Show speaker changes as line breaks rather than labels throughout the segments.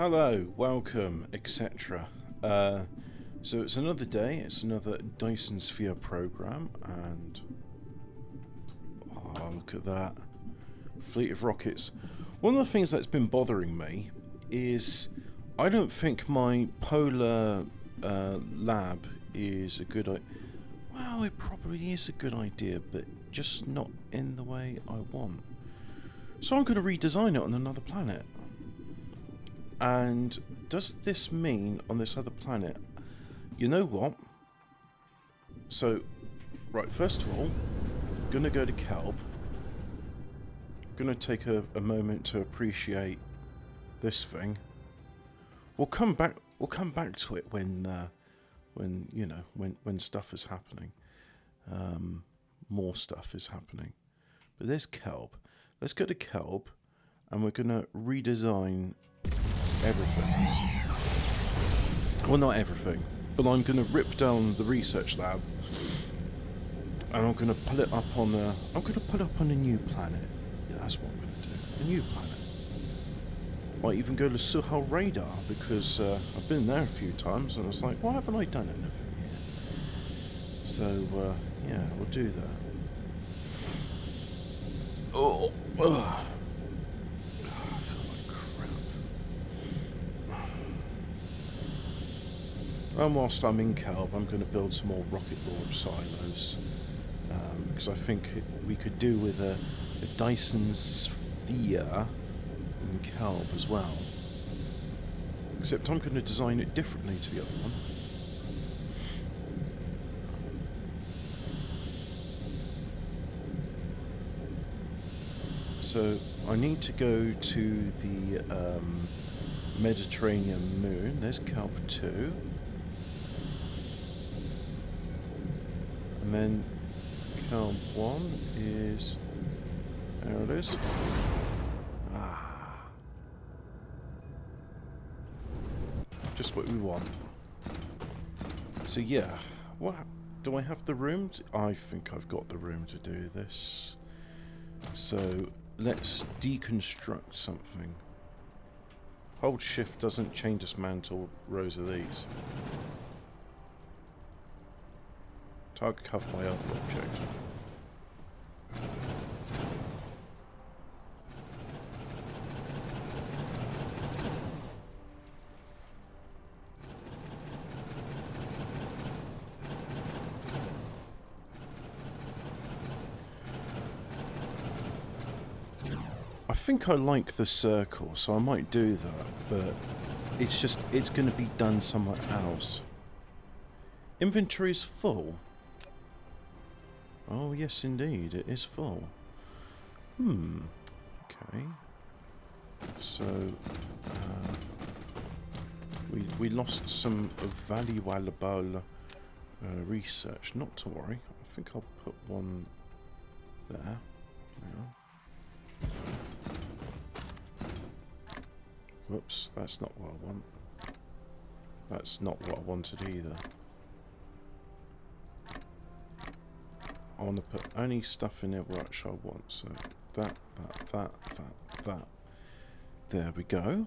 Hello, welcome, etc. So it's another day, it's another Dyson Sphere program, and oh, look at that. Fleet of rockets. One of the things that's been bothering me is I don't think my polar lab is a good idea. Well, it probably is a good idea, but just not in the way I want. So I'm going to redesign it on another planet. And does this mean on this other planet, you know what? So, right, first of all, I'm going to go to Kelb. I'm going to take a moment to appreciate this thing. We'll come back to it when you know, when stuff is happening. More stuff is happening. But there's Kelb. Let's go to Kelb, and we're going to redesign everything. Well, not everything, but I'm going to rip down the research lab, and I'm going to put it up on a. I'm going to put it up on a new planet. Yeah, that's what I'm going to do. A new planet. Might even go to Suhal Radar because I've been there a few times, and I was like, why haven't I done anything here? So yeah, we'll do that. Oh. Ugh. And whilst I'm in Kelb, I'm going to build some more rocket launch silos, because I think we could do with a Dyson Sphere in Kelb as well. Except I'm going to design it differently to the other one. So I need to go to the Mediterranean moon. There's Kelb 2. And then Kelb 1 is... there it is. Ah. Just what we want. So yeah, what do I have the room to, I think I've got the room to do this. So let's deconstruct something. Hold shift doesn't change dismantle rows of these. Target cover my other object. I think I like the circle, so I might do that, but it's going to be done somewhere else. Inventory is full. Oh, yes, indeed, it is full. Okay. So, we lost some valuable research. Not to worry. I think I'll put one there. Yeah. Whoops, that's not what I want. That's not what I wanted either. I want to put only stuff in there which I want. So that. There we go.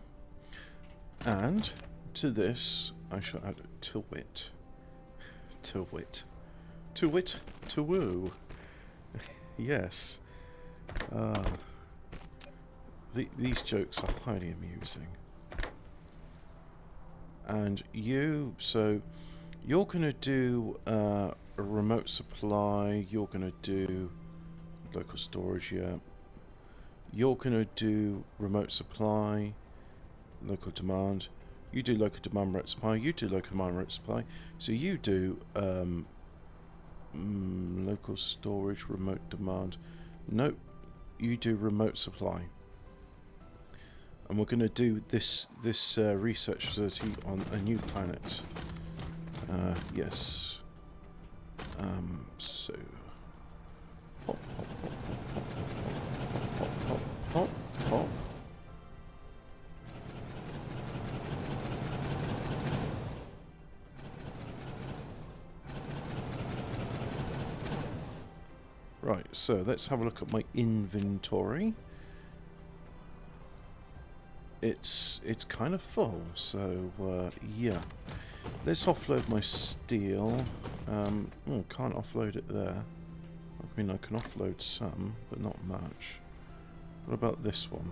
And to this, I shall add to wit. To woo. Yes. These jokes are highly amusing. And you, so you're going to do a remote supply, you're going to do local storage, yeah. You're going to do remote supply, local demand. You do local demand, remote supply. You do local demand, remote supply. So you do local storage, remote demand. Nope, you do remote supply. And we're going to do this research facility on a new planet. Yes. So hop, hop, hop, hop, hop, hop, hop, hop. Right, so let's have a look at my inventory. it's kind of full. So yeah, let's offload my steel. Can't offload it there. I mean, I can offload some, but not much. What about this one?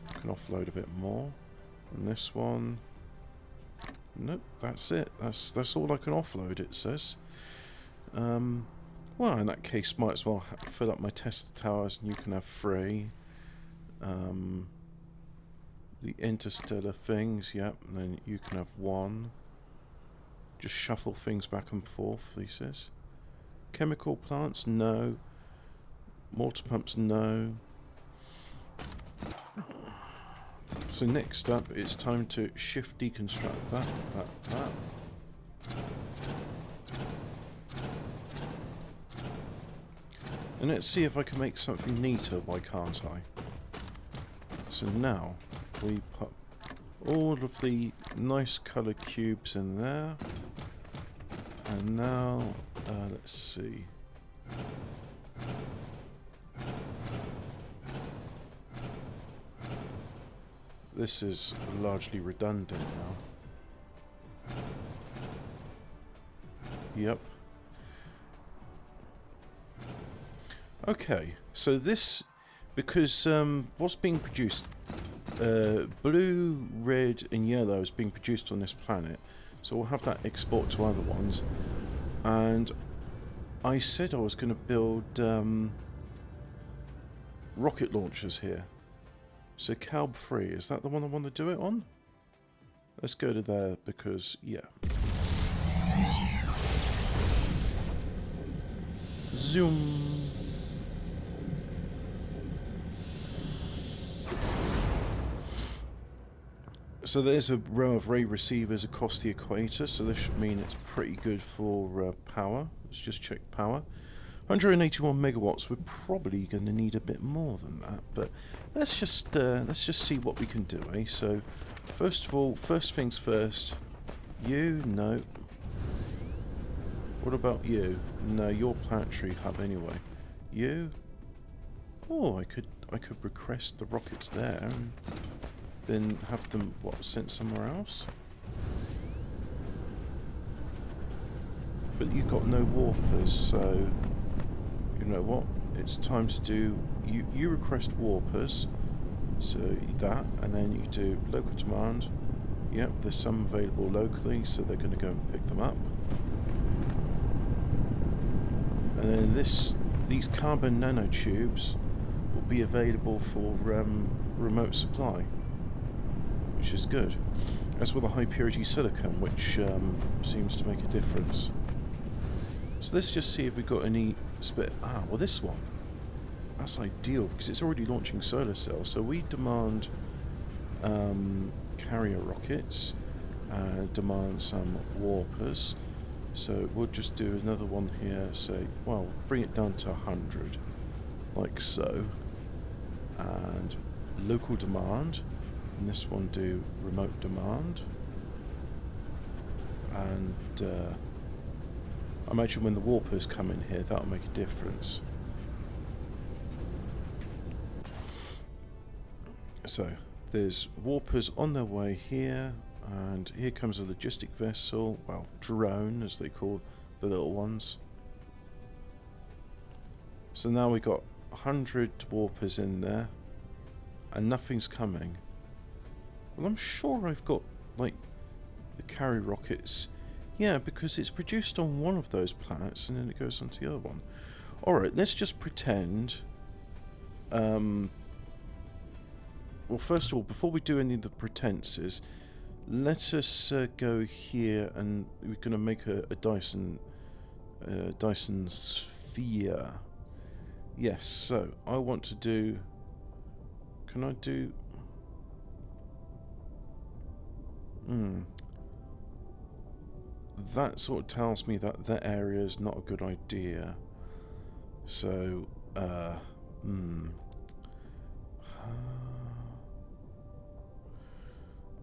I can offload a bit more. And this one. Nope, that's it. That's all I can offload, it says. Well, in that case, might as well fill up my Tesla towers, and you can have 3. The interstellar things, yep, and then you can have 1. Just shuffle things back and forth, he says. Chemical plants, no. Mortar pumps, no. So next up, it's time to shift deconstruct that. And let's see if I can make something neater, why can't I? So now, we put all of the nice colour cubes in there. And now, let's see. This is largely redundant now. Yep. Okay, so this, because what's being produced, blue, red and yellow is being produced on this planet, so we'll have that export to other ones. And I said I was going to build rocket launchers here. So Calb 3, is that the one I want to do it on? Let's go to there because, yeah. Zoom. So there's a row of ray receivers across the equator, so this should mean it's pretty good for power. Let's just check power. 181 megawatts. We're probably going to need a bit more than that, but let's just see what we can do, eh? So, first of all, first things first. You, no. What about you? No, you're planetary hub anyway. You. Oh, I could request the rockets there and then have them sent somewhere else. But you've got no warpers, so. You know what? It's time to do. You request warpers, so that, and then you do local demand. Yep, there's some available locally, so they're going to go and pick them up. And then these carbon nanotubes will be available for remote supply, which is good. As well, the high purity silicon, which seems to make a difference. So let's just see if we've got any split. Ah, well, this one. That's ideal because it's already launching solar cells. So we demand carrier rockets, demand some warpers. So we'll just do another one here. Say, well, bring it down to 100, like so. And local demand. And this one do remote demand. And I imagine when the warpers come in here, that'll make a difference. So, there's warpers on their way here, and here comes a logistic vessel, well, drone, as they call the little ones. So now we've got 100 warpers in there, and nothing's coming. Well, I'm sure I've got, like, the carry rockets. Yeah, because it's produced on one of those planets and then it goes on to the other one. Alright, let's just pretend. Well, first of all, before we do any of the pretenses, let us go here and we're going to make a Dyson sphere. Yes, so I want to do. Can I do? That sort of tells me that that area is not a good idea. So, I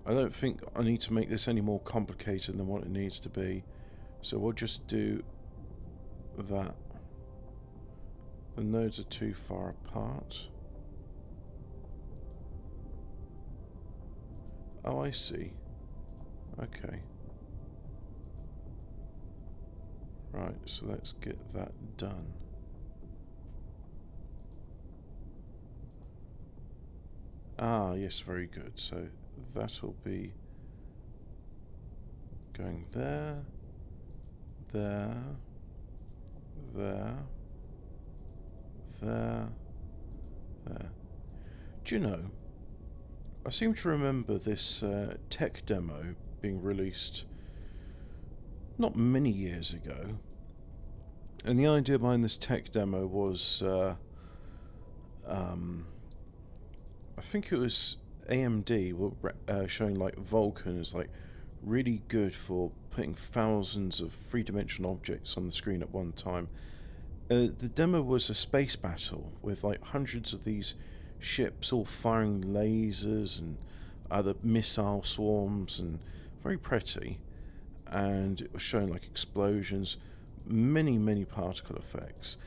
don't think I need to make this any more complicated than what it needs to be. So we'll just do that. The nodes are too far apart. Oh, I see. Okay. Right, so let's get that done. Ah, yes, very good. So that'll be going there, there, there, there, there. Do you know, I seem to remember this tech demo being released not many years ago. And the idea behind this tech demo was, I think it was AMD were showing like Vulkan as like really good for putting thousands of three-dimensional objects on the screen at one time. The demo was a space battle with like hundreds of these ships all firing lasers and other missile swarms, and very pretty. And it was showing like explosions, many particle effects,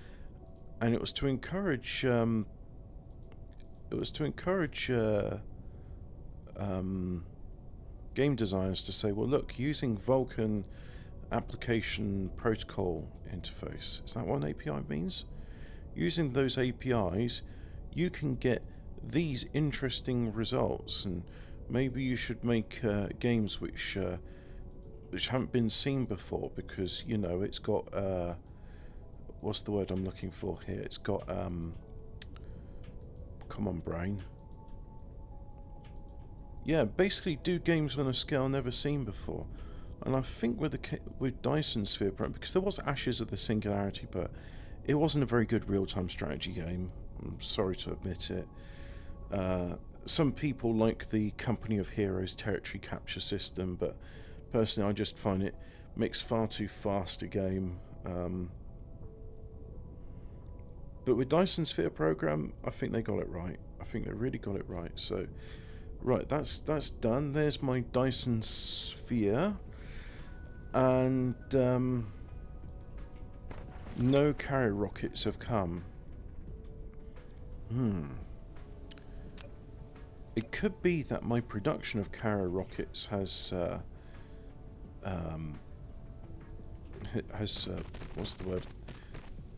and it was to encourage game designers to say, well, look, using Vulkan application protocol interface, is that what an API means? Using those APIs, you can get these interesting results, and maybe you should make games which haven't been seen before, because, you know, it's got what's the word I'm looking for here? It's got come on, brain. Yeah, basically do games on a scale never seen before. And I think with Dyson Sphere Pro, because there was Ashes of the Singularity, but it wasn't a very good real-time strategy game. I'm sorry to admit it. Some people like the Company of Heroes territory capture system, but personally I just find it makes far too fast a game. But with Dyson Sphere Program, I think they got it right. I think they really got it right. So, right, that's done. There's my Dyson Sphere. And no carrier rockets have come. It could be that my production of carrier rockets has what's the word?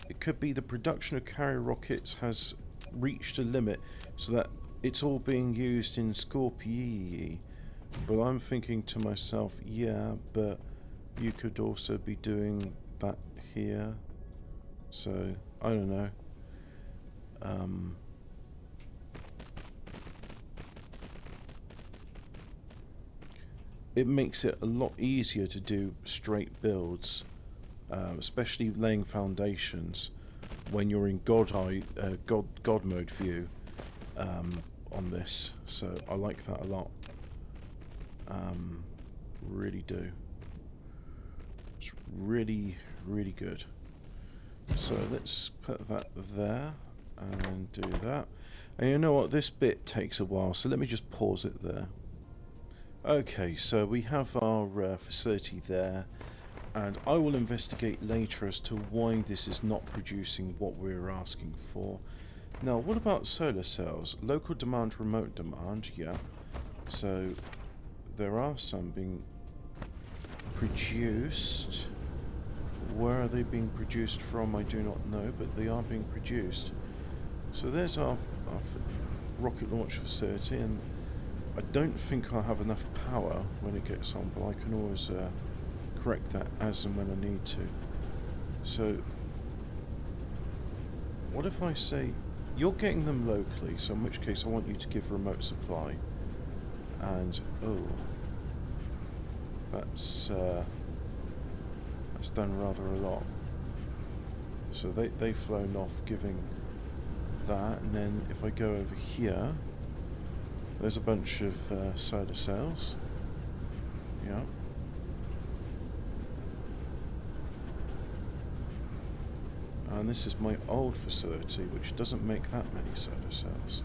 It could be the production of carrier rockets has reached a limit, so that it's all being used in Scorpii. But I'm thinking to myself, yeah, but you could also be doing that here. So, I don't know. It makes it a lot easier to do straight builds, especially laying foundations when you're in God mode view on this. So I like that a lot. Really do. It's really good. So let's put that there and do that. And you know what, this bit takes a while, so let me just pause it there. Okay, so we have our facility there, and I will investigate later as to why this is not producing what we're asking for. Now, what about solar cells? Local demand, remote demand, yeah. So there are some being produced. Where are they being produced from, I do not know, but they are being produced. So there's our rocket launch facility, and I don't think I'll have enough power when it gets on, but I can always correct that as and when I need to. So, what if I say, you're getting them locally, so in which case I want you to give remote supply. And, oh, that's done rather a lot. So they've flown off giving that, and then if I go over here, there's a bunch of solar cells. Yeah. And this is my old facility, which doesn't make that many solar cells.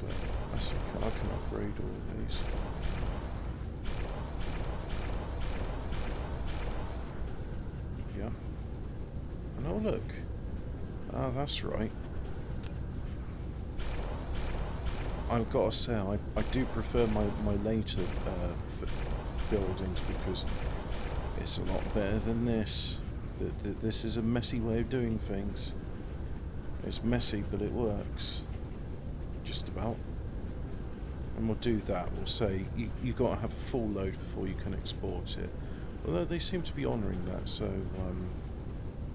But that's okay, I can upgrade all of these. Yeah. And oh look. Ah, that's right. I've got to say, I do prefer my later buildings because it's a lot better than this. This is a messy way of doing things. It's messy, but it works. Just about. And we'll do that. We'll say you got to have a full load before you can export it. Although they seem to be honouring that, so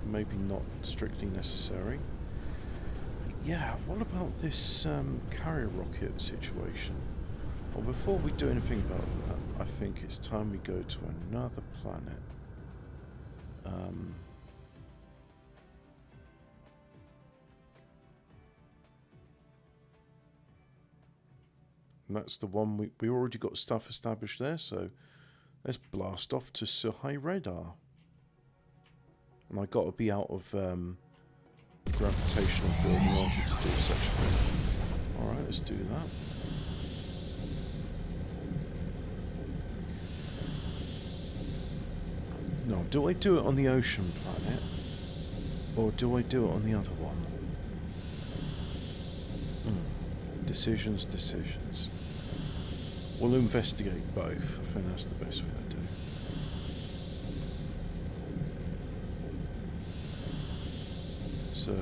maybe not strictly necessary. Yeah, what about this carrier rocket situation? Well, before we do anything about that, I think it's time we go to another planet. And that's the one we already got stuff established there, so let's blast off to Suhai Radar. And I got to be out of gravitational field in order to do such a thing. Alright, let's do that. No, do I do it on the ocean planet? Or do I do it on the other one? Decisions. We'll investigate both. I think that's the best way to do. So,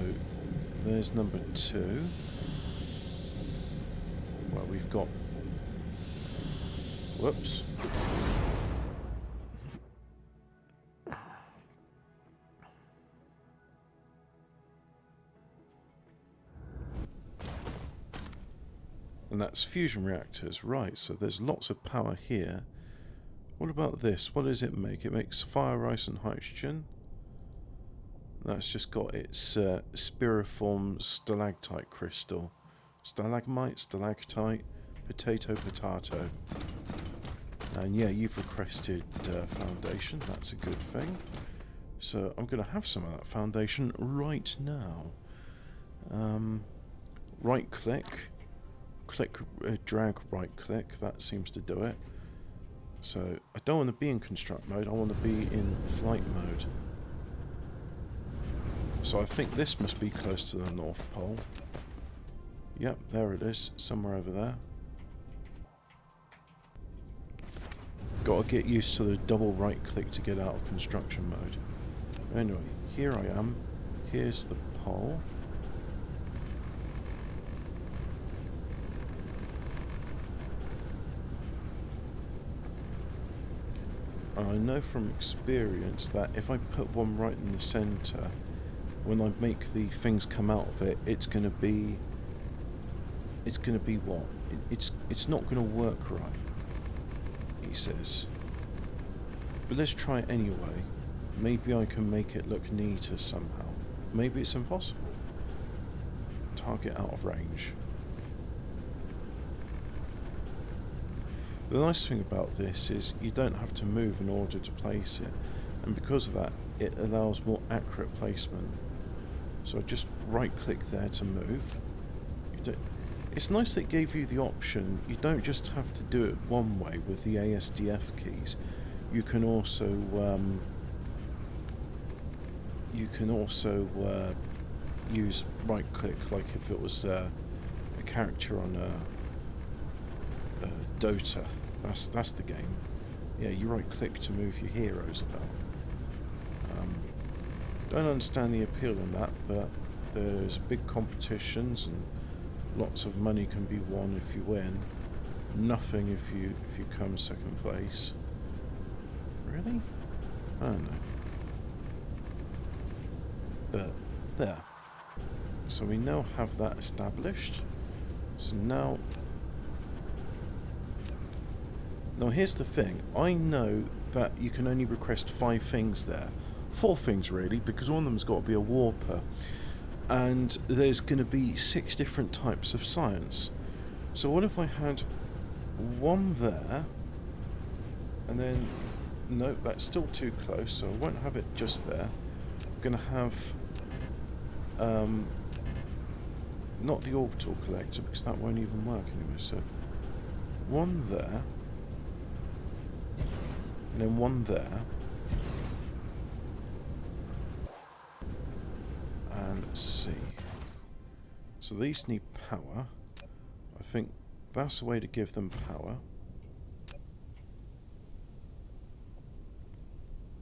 there's number 2. Well, we've got... Whoops. And that's fusion reactors, right, so there's lots of power here. What about this? What does it make? It makes fire, ice and hydrogen. That's just got its spiriform stalactite crystal. Stalagmite, stalactite, potato. And yeah, you've requested foundation, that's a good thing. So I'm going to have some of that foundation right now. Right click. Click, drag, right click, that seems to do it. So I don't want to be in construct mode, I want to be in flight mode. So I think this must be close to the North Pole. Yep, there it is, somewhere over there. Got to get used to the double right click to get out of construction mode. Anyway, here I am, here's the pole. I know from experience that if I put one right in the centre, when I make the things come out of it, it's going to be what? It's not going to work right, he says. But let's try it anyway. Maybe I can make it look neater somehow. Maybe it's impossible. Target out of range. The nice thing about this is you don't have to move in order to place it, and because of that it allows more accurate placement. So I just right click there to move. It's nice that it gave you the option, you don't just have to do it one way with the ASDF keys. You can also use right click, like if it was a character on a Dota. That's the game. Yeah, you right click to move your heroes about. Don't understand the appeal in that, but there's big competitions and lots of money can be won if you win. Nothing if you come second place. Really? I don't know. But there. So we now have that established. So now here's the thing. I know that you can only request 5 things there. 4 things really, because one of them's got to be a warper. And there's going to be 6 different types of science. So what if I had one there, and then, no, that's still too close, so I won't have it just there. I'm going to have, not the orbital collector, because that won't even work anyway, so one there, and then one there, and let's see. So these need power. I think That's a way to give them power.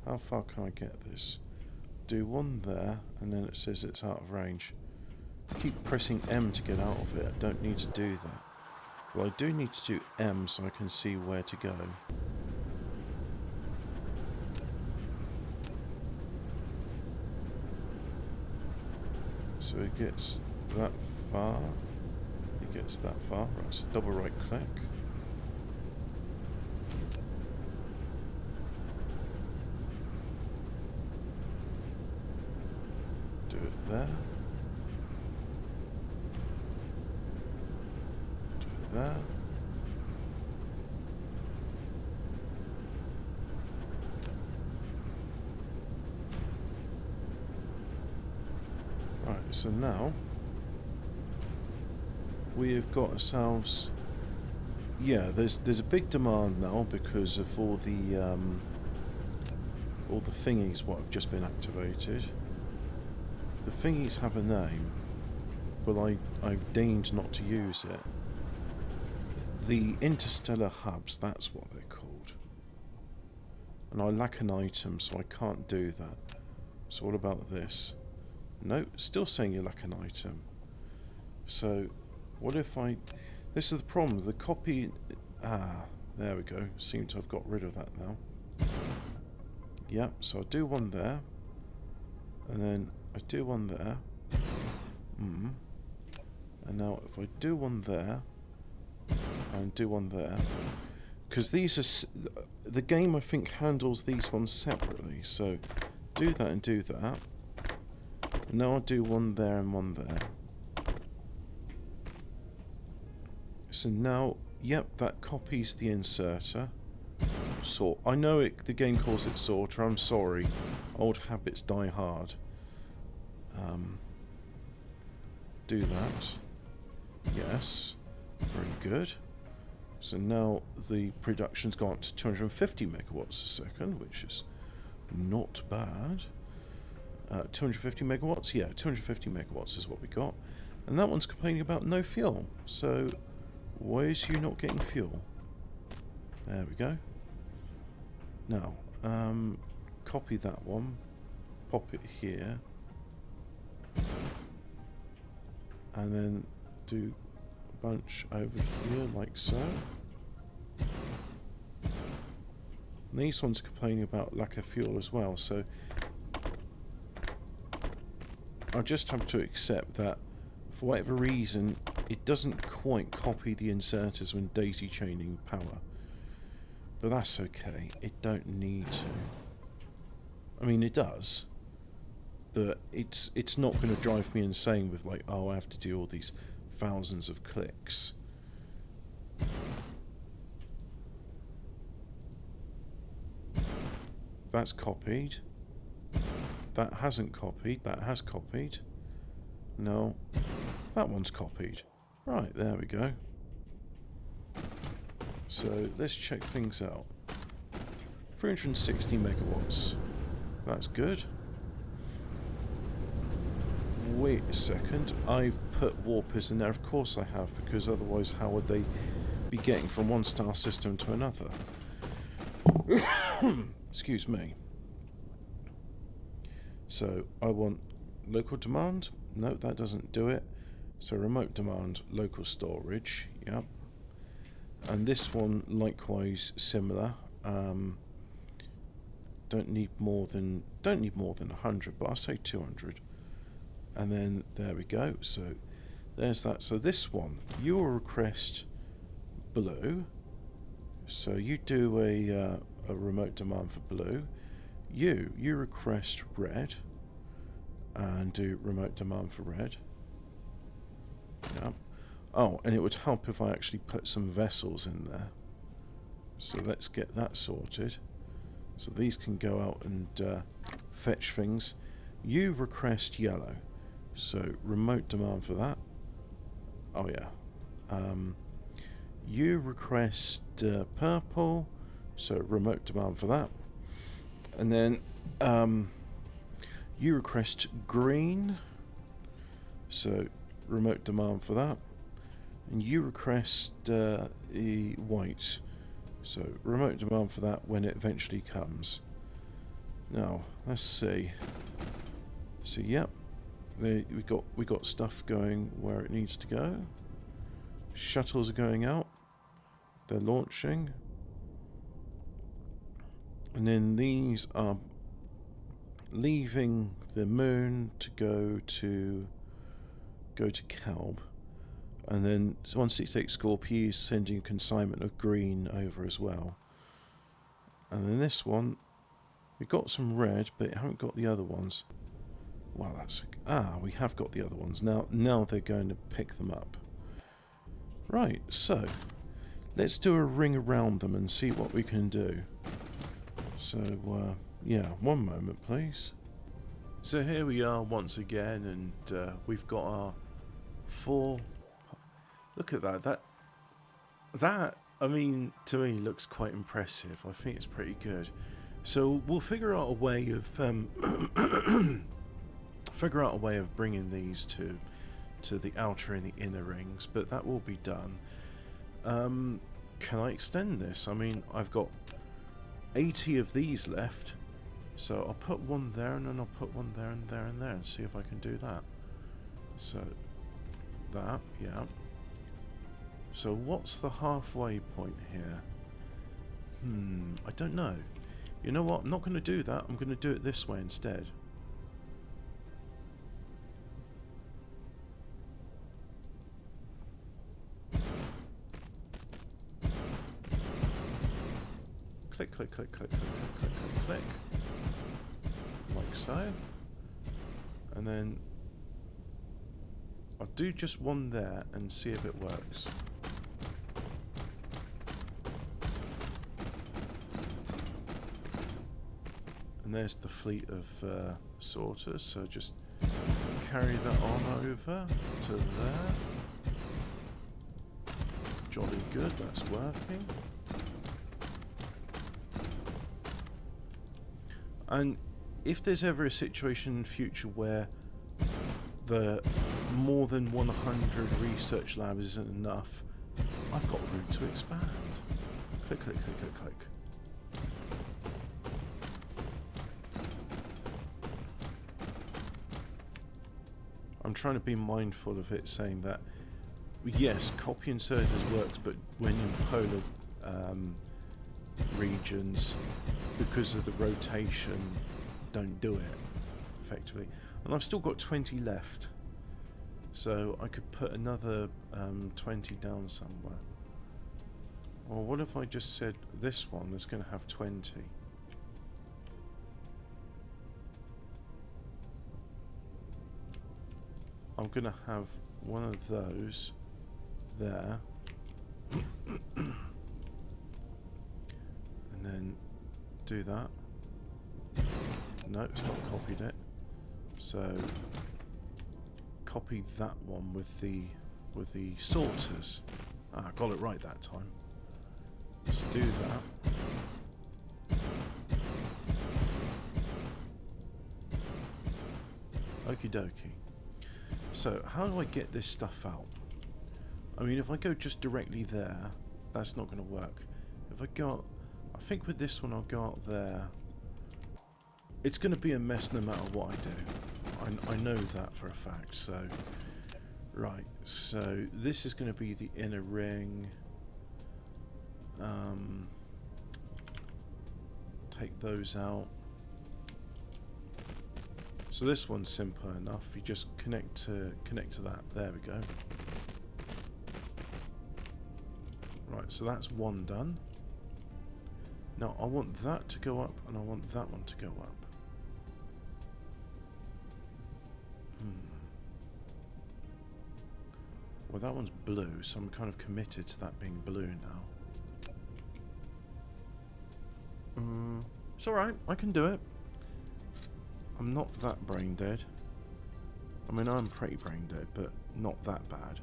How far can I get this? Do one there, and then it says it's out of range. Keep pressing M to get out of it. I don't need to do that. Well, I do need to do M so I can see where to go. So it gets that far. It gets that far. Right, it's a double right click. Do it there. Do it there. Right, so now we have got ourselves, yeah, there's a big demand now because of all the thingies what have just been activated. The thingies have a name, but I've deigned not to use it. The interstellar hubs, that's what they're called. And I lack an item, so I can't do that. So what about this? No, still saying you lack an item. So, what if I... This is the problem, the copy... Ah, there we go. Seem to have got rid of that now. Yep, so I do one there. And then I do one there. And now if I do one there, and do one there, because these are... The game, I think, handles these ones separately. So, do that and do that. Now I'll do one there and one there. So now, yep, that copies the inserter. Sort. I know the game calls it sorter. I'm sorry. Old habits die hard. Do that. Yes. Very good. So now the production's gone up to 250 megawatts a second, which is not bad. 250 megawatts? Yeah, 250 megawatts is what we got. And that one's complaining about no fuel. So, why is you not getting fuel? There we go. Now, copy that one. Pop it here. And then do a bunch over here, like so. And these ones complaining about lack of fuel as well, so... I just have to accept that, for whatever reason, it doesn't quite copy the inserters when daisy chaining power. But that's okay. It don't need to. I mean, it does. But it's not going to drive me insane with like, oh, I have to do all these thousands of clicks. That's copied. That hasn't copied. That has copied. No. That one's copied. Right, there we go. So, let's check things out. 360 megawatts. That's good. Wait a second. I've put warpers in there. Of course I have, because otherwise how would they be getting from one star system to another? Excuse me. So, I want local demand. No, that doesn't do it. So, remote demand, local storage. Yep. And this one, likewise, similar. Don't need more than 100, but I'll say 200. And then there we go. So, there's that. So this one, you will request blue. So you do a remote demand for blue. You request red and do remote demand for red. Yeah. Oh, and it would help if I actually put some vessels in there. So let's get that sorted. So these can go out and fetch things. You request yellow. So remote demand for that. Oh yeah. You request purple. So remote demand for that. And then you request green, so remote demand for that. And you request white. So remote demand for that when it eventually comes. Now, let's see. So yep, we got stuff going where it needs to go. Shuttles are going out. They're launching. And then these are leaving the moon to go to Kelb. And then 168 Scorpio is sending a consignment of green over as well. And then this one, we've got some red, but haven't got the other ones. Well, we have got the other ones. Now they're going to pick them up. Right, so let's do a ring around them and see what we can do. So, yeah, one moment, please. So here we are once again, and we've got our 4... Look at that. That, I mean, to me looks quite impressive. I think it's pretty good. So we'll figure out a way of bringing these to the outer and the inner rings, but that will be done. Can I extend this? I mean, I've got 80 of these left, so I'll put one there, and then I'll put one there and there and there, and see if I can do that. So that, yeah. So what's the halfway point here? I don't know. You know what? I'm not going to do that. I'm going to do it this way instead. Click, click, click, click, click, click, click, click, click. Like so. And then I'll do just one there and see if it works. And there's the fleet of sorters, so just carry that on over to there. Jolly good, that's working. And if there's ever a situation in the future where the more than 100 research labs isn't enough, I've got room to expand. Click, click, click, click, click. I'm trying to be mindful of it saying that, yes, copy inserters works, but when in polar regions, because of the rotation, don't do it effectively. And I've still got 20 left, so I could put another 20 down somewhere. Or what if I just said this one that's going to have 20? I'm going to have one of those there. And then do that. No, it's not copied it. So copy that one with the sorters. Ah, I got it right that time. Let's do that. Okie dokie. So how do I get this stuff out? I mean, if I go just directly there, that's not going to work. If I go, I think with this one I'll go out there. It's going to be a mess no matter what I do. I know that for a fact. So, right. So this is going to be the inner ring. Take those out. So this one's simple enough. You just connect to that. There we go. Right, so that's one done. Now I want that to go up, and I want that one to go up. Well, that one's blue, so I'm kind of committed to that being blue now. It's alright, I can do it. I'm not that brain dead. I mean, I'm pretty brain dead, but not that bad.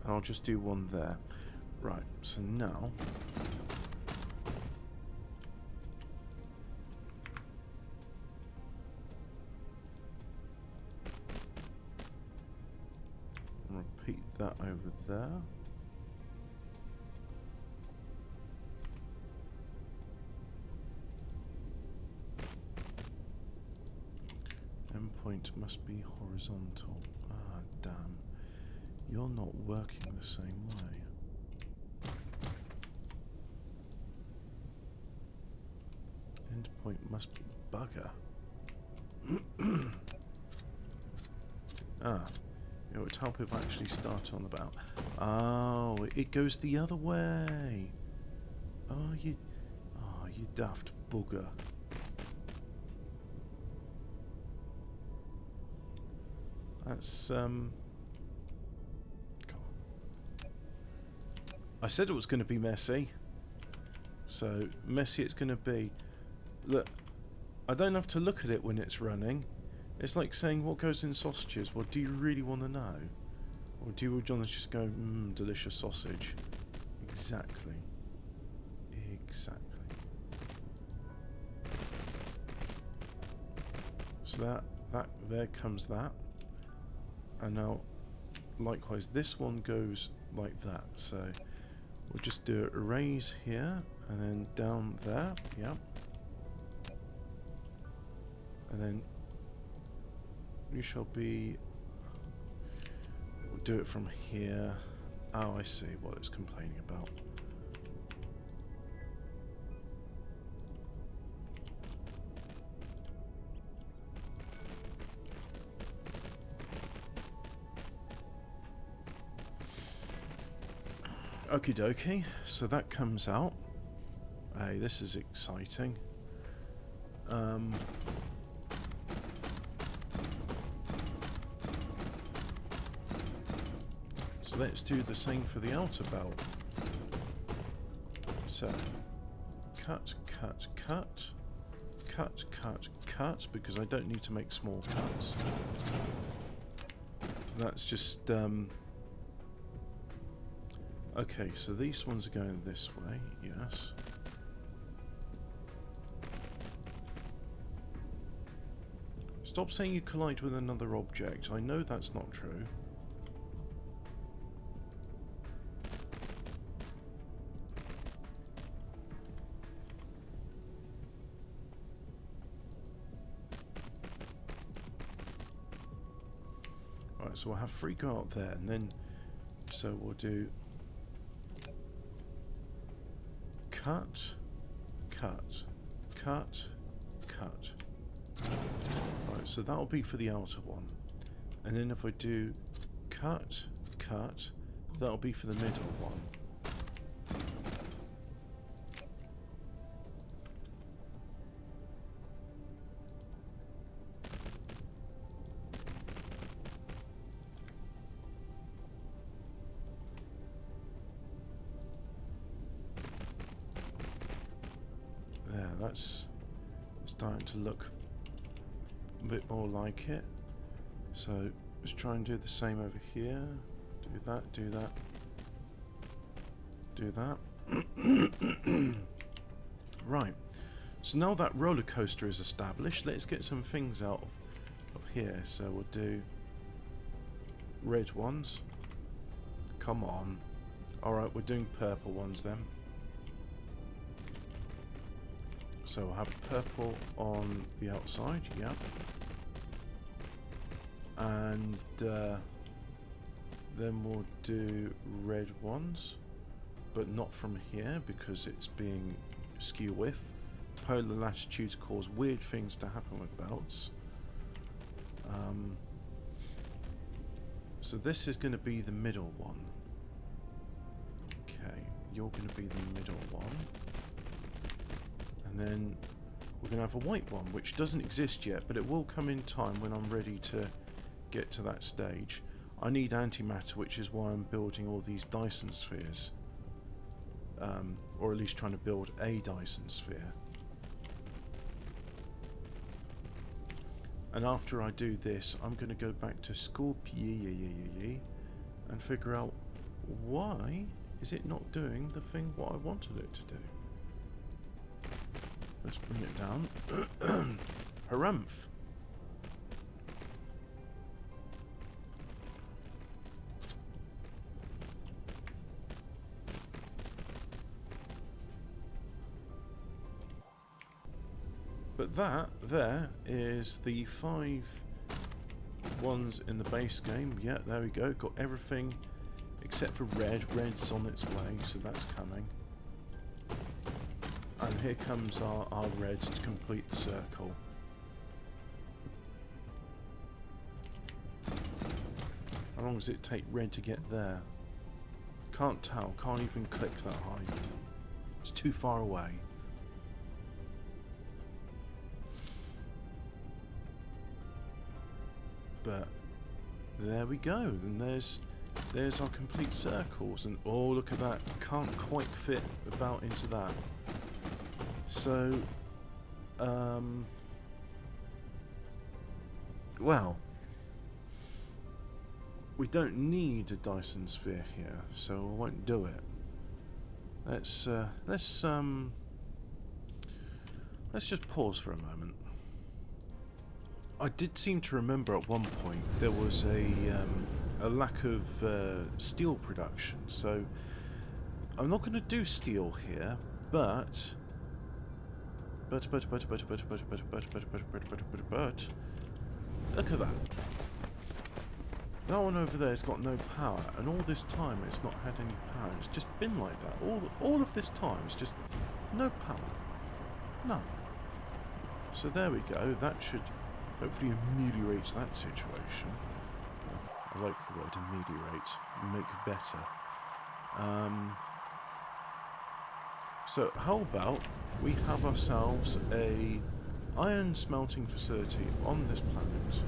And I'll just do one there. Right, so now... repeat that over over there. Endpoint must be horizontal. Ah, damn. You're not working the same way. Endpoint must be bugger. Ah, it would help if I actually start on the bow. Oh, it goes the other way. Oh, you daft bugger. That's God. I said it was going to be messy. So messy it's going to be. Look, I don't have to look at it when it's running. It's like saying what goes in sausages. Well, do you really want to know? Or do you want to just go, delicious sausage? Exactly. Exactly. So there comes that. And now, likewise, this one goes like that. So we'll just do a raise here, and then down there. Yep. And then you shall be. We'll do it from here. Oh, I see what it's complaining about. Okie dokie, so that comes out. Hey, this is exciting. So let's do the same for the outer belt. So, cut, cut, cut, cut, cut, cut, because I don't need to make small cuts. That's just, okay, so these ones are going this way, yes. Stop saying you collide with another object. I know that's not true. Right, so we'll have free go out there, and then, so we'll do cut, cut, cut, cut. Right, so that'll be for the outer one. And then if I do cut, cut, that'll be for the middle one. There, that's starting to look a bit more like it. So let's try and do the same over here. Do that, do that, do that. Right. So now that roller coaster is established, let's get some things out of here. So we'll do red ones. Come on. Alright, we're doing purple ones then. So we'll have purple on the outside, yep. And then we'll do red ones, but not from here because it's being skew with. Polar latitudes cause weird things to happen with belts. So this is going to be the middle one. Okay, you're going to be the middle one. And then we're going to have a white one, which doesn't exist yet, but it will come in time when I'm ready to get to that stage. I need antimatter, which is why I'm building all these Dyson spheres. Or at least trying to build a Dyson sphere. And after I do this, I'm going to go back to Scorpio and figure out why is it not doing the thing what I wanted it to do. Let's bring it down. Harumph. But that there is the 5 ones in the base game. Yeah, there we go. Got everything except for red. Red's on its way, so that's coming. And here comes our red to complete the circle. How long does it take red to get there? Can't tell. Can't even click that high. It's too far away. But there we go. And there's our complete circles. And oh, look at that. Can't quite fit about into that. So, well, we don't need a Dyson sphere here, so I won't do it. Let's just pause for a moment. I did seem to remember at one point there was a lack of steel production, so I'm not going to do steel here, but look at that. That one over there's got no power, and all this time it's not had any power. It's just been like that. All of this time it's just no power. None. So there we go. That should hopefully ameliorate that situation. I like the word ameliorate. Make better. So how about we have ourselves a iron smelting facility on this planet.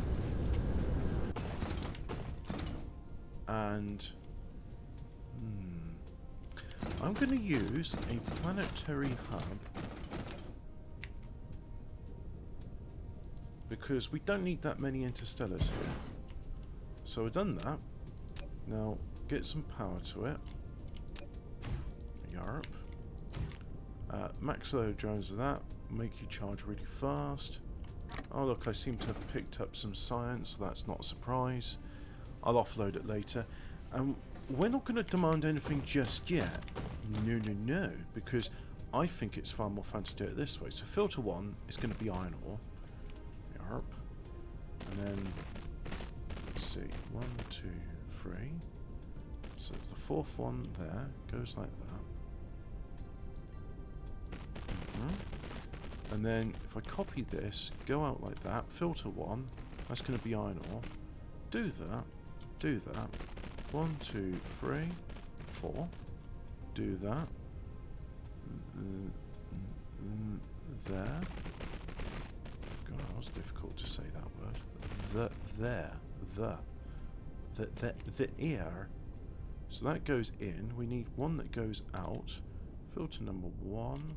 And I'm going to use a planetary hub because we don't need that many interstellars here. So we've done that. Now get some power to it. Yarp. Max load drones of that. Make you charge really fast. Oh look, I seem to have picked up some science, so that's not a surprise. I'll offload it later. We're not going to demand anything just yet. No, because I think it's far more fun to do it this way. So filter 1 is going to be iron ore. Yarp. And then, let's see, 1, 2, 3. So the fourth one there goes like that. And then if I copy this, go out like that, filter 1, that's going to be iron ore. Do that. 1, 2, 3, 4. Do that. There. God, that was difficult to say that word. The ear. So that goes in. We need one that goes out. Filter number 1.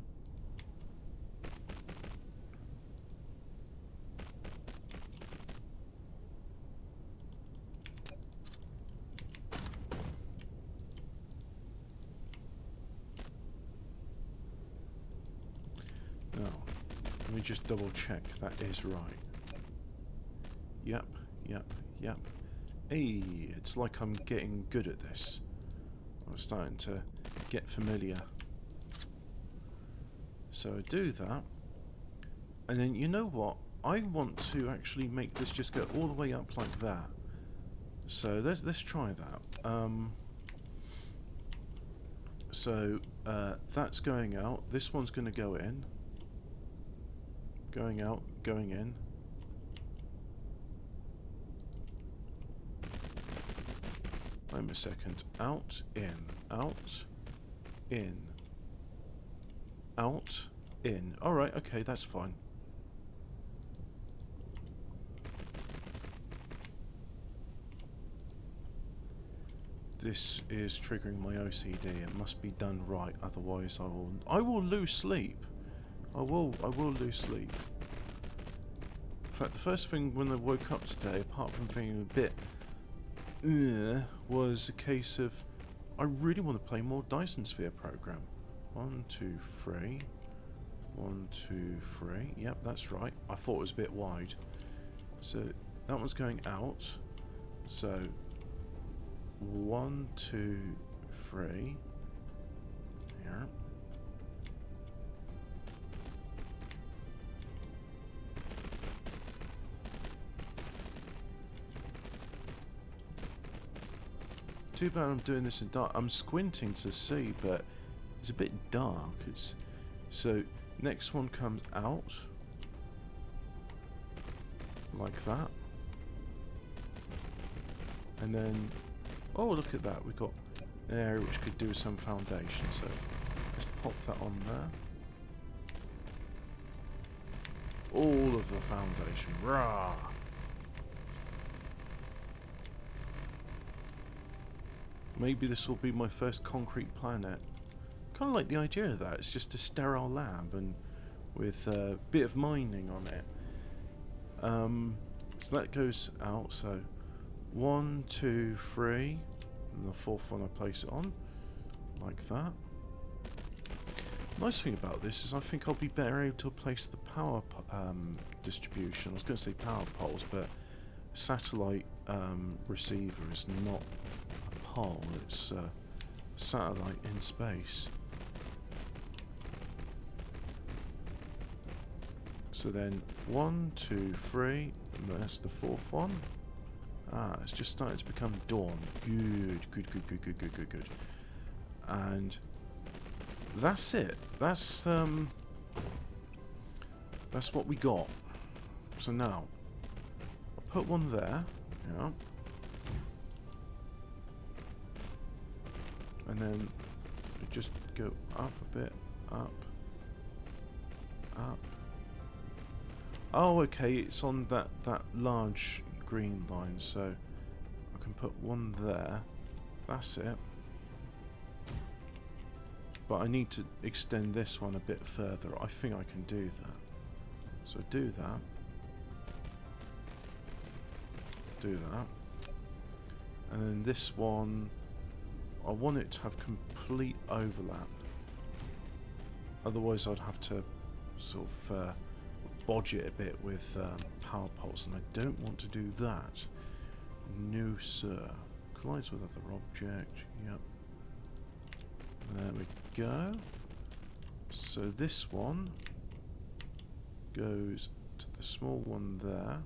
Let me just double check that is right. Yep. Hey, it's like I'm getting good at this. I'm starting to get familiar. So I do that. And then you know what? I want to actually make this just go all the way up like that. So let's try that. So that's going out. This one's going to go in. Going out, going in. Wait a second. Out, in, out, in, out, in. Alright, okay, that's fine. This is triggering my OCD. It must be done right, otherwise I will lose sleep. I will lose sleep. In fact, the first thing when I woke up today, apart from feeling a bit was a case of I really want to play more Dyson Sphere program. 1, 2, 3. 1, 2, 3. Yep, that's right. I thought it was a bit wide. So that one's going out. So 1, 2, 3. Here. Too bad I'm doing this in dark. I'm squinting to see, but it's a bit dark. So next one comes out like that, and then oh, look at that, we've got an area which could do some foundation, so let's pop that on there. All of the foundation. Rah! Maybe this will be my first concrete planet. Kind of like the idea of that. It's just a sterile lab and with a bit of mining on it. So that goes out. So 1, 2, 3, and the fourth one I place it on like that. Nice thing about this is I think I'll be better able to place the power distribution. I was going to say power poles, but satellite receiver is not a pole, it's a satellite in space. So then 1, 2, 3, and that's the fourth one. Ah, it's just starting to become dawn. Good. And that's it. That's what we got. So now I'll put one there, yeah. And then we just go up a bit, up. Oh, okay, it's on that large green line, so I can put one there. That's it. But I need to extend this one a bit further. I think I can do that. So do that. Do that. And then this one, I want it to have complete overlap. Otherwise I'd have to sort of bodge it a bit with power poles, and I don't want to do that. No sir. Collides with other object. Yep. There we go. So this one goes to the small one there.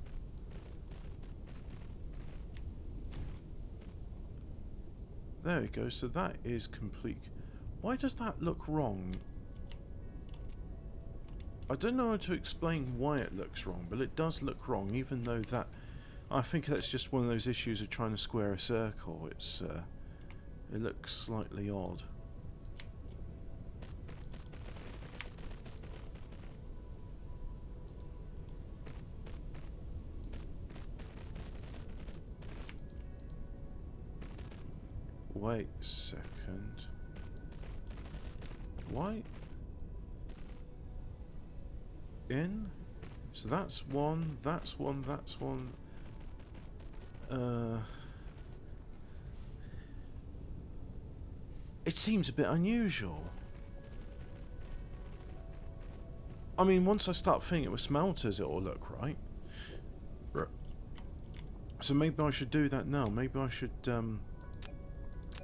There we go. So that is complete. Why does that look wrong? I don't know how to explain why it looks wrong, but it does look wrong, even though that... I think that's just one of those issues of trying to square a circle. It's it looks slightly odd. Wait a second. Why? In? So that's one, that's one, that's one. It seems a bit unusual. I mean, once I start filling it with smelters, it will look right. So maybe I should do that now. Maybe I should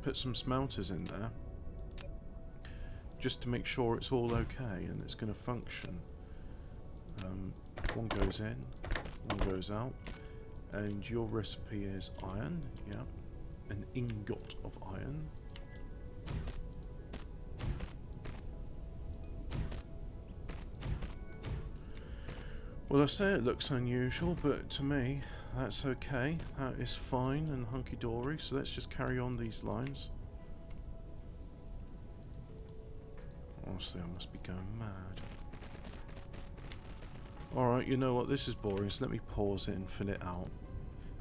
put some smelters in there, just to make sure it's all okay and it's going to function. One goes in, one goes out, and your recipe is iron, yeah, an ingot of iron. Well, I say it looks unusual, but to me, that's okay. That is fine and hunky-dory, so let's just carry on these lines. Honestly, I must be going mad. Alright, you know what, this is boring, so let me pause it and fill it out.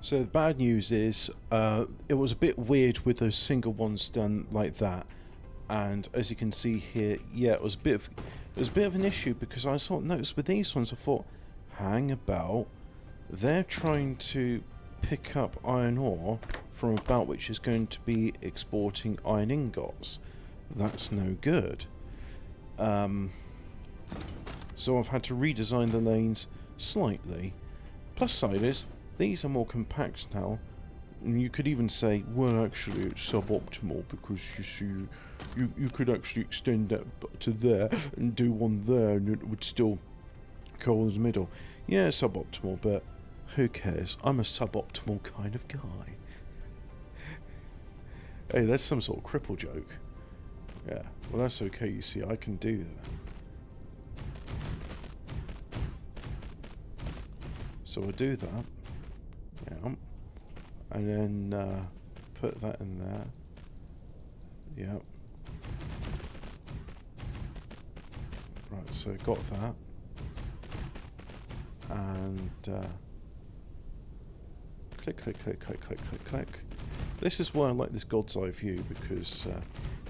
So the bad news is, it was a bit weird with those single ones done like that. And as you can see here, yeah, it was a bit of an issue, because I sort of noticed with these ones, I thought, hang about, they're trying to pick up iron ore from a belt which is going to be exporting iron ingots. That's no good. So I've had to redesign the lanes slightly. Plus side is, these are more compact now. And you could even say, well, actually it's suboptimal, because you see, you could actually extend that to there and do one there, and it would still go in the middle. Yeah, suboptimal, but who cares? I'm a suboptimal kind of guy. Hey, that's some sort of cripple joke. Yeah, well that's okay, you see, I can do that. So I do that. Yeah. And then put that in there. Yep. Right, so got that. And click, click, click, click, click, click, click. This is why I like this God's Eye view, because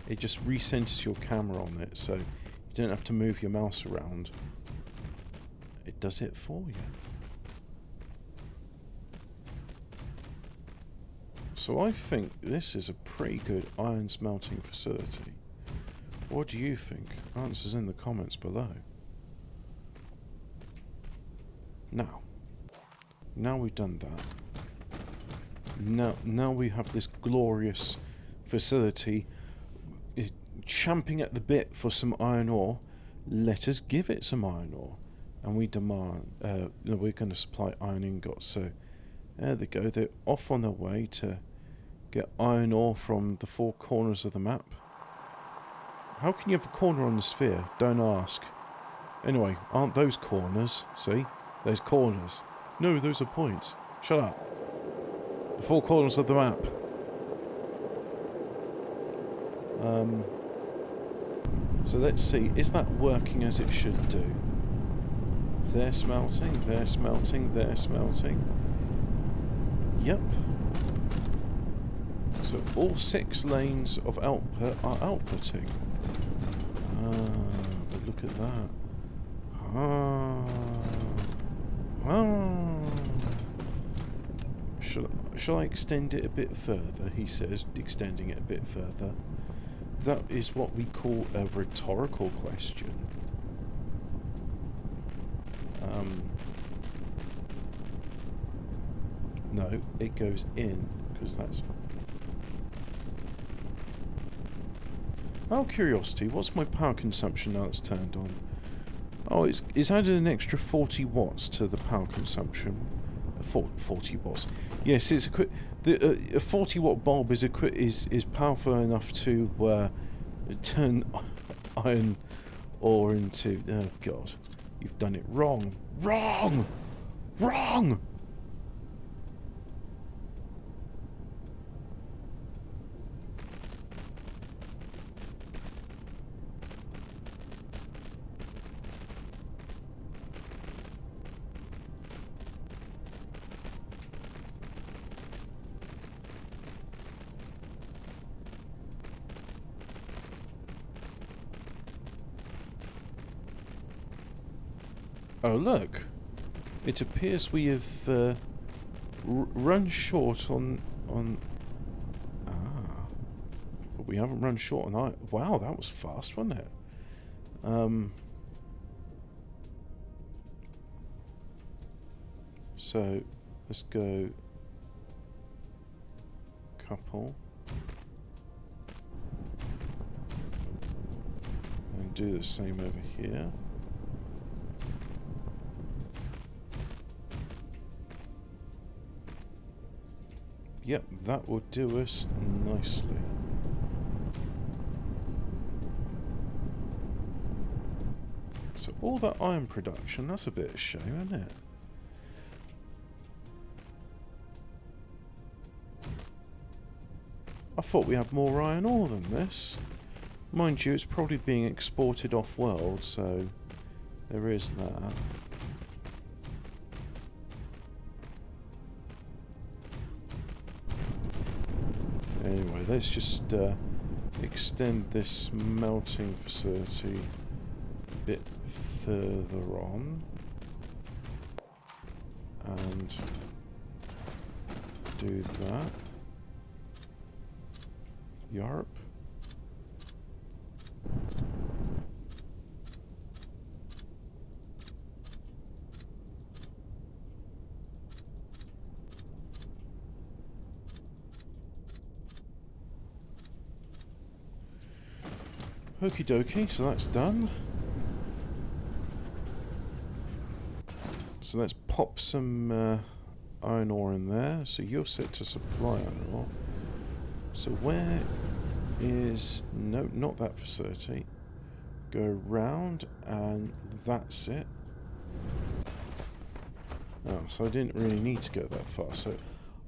it just recenters your camera on it, so you don't have to move your mouse around. It does it for you. So I think this is a pretty good iron smelting facility. What do you think? Answers in the comments below. Now we've done that. Now we have this glorious facility champing at the bit for some iron ore. Let us give it some iron ore. And we demand, we're going to supply iron ingots. So there they go. They're off on their way to get iron ore from the four corners of the map. How can you have a corner on the sphere? Don't ask. Anyway, aren't those corners? See? There's corners. No, those are points. Shut up. The four corners of the map. So let's see. Is that working as it should do? They're smelting, they're smelting, they're smelting. Yep. So all 6 lanes of output are outputting. But look at that. Shall I extend it a bit further? He says, extending it a bit further. That is what we call a rhetorical question. No, it goes in, because that's... Out of curiosity, what's my power consumption now it's turned on? Oh, it's added an extra 40 watts to the power consumption. 40 watts. Yes, it's a 40 watt bulb is powerful enough to turn iron ore into... Oh god, you've done it wrong. Wrong! Wrong! Oh look, it appears we have run short on but we haven't run short on wow, that was fast, wasn't it? So let's go couple and do the same over here. Yep, that will do us nicely. So all that iron production, that's a bit of a shame, isn't it? I thought we had more iron ore than this. Mind you, it's probably being exported off-world, so there is that. Anyway, let's just extend this melting facility a bit further on. And do that. Yarp. Okie dokie, so that's done. So let's pop some iron ore in there. So you're set to supply iron ore. So where is... No, not that facility. Go around and that's it. Oh, so I didn't really need to go that far. So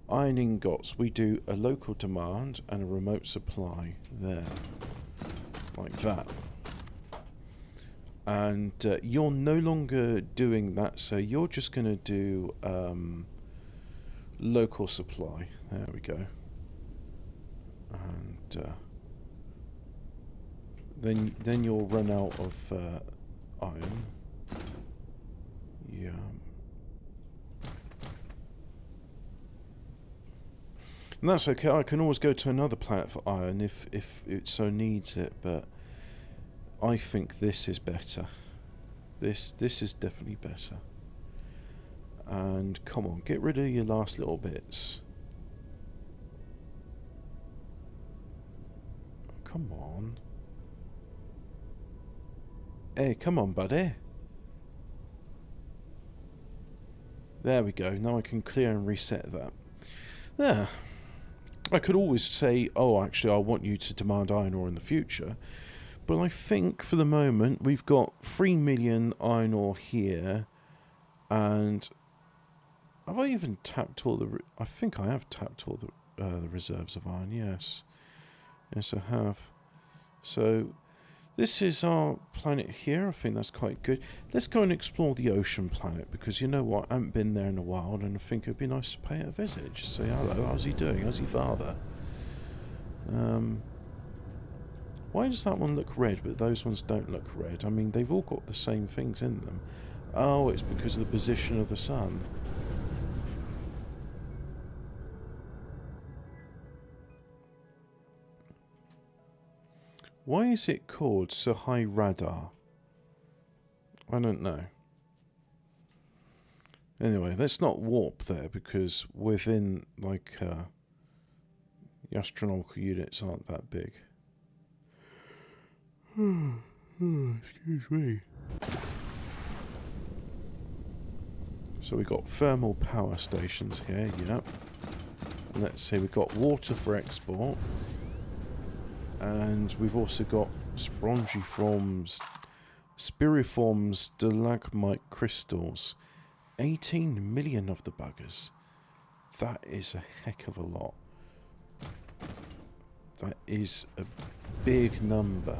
iron ingots, we do a local demand and a remote supply there. Like that. And you're no longer doing that, so you're just going to do local supply. There we go. And then you'll run out of iron. Yeah. And that's okay. I can always go to another planet for iron if it so needs it, but I think this is better. This is definitely better. And come on, get rid of your last little bits. Come on. Hey, come on, buddy. There we go. Now I can clear and reset that. There. I could always say, oh, actually, I want you to demand iron ore in the future. But I think for the moment, we've got 3 million iron ore here. And have I even tapped all the... I think I have tapped all the reserves of iron, yes. Yes, I have. So this is our planet here. I think that's quite good. Let's go and explore the ocean planet, because you know what? I haven't been there in a while, and I think it'd be nice to pay it a visit. Just say hello. How's he doing? How's your father? Why does that one look red, but those ones don't look red? I mean, they've all got the same things in them. Oh, it's because of the position of the sun. Why is it called so high radar? I don't know. Anyway, let's not warp there, because within, like, the astronomical units aren't that big. Excuse me. So we've got thermal power stations here, yep. And let's see, we've got water for export. And we've also got spiriform stalagmite crystals. 18 million of the buggers. That is a heck of a lot. That is a big number.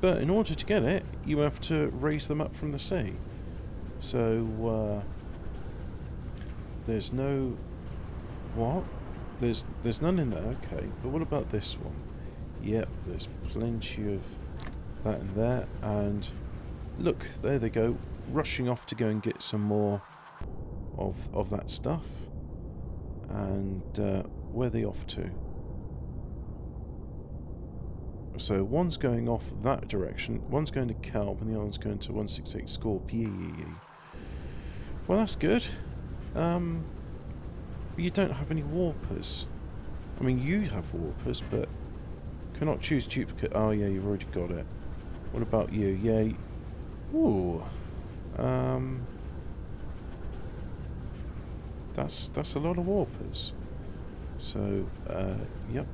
But in order to get it, you have to raise them up from the sea. So, there's no... What? There's none in there, okay. But what about this one? Yep, there's plenty of that in there. And look, there they go. Rushing off to go and get some more of that stuff. And where are they off to? So one's going off that direction, one's going to Kelp, and the other one's going to 168 Scorpio. Well, that's good. But you don't have any warpers. I mean, you have warpers, but cannot choose duplicate. Oh yeah, you've already got it. What about you? Yeah. Ooh. That's a lot of warpers. So, yep.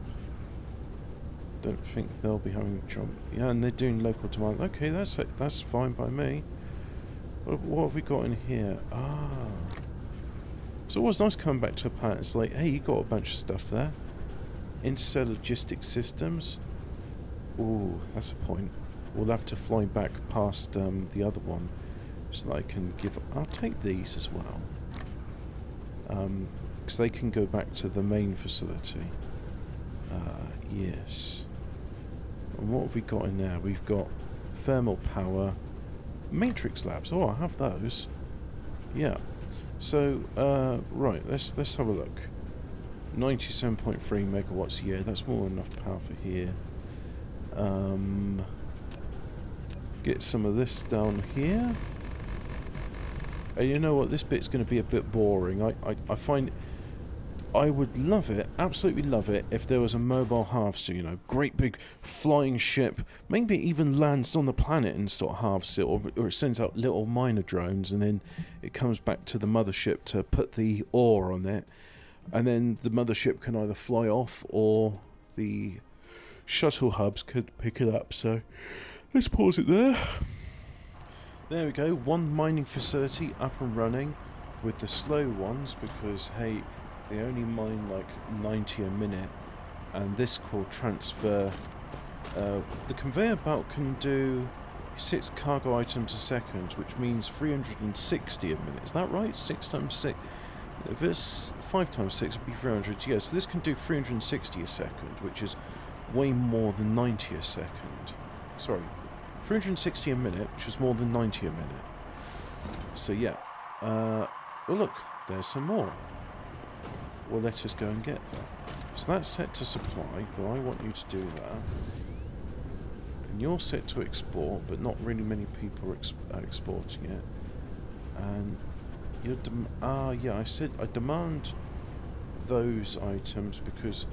Don't think they'll be having jump. Yeah, and they're doing local demand. Okay, that's fine by me. What have we got in here? Ah. So it was nice coming back to a planet. It's like, hey, you got a bunch of stuff there. Interstellar logistic systems. Ooh, that's a point. We'll have to fly back past the other one, so that I can give... I'll take these as well. Because they can go back to the main facility. Yes. And what have we got in there? We've got thermal power, matrix labs. Oh, I have those. Yeah. So, right, let's have a look. 97.3 megawatts a year. That's more than enough power for here. Get some of this down here. And you know what? This bit's going to be a bit boring. I find... I would love it, absolutely love it, if there was a mobile harvester, you know, great big flying ship, maybe it even lands on the planet and sort of harvests it, or it sends out little miner drones, and then it comes back to the mothership to put the ore on it, and then the mothership can either fly off or the shuttle hubs could pick it up, so let's pause it there. There we go, one mining facility up and running with the slow ones because, hey, they only mine like 90 a minute, and this called transfer. The conveyor belt can do 6 cargo items a second, which means 360 a minute. Is that right? 6 times 6. If it's 5 times 6, it'd be 300. Yeah, so this can do 360 a second, which is way more than 90 a second. Sorry, 360 a minute, which is more than 90 a minute. So yeah. Oh look, there's some more. Well, let us go and get that. So that's set to supply, but I want you to do that. And you're set to export, but not really many people are exporting it. And you're yeah, I said I demand those items because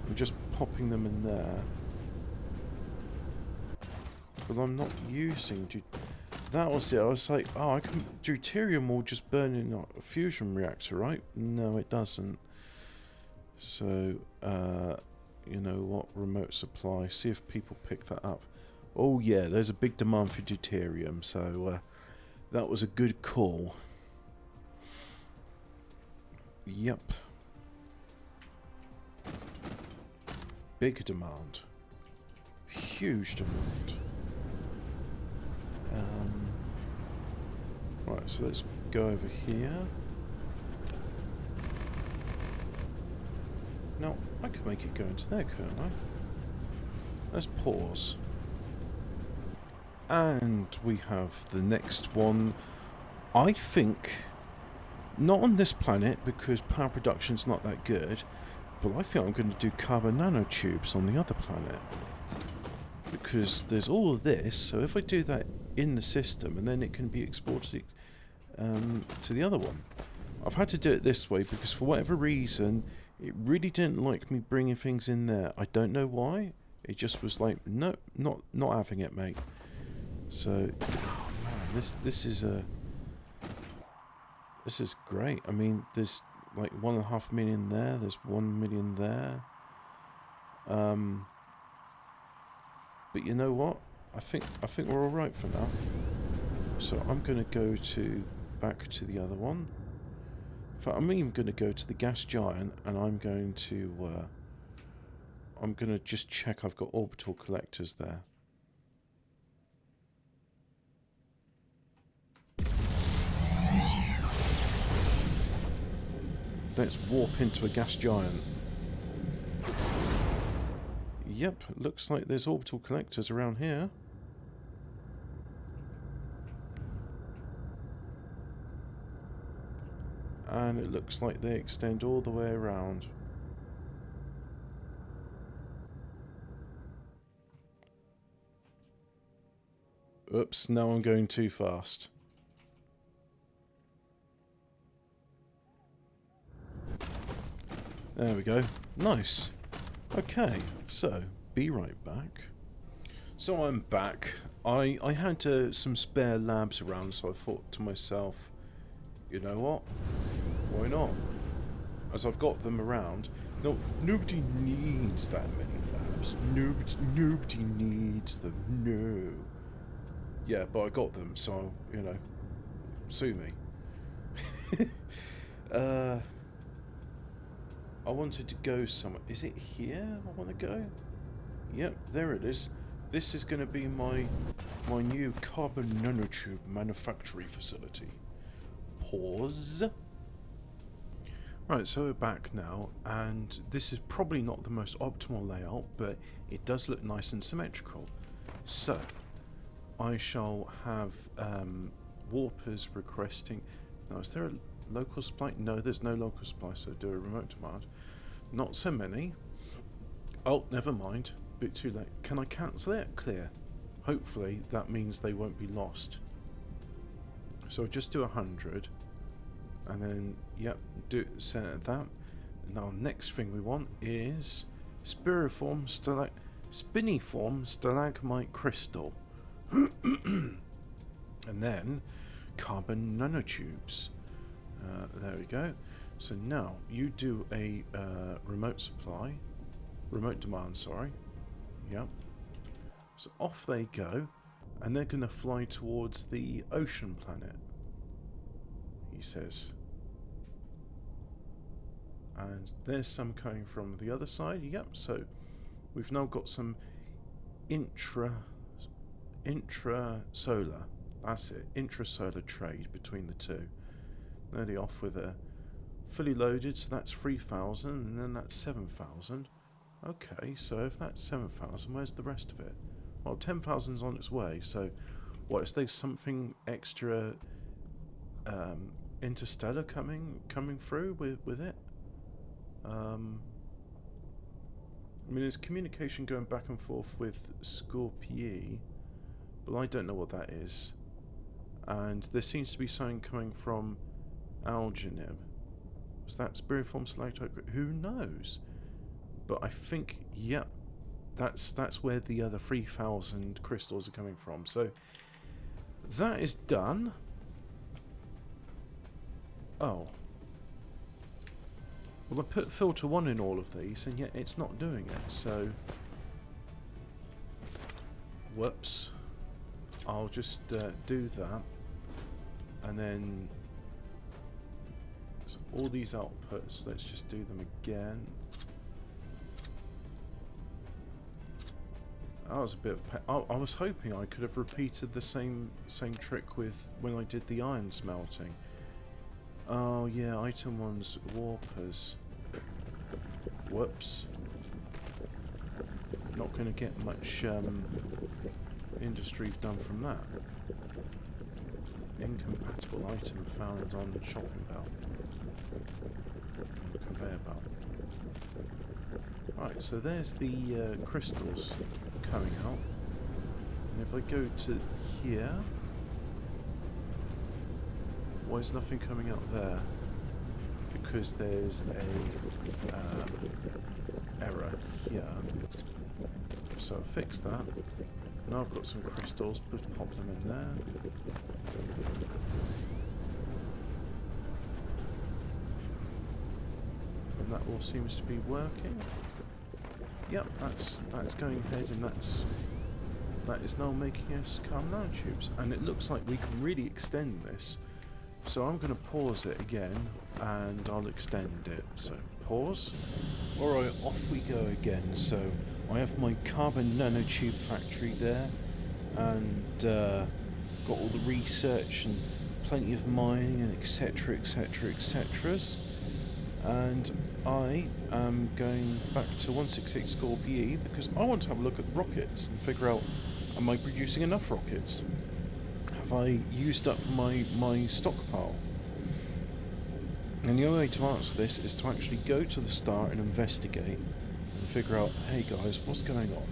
I'm just popping them in there. But I'm not using... That was it. I was like, oh, deuterium will just burn in a fusion reactor, right? No, it doesn't. So, you know what? Remote supply. See if people pick that up. Oh, yeah, there's a big demand for deuterium, so that was a good call. Yep. Big demand. Huge demand. Right, so let's go over here. Now, I could make it go into there, couldn't I? Let's pause. And we have the next one. I think, not on this planet, because power production's not that good, but I think I'm going to do carbon nanotubes on the other planet. Because there's all of this, so if I do that in the system, and then it can be exported to the other one. I've had to do it this way because for whatever reason, it really didn't like me bringing things in there. I don't know why. It just was like, no, not having it, mate. So, oh man, this is great. I mean, there's like 1.5 million there. There's 1 million there. But you know what? I think we're all right for now. So I'm going to go back to the other one. In fact, I'm even going to go to the gas giant, and I'm going to just check I've got orbital collectors there. Let's warp into a gas giant. Yep, looks like there's orbital collectors around here. And it looks like they extend all the way around. Oops, now I'm going too fast. There we go. Nice. Okay, so, be right back. So I'm back. I had some spare labs around, so I thought to myself, you know what? Why not? As I've got them around. No, nobody needs that many labs. Nobody needs them. No. Yeah, but I got them, so, you know, sue me. I wanted to go somewhere. Is it here I want to go? Yep, there it is. This is going to be my new carbon nanotube manufacturing facility. Pause. Right, so we're back now, and this is probably not the most optimal layout, but it does look nice and symmetrical. So, I shall have warpers requesting... Now, is there a local supply? No, there's no local supply, so do a remote demand. Not so many. Oh, never mind. Bit too late. Can I cancel it? Clear. Hopefully, that means they won't be lost. So just do 100. And then, yep, do center that. Now, next thing we want is spiniform stalagmite crystal. And then carbon nanotubes. There we go. So now you do a remote supply. Remote demand, sorry. Yep. So off they go, and they're going to fly towards the ocean planet, he says. And there's some coming from the other side. Yep, so we've now got some intrasolar, that's it, intrasolar trade between the two. Nearly off with a fully loaded, so that's 3,000, and then that's 7,000. Okay, so if that's 7,000, where's the rest of it? Well, 10,000's on its way, so what, is there something extra interstellar coming through with it? I mean, there's communication going back and forth with Scorpii, but I don't know what that is. And there seems to be something coming from Algenib. Was that Spiriform Selector? Who knows? But I think, yep, that's where the other 3,000 crystals are coming from. So that is done. Oh. Well, I put filter 1 in all of these, and yet it's not doing it, so... Whoops. I'll just do that. And then... So all these outputs, let's just do them again. That was a bit of... I was hoping I could have repeated the same trick with when I did the iron smelting. Oh yeah, item 1's warpers. Whoops. Not going to get much industry done from that. Incompatible item found on shopping belt. Conveyor belt. Right, so there's the crystals coming out. And if I go to here... Why is nothing coming out there? Because there's a error here. So I'll fix that. Now I've got some crystals, just pop them in there. And that all seems to be working. Yep, that's going ahead, and that is now making us calm nanotubes. And it looks like we can really extend this. So I'm going to pause it again, and I'll extend it. So, pause. Alright, off we go again. So, I have my carbon nanotube factory there, and got all the research and plenty of mining and etc, etc, etc. And I am going back to 168 Scorpii because I want to have a look at rockets and figure out, am I producing enough rockets? Have I used up my stockpile? And the only way to answer this is to actually go to the star and investigate and figure out, hey guys, what's going on?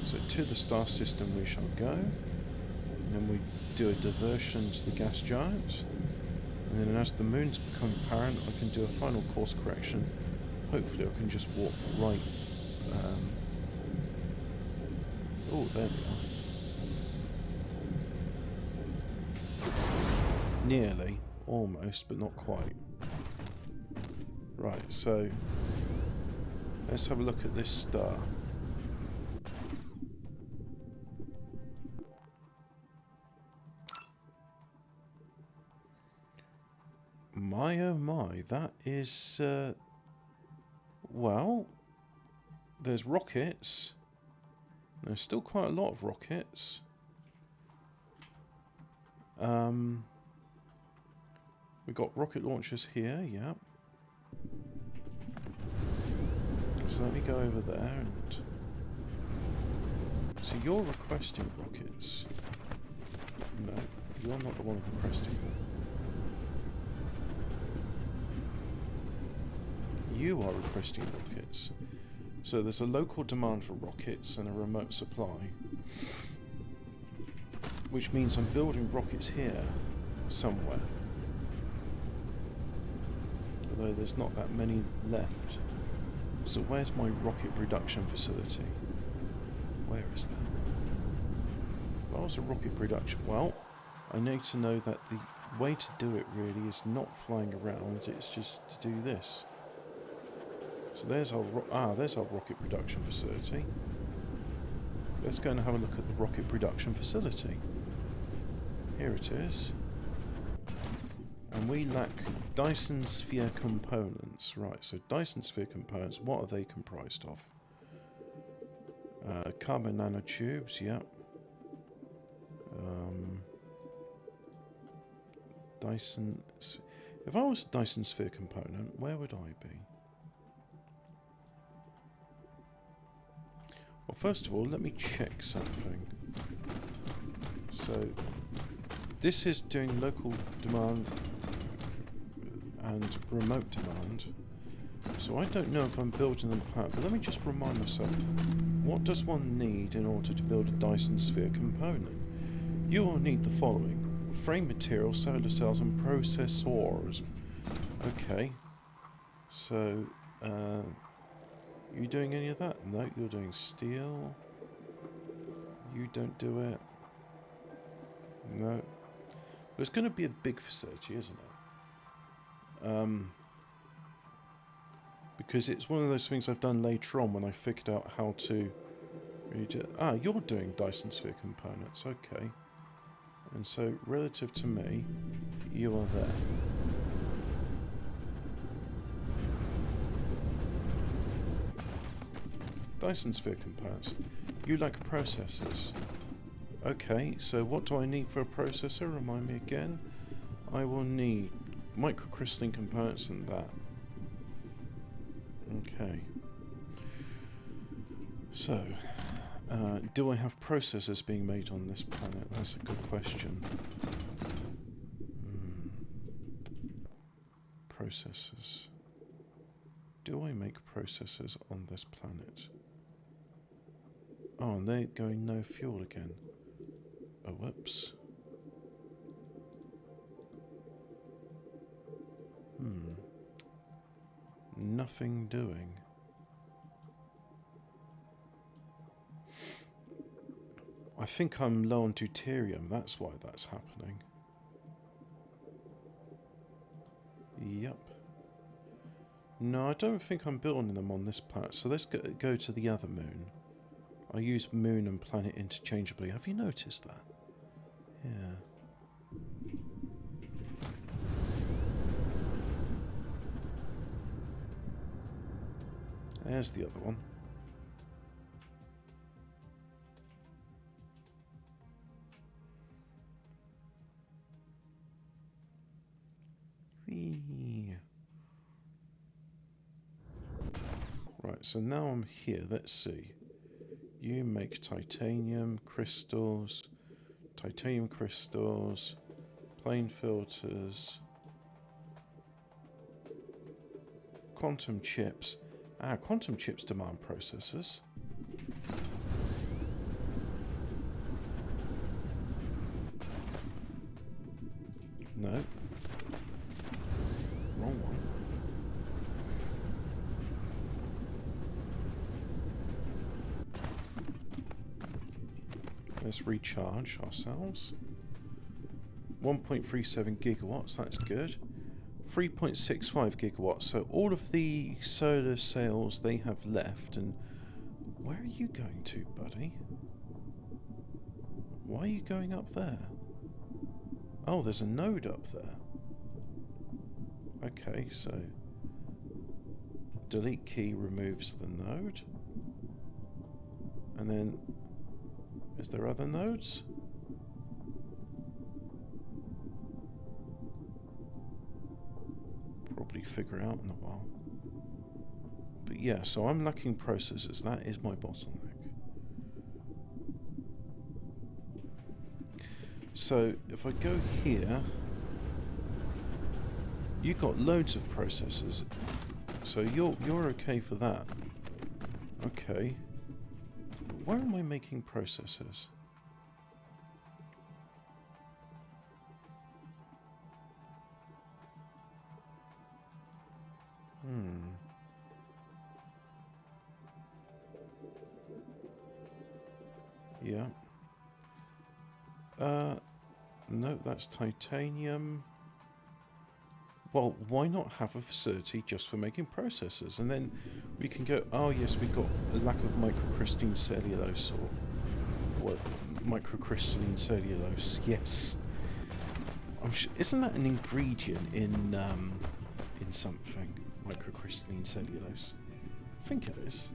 So to the star system we shall go, and then we do a diversion to the gas giant, and then as the moons become apparent I can do a final course correction. Hopefully I can just warp right. Oh, there we are. Nearly, almost, but not quite. Right, so let's have a look at this star. My oh my, that is, well, there's rockets. There's still quite a lot of rockets. We've got rocket launchers here, yeah. So let me go over there and... So you're requesting rockets. No, you're not the one requesting them. You are requesting rockets. So there's a local demand for rockets and a remote supply. Which means I'm building rockets here, somewhere. Although there's not that many left. So where's my rocket production facility? Where is that? Well, it's a rocket production. Well, I need to know that the way to do it really is not flying around, it's just to do this. So there's our rocket production facility. Let's go and have a look at the rocket production facility. Here it is. And we lack Dyson sphere components. Right, so Dyson sphere components, what are they comprised of? Carbon nanotubes, yep. Dyson... If I was a Dyson sphere component, where would I be? Well, first of all, let me check something. So, this is doing local demand and remote demand. So I don't know if I'm building them apart, but let me just remind myself, what does one need in order to build a Dyson sphere component? You will need the following: frame material, solar cells and processors. Okay, so you doing any of that? No, you're doing steel. You don't do it. No. But it's going to be a big facility, isn't it? Because it's one of those things I've done later on when I figured out how to really do it. Ah, you're doing Dyson sphere components, okay. And so, relative to me, you are there. Dyson sphere components. You like processors. Okay, so what do I need for a processor? Remind me again. I will need microcrystalline components and that. Okay. So, do I have processors being made on this planet? That's a good question. Processors. Do I make processors on this planet? Oh, and they're going no fuel again. Oh, whoops. Nothing doing. I think I'm low on deuterium, that's why that's happening. Yep. No, I don't think I'm building them on this planet, so let's go to the other moon. I use moon and planet interchangeably. Have you noticed that? Yeah. There's the other one. Right, so now I'm here. Let's see. You make titanium crystals, plane filters, quantum chips. Ah, quantum chips demand processors. No. Wrong one. Let's recharge ourselves. 1.37 gigawatts, that's good. 3.65 gigawatts, so all of the solar cells they have left. And where are you going to, buddy? Why are you going up there? Oh, there's a node up there. Okay, so delete key removes the node. And then, is there other nodes? Probably figure out in a while. But yeah, so I'm lacking processors. That is my bottleneck. So if I go here, you got loads of processors. So you're okay for that. Okay. Where am I making processors? Yeah. No, that's titanium. well, why not have a facility just for making processors? And then we can go, oh yes, we've got a lack of microcrystalline cellulose, or what? Microcrystalline cellulose, yes. Isn't that an ingredient in something? Microcrystalline cellulose? I think it is.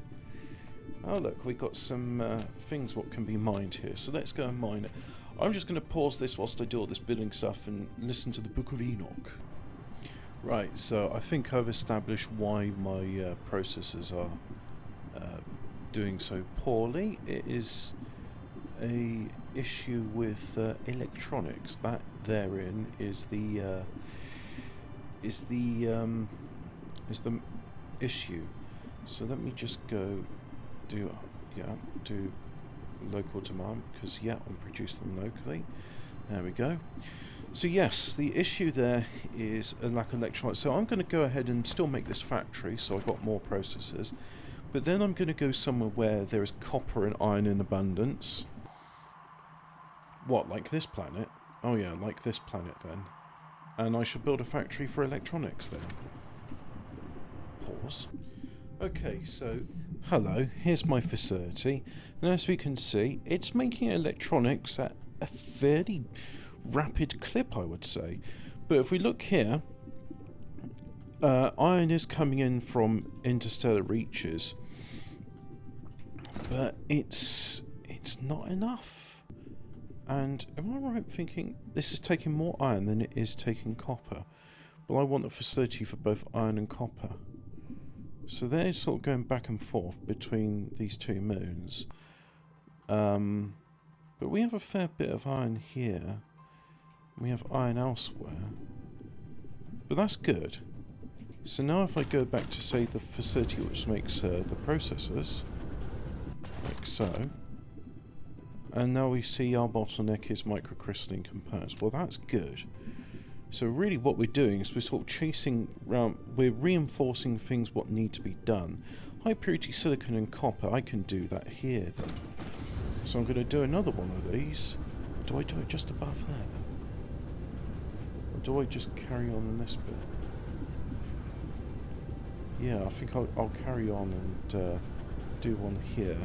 Oh look, we've got some things what can be mined here, so let's go and mine it. I'm just going to pause this whilst I do all this building stuff and listen to the Book of Enoch. Right, so I think I've established why my processors are doing so poorly. It is a issue with electronics. That therein is the issue. So let me just go do local demand, because I'm producing them locally. There we go. So yes, the issue there is a lack of electronics. So I'm going to go ahead and still make this factory, so I've got more processors. But then I'm going to go somewhere where there is copper and iron in abundance. What, like this planet? Oh yeah, like this planet then. And I should build a factory for electronics then. Pause. Okay, so hello, here's my facility. And as we can see, it's making electronics at a fairly rapid clip, I would say. But if we look here, iron is coming in from interstellar reaches, but it's not enough. And am I right thinking this is taking more iron than it is taking copper? Well, I want a facility for both iron and copper. So they're sort of going back and forth between these two moons. But we have a fair bit of iron here. We have iron elsewhere. But that's good. So now if I go back to, say, the facility which makes the processors, like so, and now we see our bottleneck is microcrystalline components. Well, that's good. So really what we're doing is we're sort of chasing around, we're reinforcing things what need to be done. High purity silicon and copper, I can do that here then. So I'm going to do another one of these. Do I do it just above there? Or do I just carry on in this bit? Yeah, I think I'll carry on and do one here.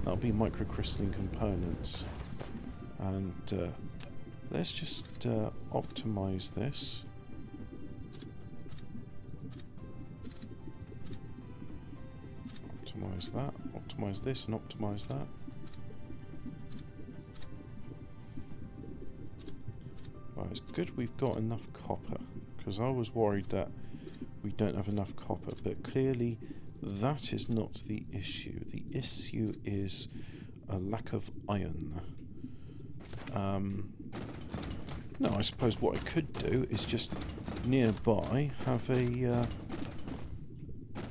That'll be microcrystalline components. And let's just optimize this. Optimize that, optimize this, and optimize that. Right, it's good we've got enough copper, because I was worried that we don't have enough copper, but clearly that is not the issue. The issue is a lack of iron. No, I suppose what I could do is just nearby have a.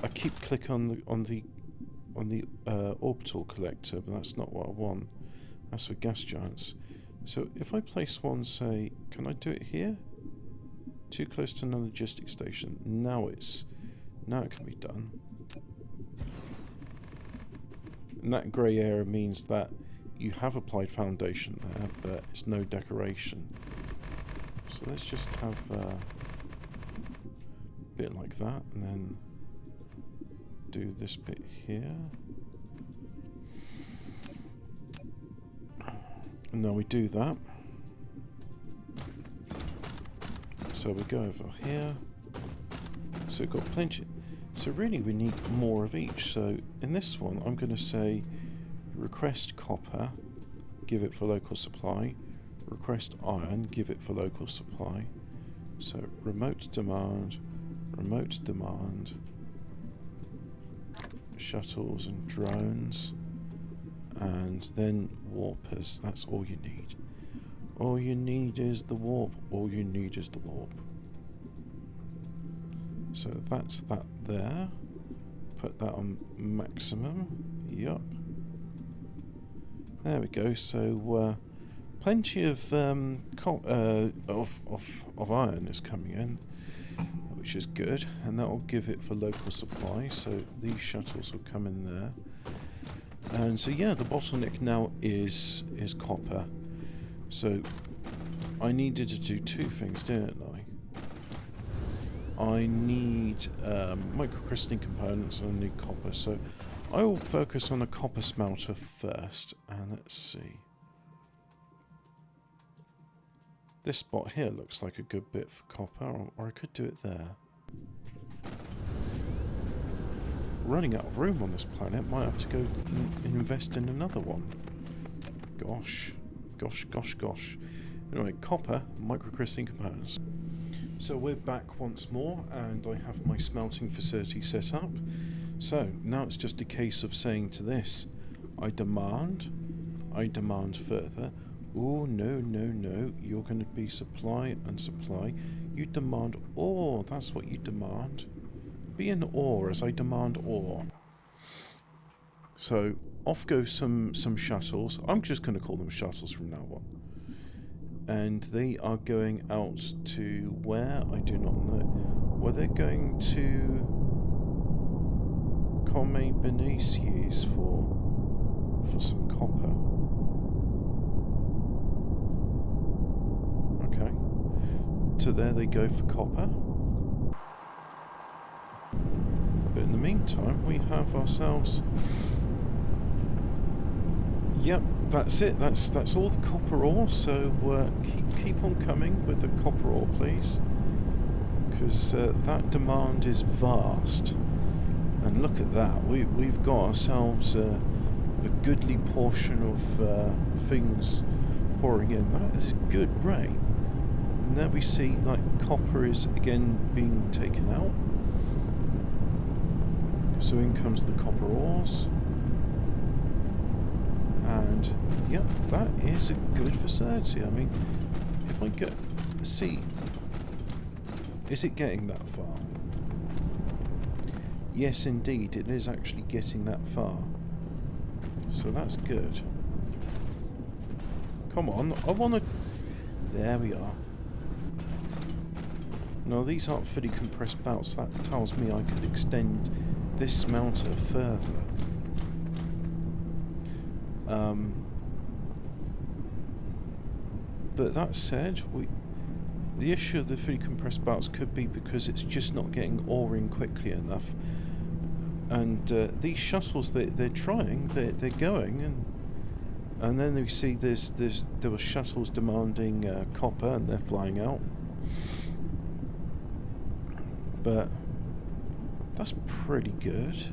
I keep clicking on the orbital collector, but that's not what I want. That's for gas giants. So if I place one, say, can I do it here? Too close to another logistics station. Now it can be done. And that grey area means that you have applied foundation there, but it's no decoration. So let's just have a bit like that, and then do this bit here. And now we do that. So we go over here. So we've got plenty. So really we need more of each. So in this one I'm going to say request copper, give it for local supply. Request iron, give it for local supply. So remote demand, shuttles and drones, and then warpers. That's all you need. All you need is the warp. All you need is the warp. So that's that there. Put that on maximum. Yup. There we go. So plenty of iron is coming in, which is good, and that will give it for local supply. So these shuttles will come in there. And so yeah, the bottleneck now is copper. So I needed to do two things, didn't I? I need microcrystalline components and I need copper. So I will focus on a copper smelter first. And let's see. This spot here looks like a good bit for copper, or I could do it there. Running out of room on this planet, might have to go and invest in another one. Gosh. Anyway, copper, microcrystalline components. So we're back once more, and I have my smelting facility set up. So now it's just a case of saying to this, I demand further. Oh, no, you're going to be supply and supply. You demand ore, that's what you demand. Be an ore as I demand ore. So off go some shuttles. I'm just going to call them shuttles from now on. And they are going out to where? I do not know. Well, they're going to Come Benacies for some copper. Okay. So there they go for copper. But in the meantime, we have ourselves... Yep, that's it. That's all the copper ore. So keep on coming with the copper ore, please, because that demand is vast. And look at that. We've got ourselves a goodly portion of things pouring in. That is a good rate. And there we see like copper is again being taken out. So in comes the copper ores. And, yeah, that is a good facility. I mean, if I get... See, is it getting that far? Yes, indeed, it is actually getting that far. So that's good. Come on, I want to... There we are. No, these aren't fully compressed belts. That tells me I could extend this smelter further. But that said, the issue of the fully compressed belts could be because it's just not getting ore in quickly enough. And these shuttles, they're trying, they're going, and then we see there were shuttles demanding copper, and they're flying out. But that's pretty good.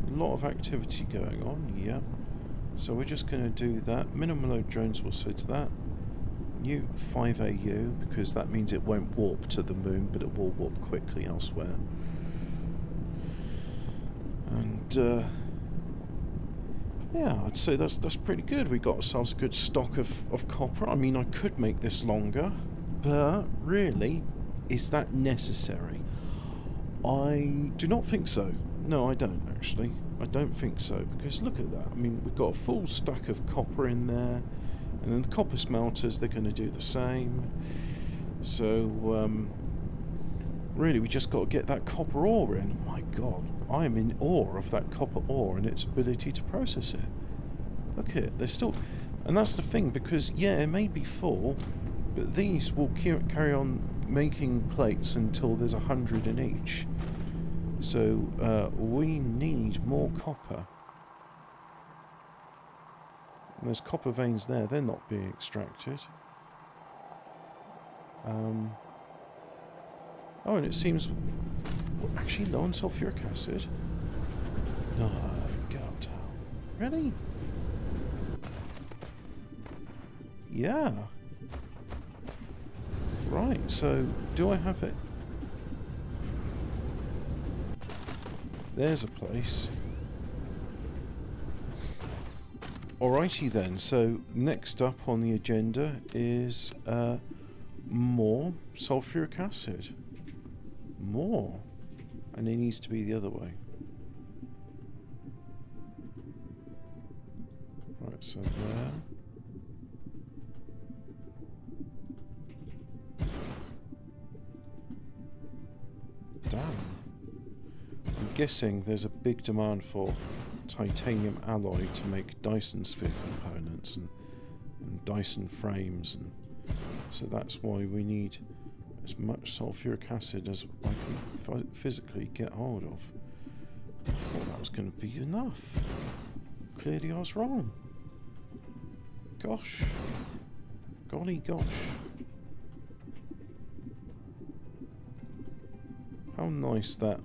A lot of activity going on, yeah. So we're just going to do that. Minimum load drones will say to that. New 5AU, because that means it won't warp to the moon, but it will warp quickly elsewhere. And yeah, I'd say that's pretty good. We got ourselves a good stock of copper. I mean, I could make this longer, but really, is that necessary? I do not think so. No, I don't actually. I don't think so, because look at that. I mean, we've got a full stack of copper in there, and then the copper smelters, they're going to do the same. So, really, we just got to get that copper ore in. My God, I am in awe of that copper ore and its ability to process it. Look at it, they're still... And that's the thing, because, yeah, it may be full, but these will carry on making plates until there's 100 in each. So we need more copper. And there's copper veins there, they're not being extracted. Oh, and it seems we're actually low on sulfuric acid. No, get up town. Really? Yeah. Right, so do I have it? There's a place. Alrighty then, so next up on the agenda is more sulfuric acid. More. And it needs to be the other way. Right, so there. Damn. I'm guessing there's a big demand for titanium alloy to make Dyson sphere components and Dyson frames, and so that's why we need as much sulfuric acid as I can physically get hold of. I thought that was going to be enough. Clearly I was wrong. Gosh. Golly gosh. How nice that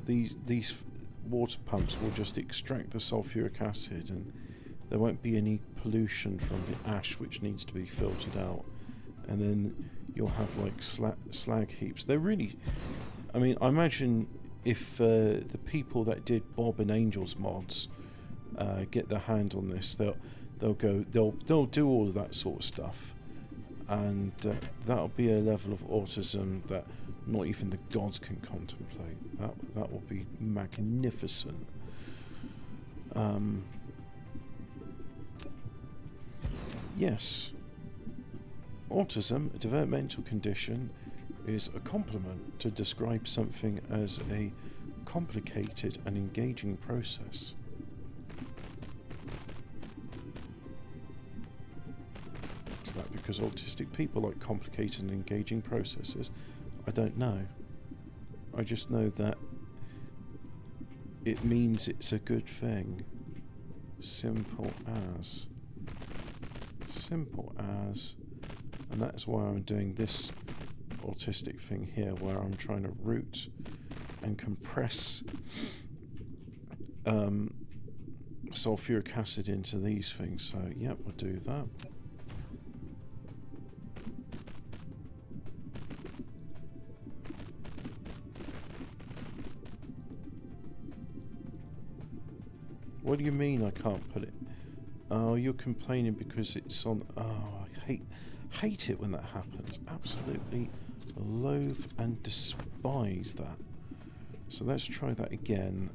these water pumps will just extract the sulfuric acid and there won't be any pollution from the ash which needs to be filtered out. And then you'll have like slag heaps. They're really... I mean, I imagine if the people that did Bob and Angel's mods get their hand on this, they'll do all of that sort of stuff, and that'll be a level of autism that not even the gods can contemplate. That will be magnificent. Yes, autism, a developmental condition, is a compliment to describe something as a complicated and engaging process. Is that because autistic people like complicated and engaging processes? I don't know. I just know that it means it's a good thing. Simple as. Simple as. And that's why I'm doing this autistic thing here, where I'm trying to route and compress sulfuric acid into these things. So, yep, we'll do that. What do you mean I can't put it? Oh, you're complaining because it's on... Oh, I hate it when that happens. Absolutely loathe and despise that. So let's try that again.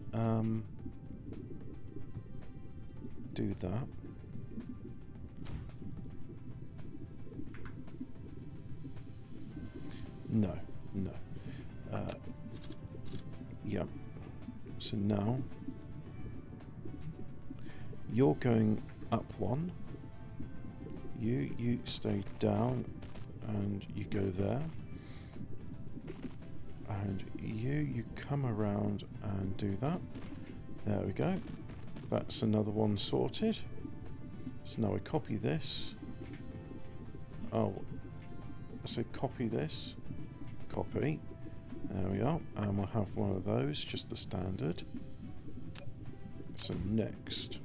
Do that. No. Yeah. So now you're going up one. You stay down and you go there. And you come around and do that. There we go. That's another one sorted. So now I copy this. Oh, so copy this. Copy. There we are. And we'll have one of those, just the standard. So next.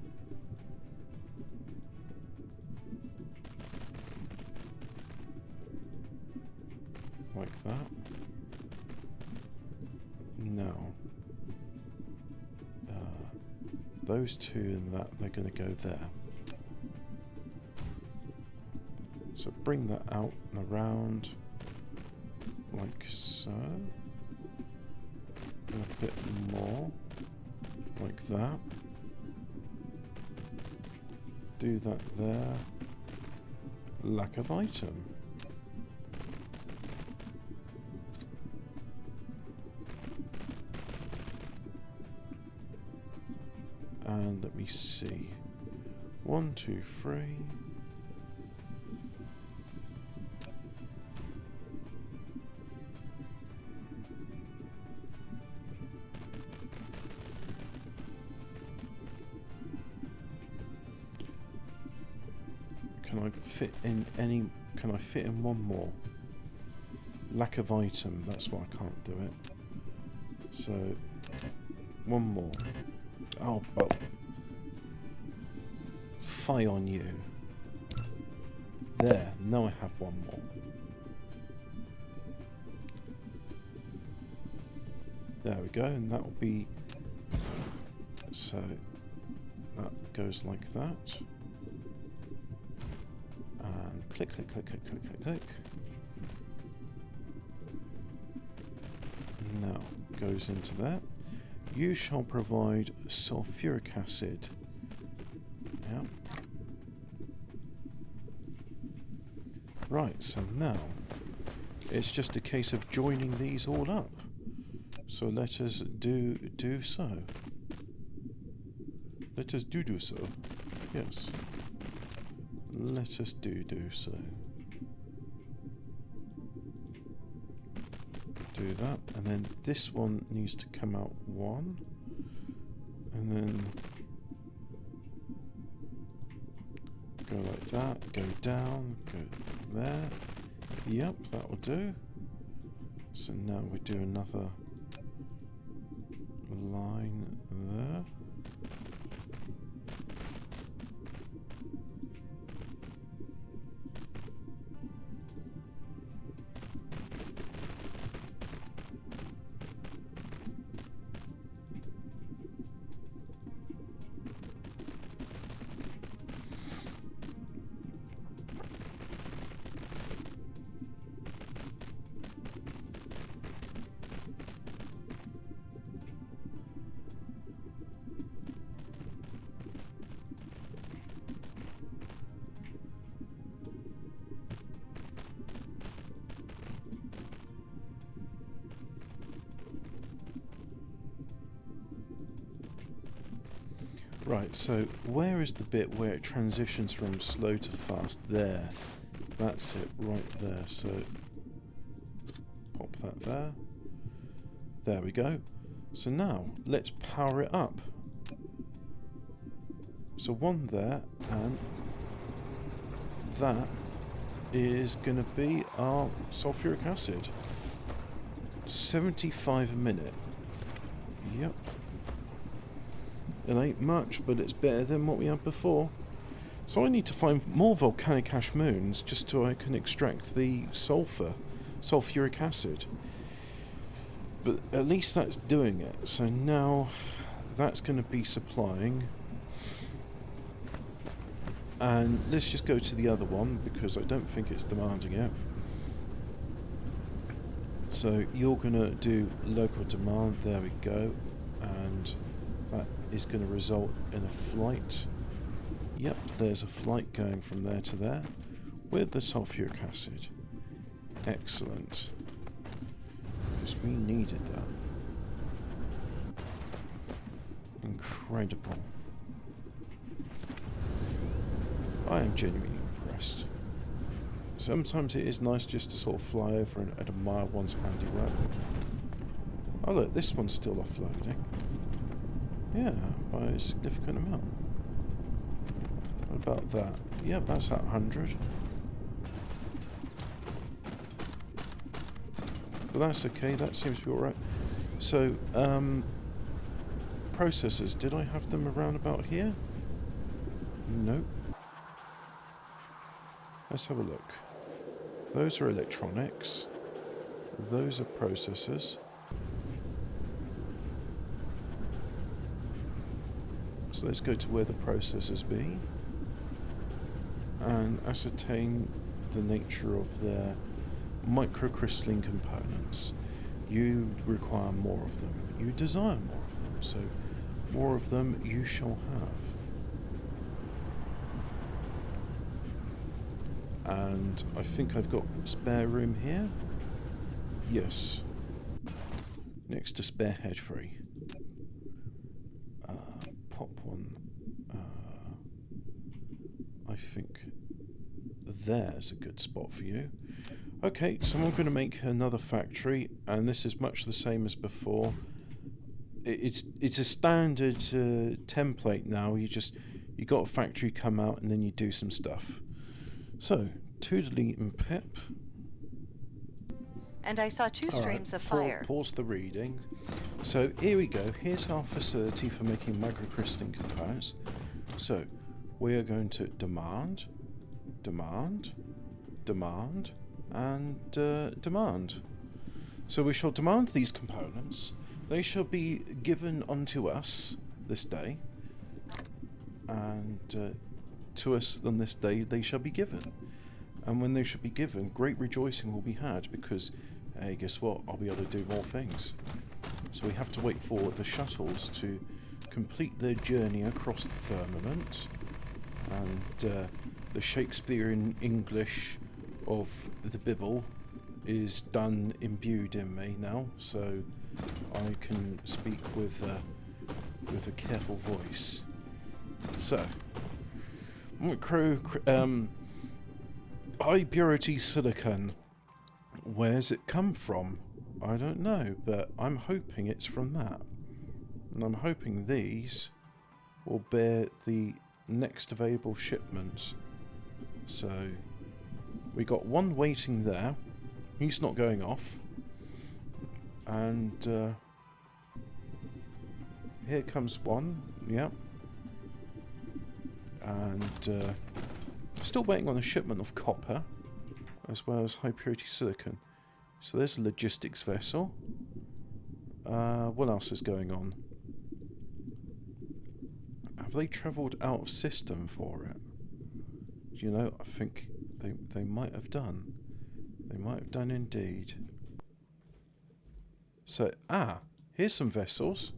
Like that. Now, those two and that, they're going to go there. So bring that out and around, like so. And a bit more, like that. Do that there. Lack of item. And let me see. 1, 2, 3. Can I fit in any? Can I fit in one more? Lack of item. That's why I can't do it. So one more. Oh, well. Fie on you. There. Now I have one more. There we go, and that will be... So, that goes like that. And click, click, click, click, click, click, click. Now, goes into that. You shall provide sulfuric acid. Yeah. Right, so now it's just a case of joining these all up. So let us do so. Let us do so. Yes. Let us do so. Do that, and then this one needs to come out 1, and then go like that, go down, go there. Yep, that will do. So now we do another line there. Right, so where is the bit where it transitions from slow to fast? There. That's it, right there. So, pop that there. There we go. So now, let's power it up. So 1 there, and that is going to be our sulfuric acid. 75 a minute. Yep. It ain't much, but it's better than what we had before. So I need to find more volcanic ash moons just so I can extract the sulfuric acid. But at least that's doing it. So now that's going to be supplying. And let's just go to the other one because I don't think it's demanding it. So you're going to do local demand. There we go. And that is going to result in a flight. Yep, there's a flight going from there to there with the sulfuric acid. Excellent. Because we needed that. Incredible. I am genuinely impressed. Sometimes it is nice just to sort of fly over and admire one's handiwork. Oh look, this one's still offloading. Yeah, by a significant amount. What about that? Yep, that's at 100. But that's okay, that seems to be alright. So, processors, did I have them around about here? Nope. Let's have a look. Those are electronics. Those are processors. So let's go to where the processors be and ascertain the nature of their microcrystalline components. You require more of them. You desire more of them. So more of them you shall have. And I think I've got spare room here. Yes. Next to spare head free. Pop one. I think there's a good spot for you. Okay, so I'm going to make another factory, and this is much the same as before. It's a standard template now. You got a factory come out, and then you do some stuff. So, to delete and pip.
And I saw 2 streams of fire.
Pause the reading. So here we go. Here's our facility for making microcrystalline components. So we are going to demand, demand, demand, and demand. So we shall demand these components. They shall be given unto us this day, and to us on this day they shall be given. And when they shall be given, great rejoicing will be had because, hey, guess what? I'll be able to do more things. So we have to wait for the shuttles to complete their journey across the firmament, and the Shakespearean English of the Bible is done imbued in me now, so I can speak with a careful voice. So, high purity silicon. Where's it come from? I don't know, but I'm hoping it's from that. And I'm hoping these will bear the next available shipment. So, we got one waiting there. He's not going off. And here comes one. Yep. And still waiting on a shipment of copper, as well as high purity silicon. So there's a logistics vessel. What else is going on? Have they travelled out of system for it? You know, I think they might have done. They might have done indeed. So, here's some vessels.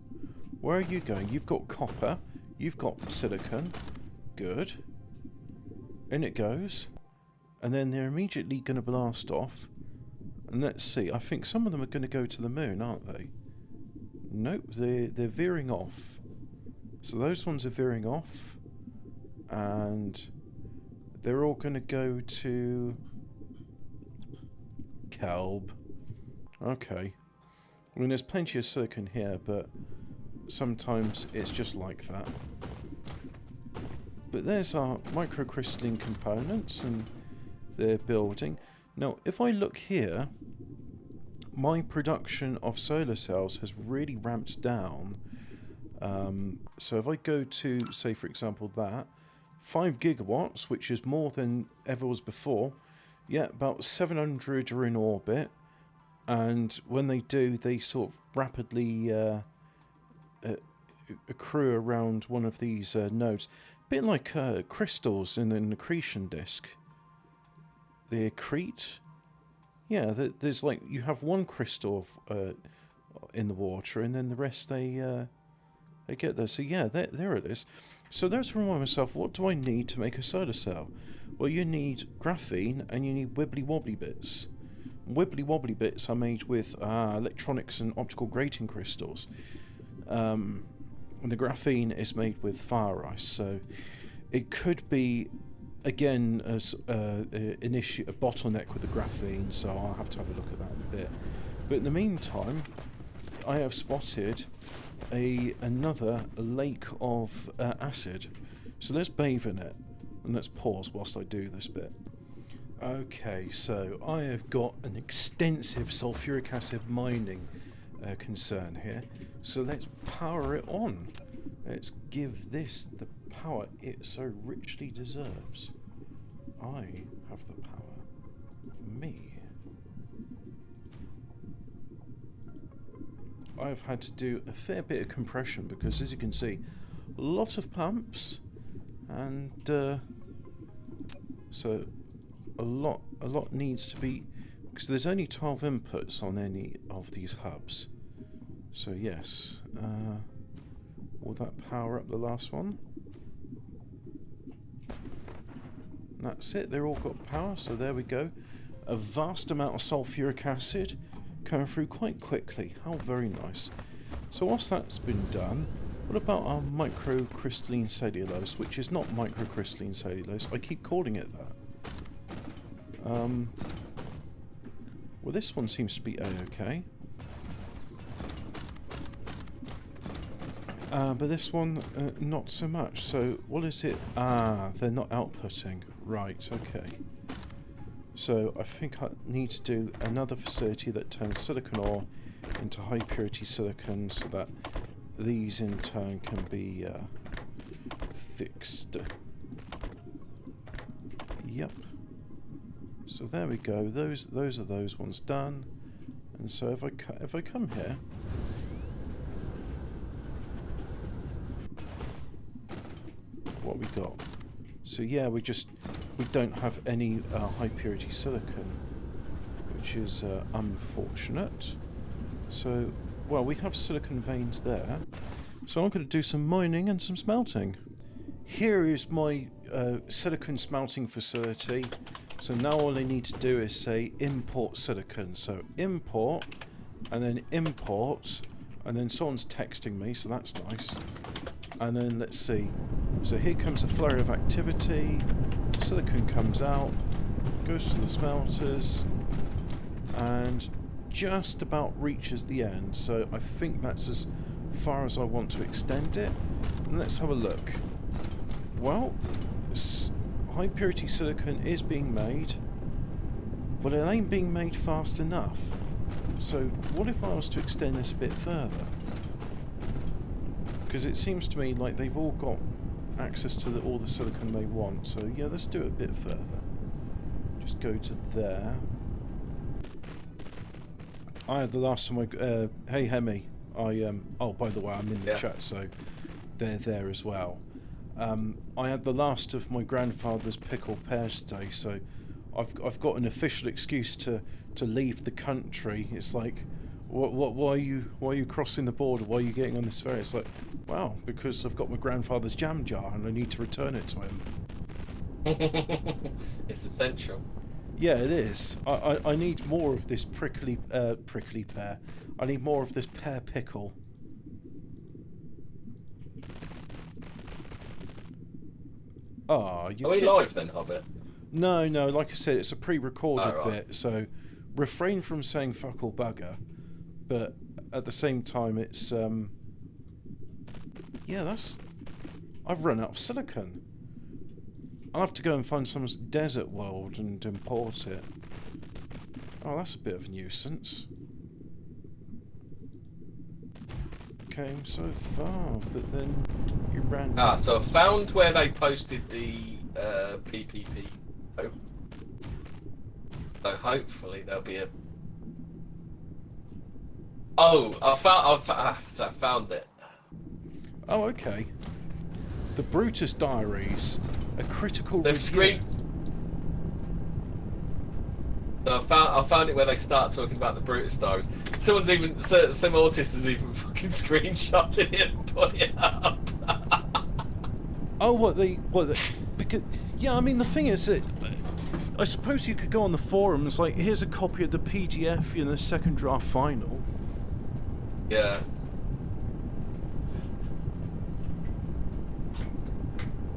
Where are you going? You've got copper. You've got silicon. Good. In it goes. And then they're immediately going to blast off. And let's see. I think some of them are going to go to the moon, aren't they? Nope. They're veering off. So those ones are veering off. And they're all going to go to Kelb. Okay. I mean, there's plenty of silicon here, but sometimes it's just like that. But there's our microcrystalline components, and they're building. Now, if I look here, my production of solar cells has really ramped down. So if I go to, say, for example, that, 5 gigawatts, which is more than ever was before. Yeah, about 700 are in orbit. And when they do, they sort of rapidly accrue around one of these nodes. A bit like crystals in an accretion disk. They accrete. Yeah, there's like, you have one crystal in the water, and then the rest they get there. So yeah, there it is. So let's remind myself, what do I need to make a solar cell? Well, you need graphene, and you need wibbly wobbly bits. Wibbly wobbly bits are made with electronics and optical grating crystals. And the graphene is made with fire ice, so it could be, again, an issue, a bottleneck with the graphene, so I'll have to have a look at that in a bit. But in the meantime, I have spotted another lake of acid. So let's bathe in it, and let's pause whilst I do this bit. Okay, so I have got an extensive sulfuric acid mining concern here. So let's power it on. Let's give this the power it so richly deserves. I have the power. Me. I've had to do a fair bit of compression because, as you can see, a lot of pumps, and so a lot needs to be, because there's only 12 inputs on any of these hubs. So yes, will that power up the last one? That's it, they're all got power, so there we go. A vast amount of sulfuric acid coming through quite quickly. How very nice. So whilst that's been done, what about our microcrystalline cellulose, which is not microcrystalline cellulose? I keep calling it that. Well, this one seems to be a-okay. But this one, not so much. So, what is it? They're not outputting. Right, okay. So, I think I need to do another facility that turns silicon ore into high purity silicon so that these in turn can be fixed. Yep. So there we go. Those are those ones done. And so if I come here, what we got? So yeah, we don't have any high purity silicon, which is unfortunate. So well, we have silicon veins there. So I'm going to do some mining and some smelting. Here is my silicon smelting facility. So now all I need to do is say import silicon. So import, and then import, and then someone's texting me, so that's nice. And then let's see. So here comes a flurry of activity. Silicon comes out, goes to the smelters, and just about reaches the end, so I think that's as far as I want to extend it. And let's have a look. Well, high purity silicon is being made, but it ain't being made fast enough. So what if I was to extend this a bit further? Because it seems to me like they've all got access to all the silicon they want. So yeah, let's do it a bit further. Just go to there. I had the last time hey Hemi, oh, by the way, I'm in the chat, so they're there as well. I had the last of my grandfather's pickled pears today, so I've got an official excuse to leave the country. It's like, why are you crossing the border? Why are you getting on this ferry? It's like, wow, because I've got my grandfather's jam jar and I need to return it to him.
It's essential.
Yeah, it is. I need more of this prickly pear. I need more of this pear pickle. Ah, you.
Are we live then, Hobbit?
No, like I said, it's a pre-recorded
right.
bit, so refrain from saying fuck all bugger. But at the same time, it's yeah, I've run out of silicon. I'll have to go and find some desert world and import it. Oh, that's a bit of a nuisance. Came so far, but then you ran.
Ah, so I found where they posted the PPP. So hopefully there'll be a. Oh, I found it.
Oh, okay. The Brutus Diaries, a critical
The
review.
screen. So I found it where they start talking about the Brutus Diaries. Some autist has even fucking screenshotted it and put it up.
Oh, because yeah, I mean the thing is that I suppose you could go on the forums like, here's a copy of the PDF, you know, the second draft final.
Yeah.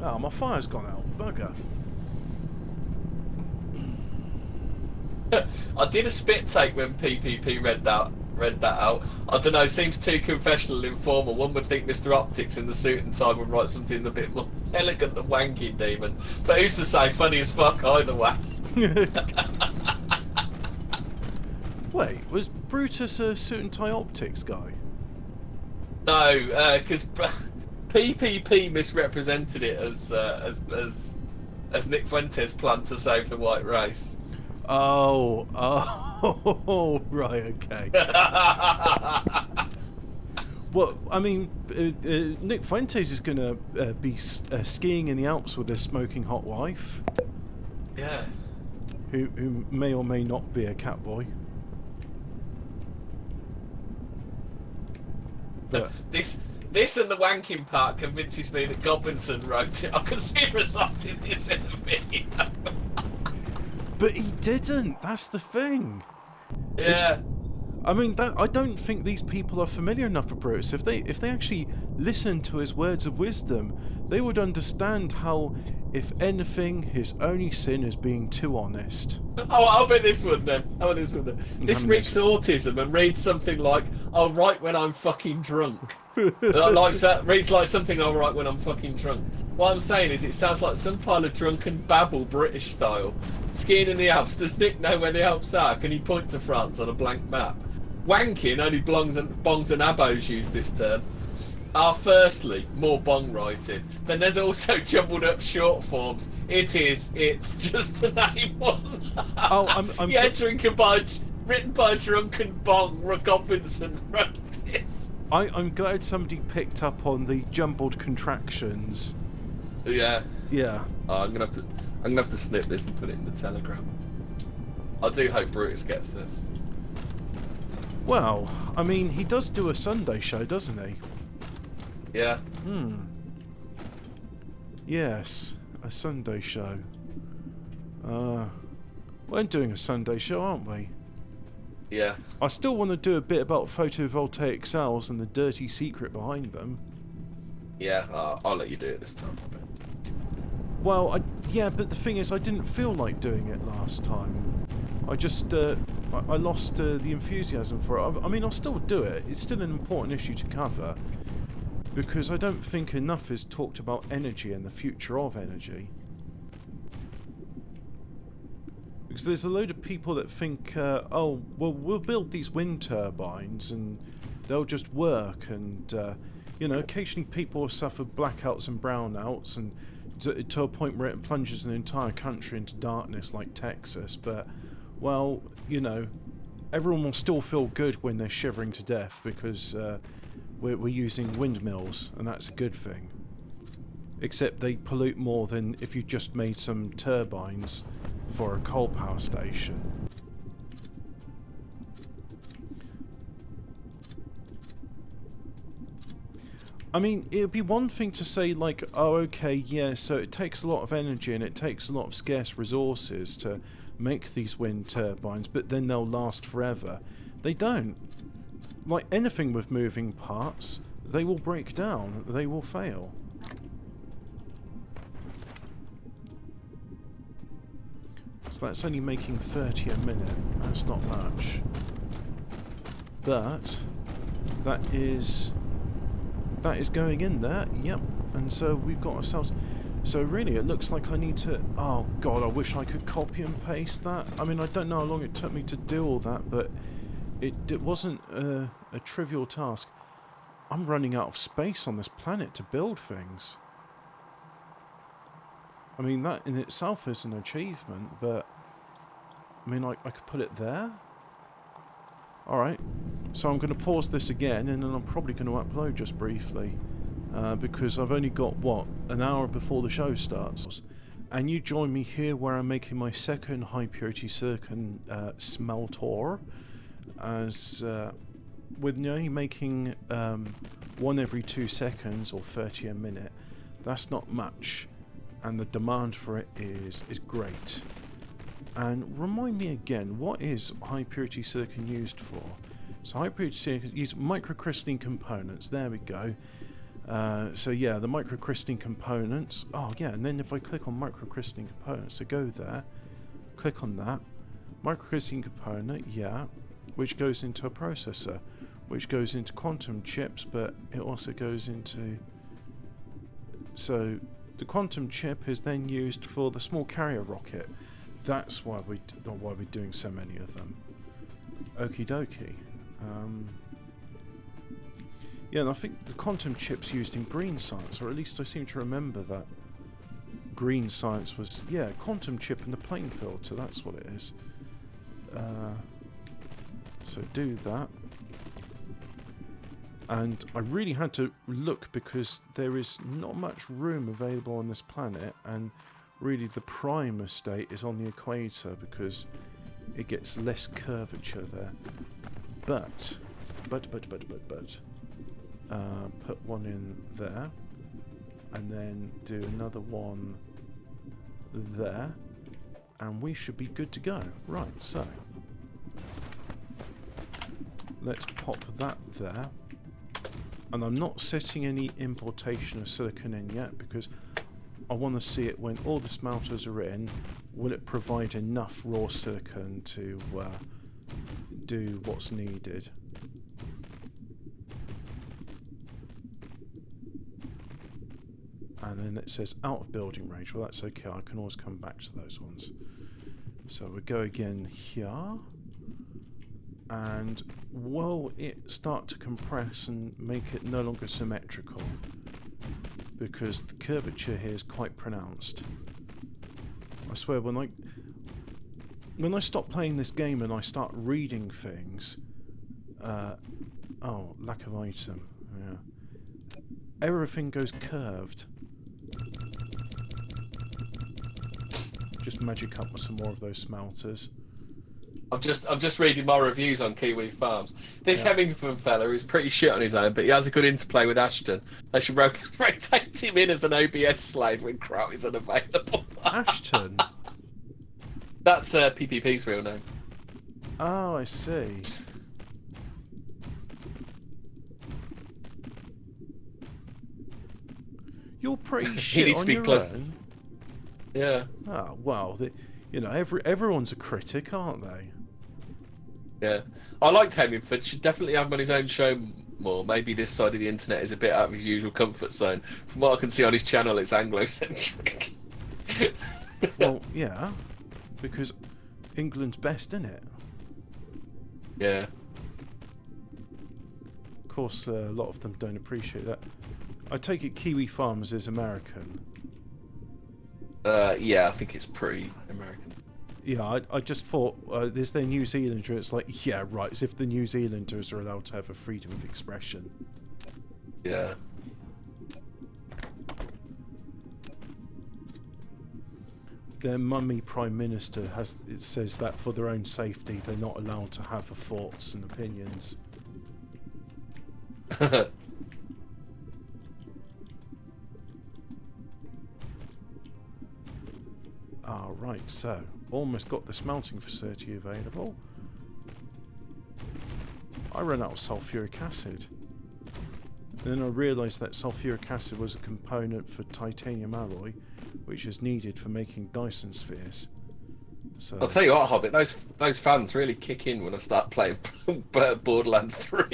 Oh, my fire's gone out. Bugger.
I did a spit take when PPP read that out. I don't know, seems too confessional and informal. One would think Mr. Optics in the suit and tie would write something a bit more elegant than wanky demon. But who's to say, funny as fuck either way.
Wait, was Brutus a suit and tie optics guy?
No, because PPP misrepresented it as Nick Fuentes' plan to save the white race.
Oh, right, okay. Well, I mean, Nick Fuentes is going to be skiing in the Alps with his smoking hot wife.
Yeah.
Who may or may not be a cat boy. But
This and the wanking part convinces me that Godwinson wrote it. I can see result in this in the video.
But he didn't. That's the thing.
Yeah.
I mean, I don't think these people are familiar enough with Brutus. If they actually listened to his words of wisdom, they would understand how, if anything, his only sin is being too honest.
Oh, I'll bet this one then. This reeks autism and reads something like, "I'll write when I'm fucking drunk." Reads like something I'll write when I'm fucking drunk. What I'm saying is, it sounds like some pile of drunken babble, British style. Skiing in the Alps. Does Nick know where the Alps are? Can he point to France on a blank map? Wanking, only bongs and abos use this term, are firstly more bong writing. Then there's also jumbled up short forms. It's just to name one.
Oh, I'm
yeah, written by a drunken bong. Robinson wrote this.
I'm glad somebody picked up on the jumbled contractions.
Yeah.
Yeah.
I'm gonna have to snip this and put it in the Telegram. I do hope Brutus gets this.
Well, I mean, he does do a Sunday show, doesn't he?
Yeah.
Yes, a Sunday show. We're doing a Sunday show, aren't we?
Yeah.
I still want to do a bit about photovoltaic cells and the dirty secret behind them.
Yeah, I'll let you do it this time.
Well, yeah, but the thing is, I didn't feel like doing it last time. I just I lost the enthusiasm for it. I mean, I'll still do it. It's still an important issue to cover because I don't think enough is talked about energy and the future of energy. Because there's a load of people that think, oh, well, we'll build these wind turbines and they'll just work. And, you know, occasionally people suffer blackouts and brownouts and to a point where it plunges an entire country into darkness like Texas. But, well, you know, everyone will still feel good when they're shivering to death because we're using windmills, and that's a good thing. Except they pollute more than if you just made some turbines for a coal power station. I mean, it would be one thing to say like, oh okay, yeah, so it takes a lot of energy and it takes a lot of scarce resources to make these wind turbines, but then they'll last forever. They don't. Like anything with moving parts, they will break down, they will fail. So that's only making 30 a minute. That's not much. But that is going in there. Yep. And so we've got ourselves. So really, it looks like I need to. Oh God, I wish I could copy and paste that. I mean, I don't know how long it took me to do all that, but it wasn't a trivial task. I'm running out of space on this planet to build things. I mean, that in itself is an achievement, but I mean, I could put it there. Alright, so I'm going to pause this again, and then I'm probably going to upload just briefly, because I've only got, what, an hour before the show starts. And you join me here where I'm making my second high purity silicon smelter, as with only making one every 2 seconds, or 30 a minute. That's not much. And the demand for it is great. And remind me again, what is high purity silicon used for? So high purity silicon use microcrystalline components. There we go. So yeah, the microcrystalline components. Oh yeah, and then if I click on microcrystalline components, so go there, click on that microcrystalline component, yeah, which goes into a processor, which goes into quantum chips, but it also goes into. So the quantum chip is then used for the small carrier rocket. That's why we're doing so many of them. Okie dokie. Yeah, and I think the quantum chip's used in green science, or at least I seem to remember that green science was, yeah, quantum chip in the plane filter, that's what it is. So do that. And I really had to look because there is not much room available on this planet, and really the prime estate is on the equator because it gets less curvature there. But put one in there, and then do another one there, and we should be good to go. Right, so let's pop that there. And I'm not setting any importation of silicon in yet because I want to see it when all the smelters are in. Will it provide enough raw silicon to do what's needed? And then it says out of building range. Well, that's okay. I can always come back to those ones. So we go again here. And will it start to compress and make it no longer symmetrical? Because the curvature here is quite pronounced. I swear, when I stop playing this game and I start reading things, oh, lack of item, yeah. Everything goes curved. Just magic up with some more of those smelters.
I'm just reading my reviews on Kiwi Farms. This Hemingford fella is pretty shit on his own, but he has a good interplay with Ashton. They should rotate him in as an OBS slave when Kraut is unavailable.
Ashton?
That's PPP's real name.
Oh, I see. You're pretty shit on your own.
Yeah.
Oh, well, You know, everyone's a critic, aren't they?
Yeah, I liked Hemingford. Should definitely have him on his own show more. Maybe this side of the internet is a bit out of his usual comfort zone. From what I can see on his channel, it's Anglo-centric.
Well, yeah, because England's best, isn't it?
Yeah.
Of course, a lot of them don't appreciate that. I take it Kiwi Farmers is American.
Yeah, I think it's pre-American.
Yeah, I just thought there's their New Zealander. It's like, yeah, right. As if the New Zealanders are allowed to have a freedom of expression.
Yeah.
Their mummy prime minister says that for their own safety, they're not allowed to have thoughts and opinions. Right, so almost got the smelting facility available. I ran out of sulfuric acid. And then I realised that sulfuric acid was a component for titanium alloy, which is needed for making Dyson spheres. So
I'll tell you what, Hobbit, those fans really kick in when I start playing Borderlands 3.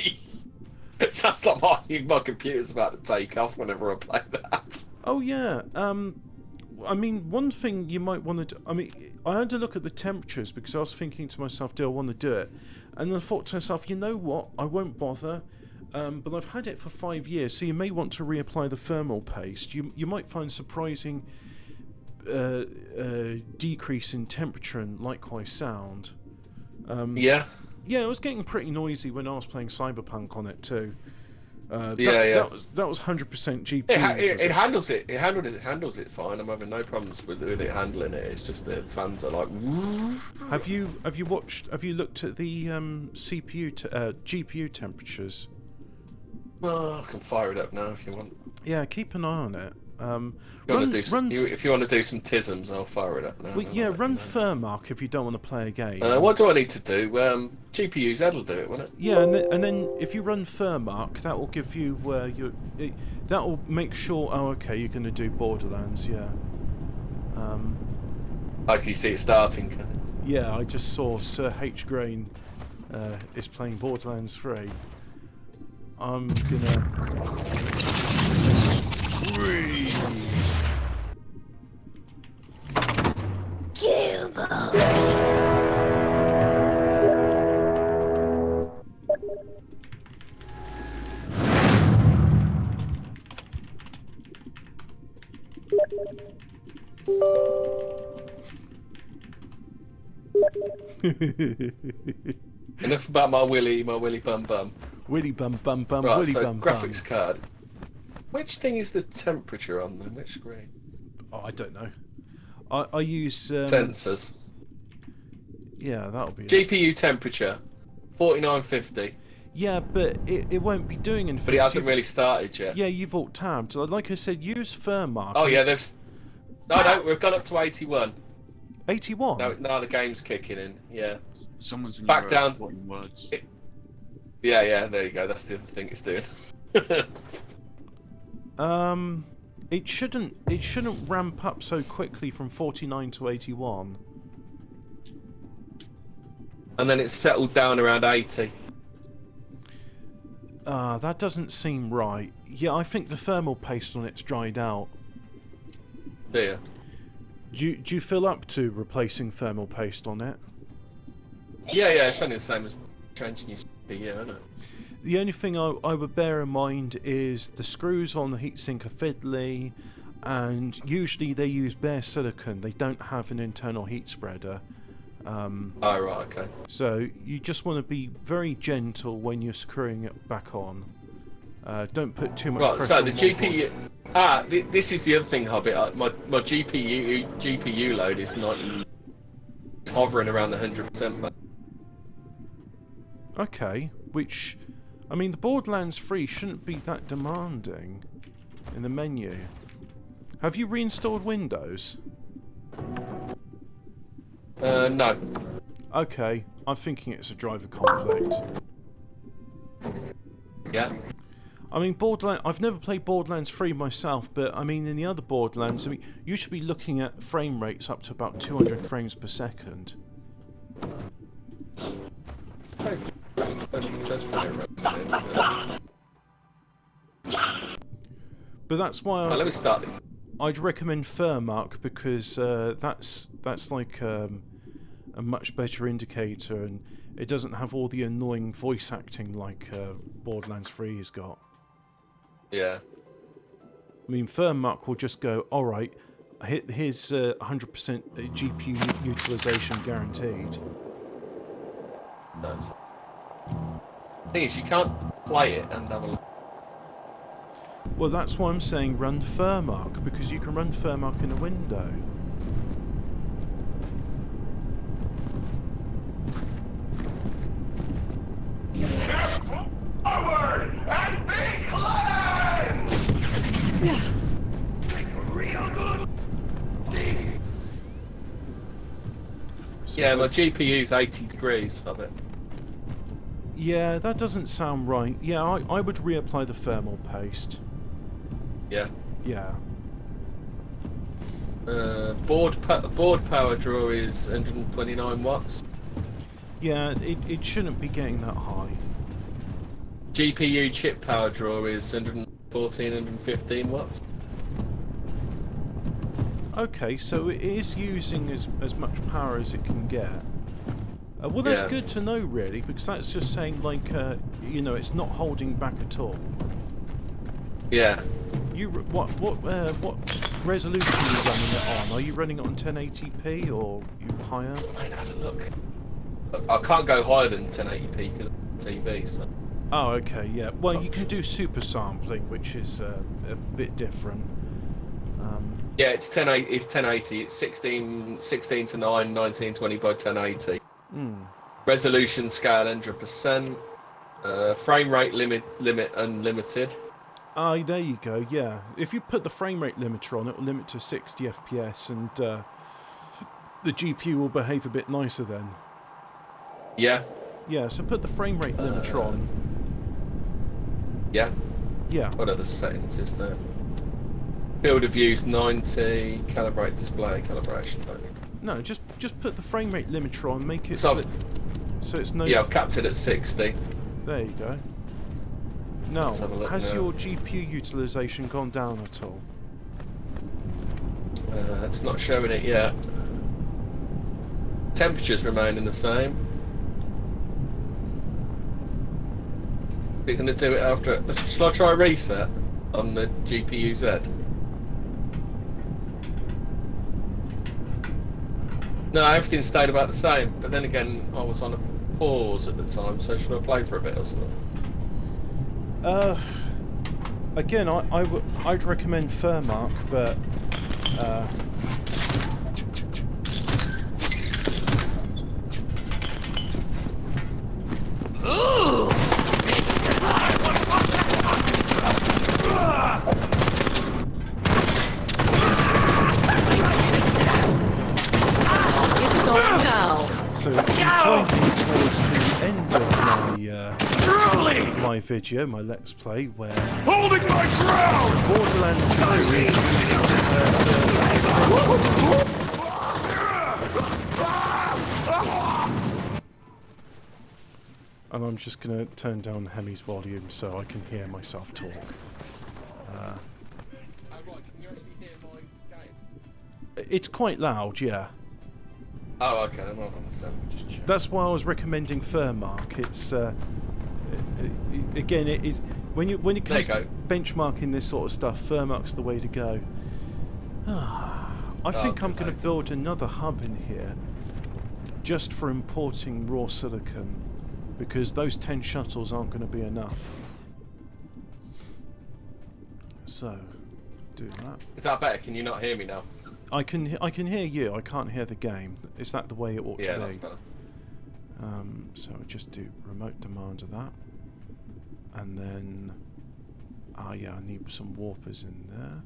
It sounds like my computer's about to take off whenever I play that.
Oh yeah, I mean, one thing you might want to do... I mean, I had to look at the temperatures because I was thinking to myself, do I want to do it? And then I thought to myself, you know what, I won't bother. But I've had it for 5 years, so you may want to reapply the thermal paste. You might find surprising decrease in temperature and likewise sound.
Yeah.
Yeah, it was getting pretty noisy when I was playing Cyberpunk on it too.
That
was 100% GPU.
It handles it. It handles it fine. I'm having no problems with it handling it. It's just the fans are like.
Have you looked at the GPU temperatures?
Well, I can fire it up now if you want.
Yeah, keep an eye on it.
If you want to do some tisms, I'll fire it up now.
Well, yeah, run Thermark if you don't want to play a game.
What do I need to do? GPUs, that'll do it, won't it?
Yeah, and then if you run Thermark, that will give you that will make sure. Oh, okay, you're going to do Borderlands, yeah.
I can see it starting.
Yeah, I just saw Sir H. Grain is playing Borderlands 3. I'm gonna.
Enough about my willy bum bum.
Willy bum bum bum.
Right,
willy
so
bum
graphics
bum.
card. Which thing is the temperature on them? Which screen?
Oh, I don't know. I use
sensors.
Yeah, that'll be
GPU temperature, 4950.
Yeah, but it won't be doing anything.
But it hasn't really started yet.
Yeah, you've alt tabbed. Like I said, use Thermark.
Oh yeah, no, we've gone up to 81.
81.
Now the game's kicking in. Yeah.
Someone's in
Back down.
Words.
Yeah. There you go. That's the other thing it's doing.
It shouldn't ramp up so quickly from 49 to 81.
And then it's settled down around 80.
That doesn't seem right. Yeah, I think the thermal paste on it's dried out.
Yeah.
Do you fill up to replacing thermal paste on it?
Yeah, it's only the same as changing your CPU, isn't it?
The only thing I would bear in mind is the screws on the heatsink are fiddly, and usually they use bare silicon. They don't have an internal heat spreader.
Oh, right, okay.
So you just want to be very gentle when you're screwing it back on. Don't put too much pressure
so
on
the GPU... this is the other thing, Hobbit. My GPU load is 90... It's hovering around the 100% mark.
Okay, which... I mean, the Borderlands 3 shouldn't be that demanding in the menu. Have you reinstalled Windows?
No.
Okay, I'm thinking it's a driver conflict.
Yeah.
I mean, Borderlands. I've never played Borderlands 3 myself, but I mean, in the other Borderlands, I mean, you should be looking at frame rates up to about 200 frames per second. But that's why
let me start.
I'd recommend Furmark, because that's like a much better indicator, and it doesn't have all the annoying voice acting like Borderlands 3 has got.
Yeah.
I mean, Furmark will just go, alright, here's 100% GPU utilization guaranteed.
Nice. The thing is, you can't play it and have a look.
Well, that's why I'm saying run Furmark, because you can run Furmark in a window.
Careful! Forward! And be cleansed! Take a real good deep.
Yeah, my GPU's 80 degrees of it.
Yeah, that doesn't sound right. Yeah, I would reapply the thermal paste.
Yeah.
Yeah.
Board power draw is 129 watts.
Yeah, it shouldn't be getting that high.
GPU chip power draw is 114, 115 watts.
Okay, so it is using as much power as it can get. Well, that's
Yeah.
good to know, really, because that's just saying, like, you know, it's not holding back at all.
Yeah.
What resolution are you running it on? Are you running it on 1080p or you higher?
I had a look. I can't go higher than 1080p because of TV. So.
Oh, okay, yeah. Well, you can do super sampling, which is a bit different.
Yeah, it's 1080. It's 1080. It's 16 to 9, 1920 by 1080. Resolution scale 100%. Frame rate limit unlimited.
Ah, there you go, yeah. If you put the frame rate limiter on, it will limit to 60 FPS, and the GPU will behave a bit nicer then.
Yeah.
Yeah, so put the frame rate limiter on.
Yeah.
Yeah.
What other settings is there? Field of views 90. Calibrate display calibration.
No, just put the frame rate limiter on, make it
So
so it's no...
yeah, I've capped it at 60.
There you go. Now,
Let's have a look
has
now.
your GPU utilization gone down at all?
It's not showing it yet. Temperatures remaining the same. We're going to do it after. Shall I try reset on the GPU Z? No, everything stayed about the same. But then again, I was on a pause at the time, so should I play for a bit or something?
Again, I'd recommend Furmark, but
It's on now.
so climbing towards the end of my video, my Let's Play, where
Holding my ground!
Borderlands 3 is and I'm just going to turn down Hemi's volume so I can hear myself talk. It's quite loud, yeah.
Oh, okay. I'm not understanding. Just check.
That's why I was recommending Furmark. It's again, when it comes
There
to
you
benchmarking this sort of stuff, Furmark's the way to go. I think I'm going to build another hub in here just for importing raw silicon, because those 10 shuttles aren't going to be enough. So, do that.
Is that better? Can you not hear me now?
I can hear you. I can't hear the game. Is that the way it ought to be?
Yeah, that's better.
So I just do remote demand of that, and then yeah, I need some warpers in there.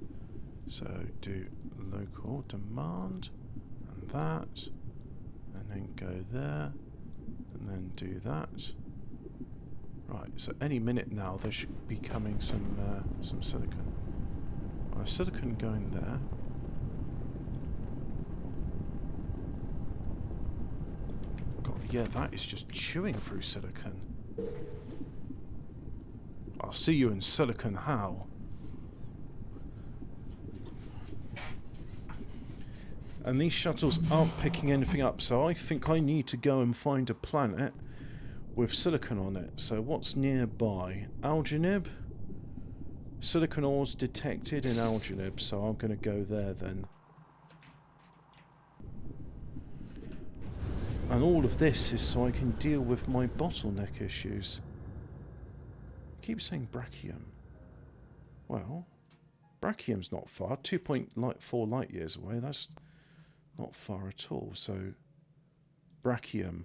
So do local demand and that, and then go there, and then do that. Right, so any minute now there should be coming some silicon. Silicon going there. God, yeah, that is just chewing through silicon. I'll see you in silicon, Hal. And these shuttles aren't picking anything up, so I think I need to go and find a planet with silicon on it. So what's nearby? Algenib? Silicon ores detected in Algenib, so I'm going to go there then. And all of this is so I can deal with my bottleneck issues. I keep saying Brachium. Well, Brachium's not far. 2.4 light years away. That's not far at all. So, Brachium.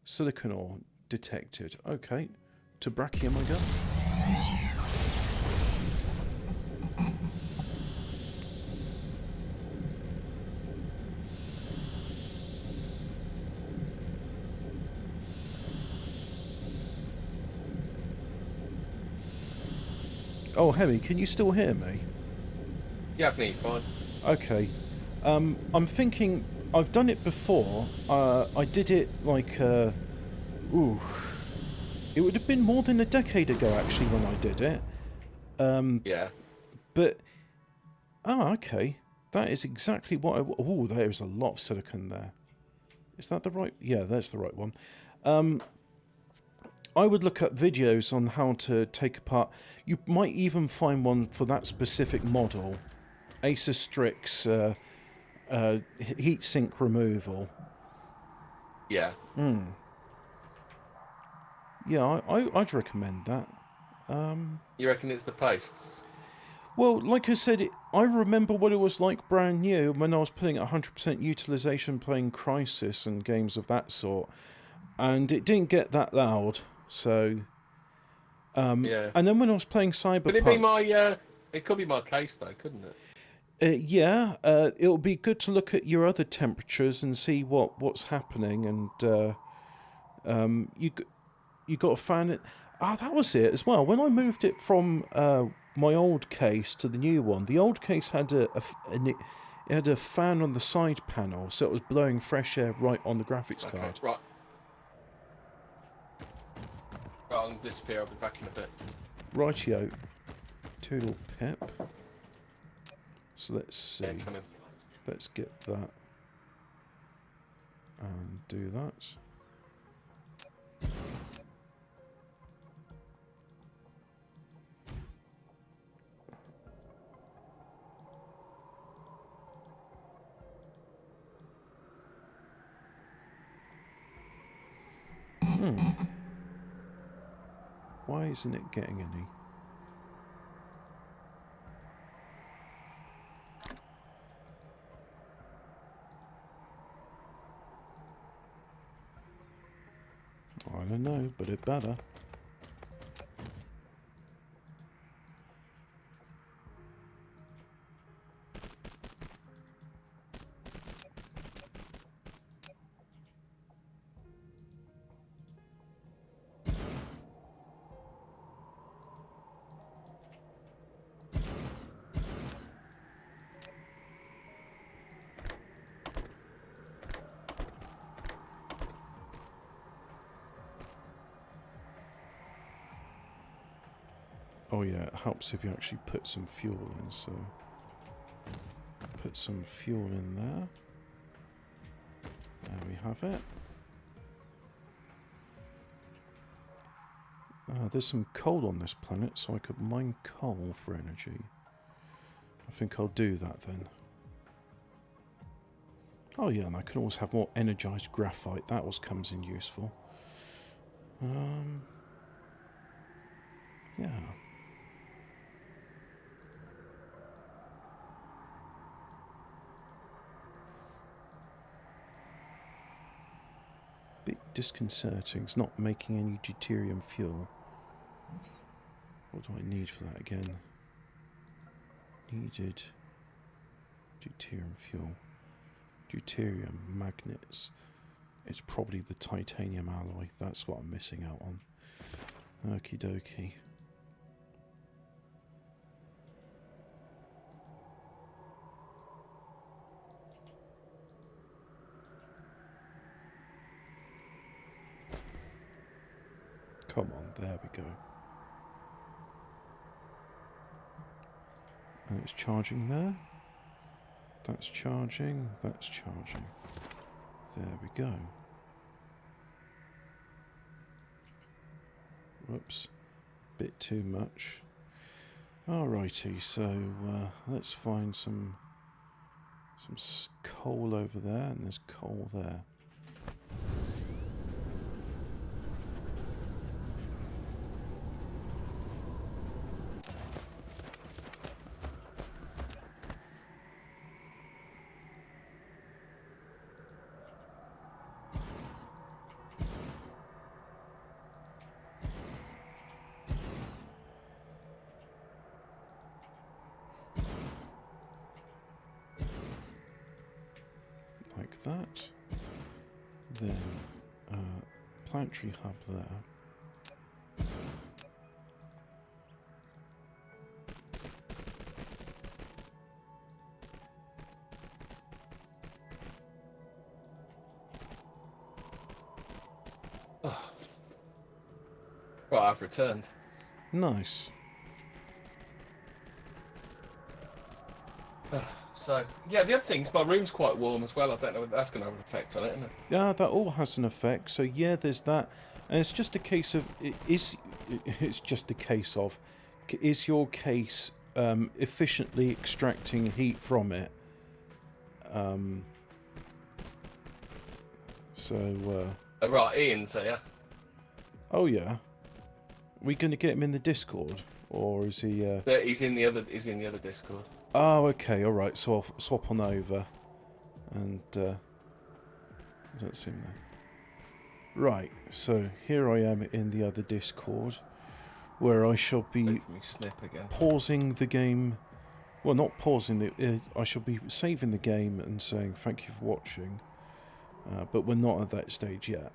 Silicon ore detected. Okay, to Brachium I go. Oh, Hemi, can you still hear me?
Yeah, I can hear you fine.
Okay. I'm thinking I've done it before. I did it like, ooh. It would have been more than a decade ago, actually, when I did it.
Yeah.
But, okay. That is exactly what I... Oh, there's a lot of silicon there. Is that the right... Yeah, that's the right one. I would look up videos on how to take apart... You might even find one for that specific model. Acer Strix heat sink removal.
Yeah.
Yeah, I'd recommend that.
You reckon it's the pastes?
Well, like I said, I remember what it was like brand new when I was playing at 100% utilization playing Crysis and games of that sort. And it didn't get that loud, so...
Yeah.
And then when I was playing Cyberpunk...
Could it be my, it could be my case though, couldn't it?
Yeah, it'll be good to look at your other temperatures and see what's happening. And you got a fan... that was it as well. When I moved it from my old case to the new one, the old case had it had a fan on the side panel, so it was blowing fresh air right on the graphics card.
Right. Right, I'll disappear. I'll be back in a bit.
Rightio. Toodle pip. So let's see.
Yeah, come in.
Let's get that. And do that. Why isn't it getting any? I don't know, but it better. Oh yeah, it helps if you actually put some fuel in, so... Put some fuel in there. There we have it. There's some coal on this planet, so I could mine coal for energy. I think I'll do that then. Oh yeah, and I can always have more energized graphite. That always comes in useful. Yeah. Bit disconcerting. It's not making any deuterium fuel. What do I need for that again? Needed deuterium fuel. Deuterium magnets. It's probably the titanium alloy. That's what I'm missing out on. Okie dokie. Come on, there we go. And it's charging there. That's charging, that's charging. There we go. Whoops. Bit too much. Alrighty, so let's find some coal over there, and there's coal there. Like that. Then planetary hub there.
Oh. Well, I've returned.
Nice.
So, yeah, the other thing is my room's quite warm as well. I don't know if that's going to have an effect on it, isn't it?
Yeah, that all has an effect. So yeah, there's that, and it's just a case of is your case efficiently extracting heat from it?
Right, Ian's here.
Oh yeah, we going to get him in the Discord, or is he?
He's in the other. He's in the other Discord.
Oh, okay, all right. So I'll swap on over, and does that seem there? Right. So here I am in the other Discord, where I shall be
Make me snip again.
pausing the game. Well, not pausing the. I shall be saving the game and saying thank you for watching. But we're not at that stage yet.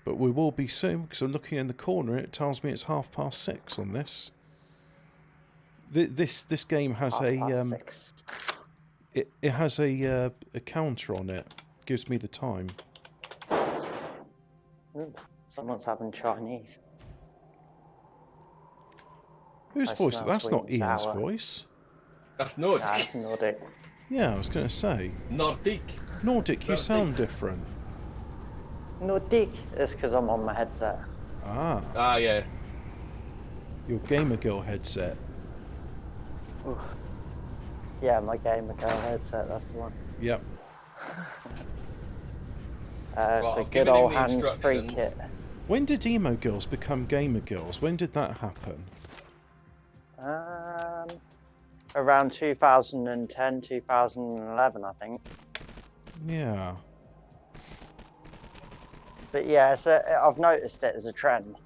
But we will be soon, because I'm looking in the corner. It tells me it's 6:30 on this. This game has it has a counter on it. Gives me the time.
Ooh, someone's having Chinese.
Whose
I
voice?
smell
That's
sweet
not
and
Ian's
sour.
voice.
That's Nordic.
Nah, it's Nordic.
Yeah, I was going to say.
Nordic.
Nordic, you
Nordic.
sound different.
Nordic. It's because I'm on my headset.
Ah,
Ah, yeah.
your Gamer Girl headset.
Ooh. Yeah, my gamer girl headset. That's the one.
Yep.
Right,
So
I've
good
given him
old
the
hands-free
instructions.
kit.
When did emo girls become gamer girls? When did that happen?
Around 2010, 2011, I think.
Yeah.
But yeah, so I've noticed it as a trend.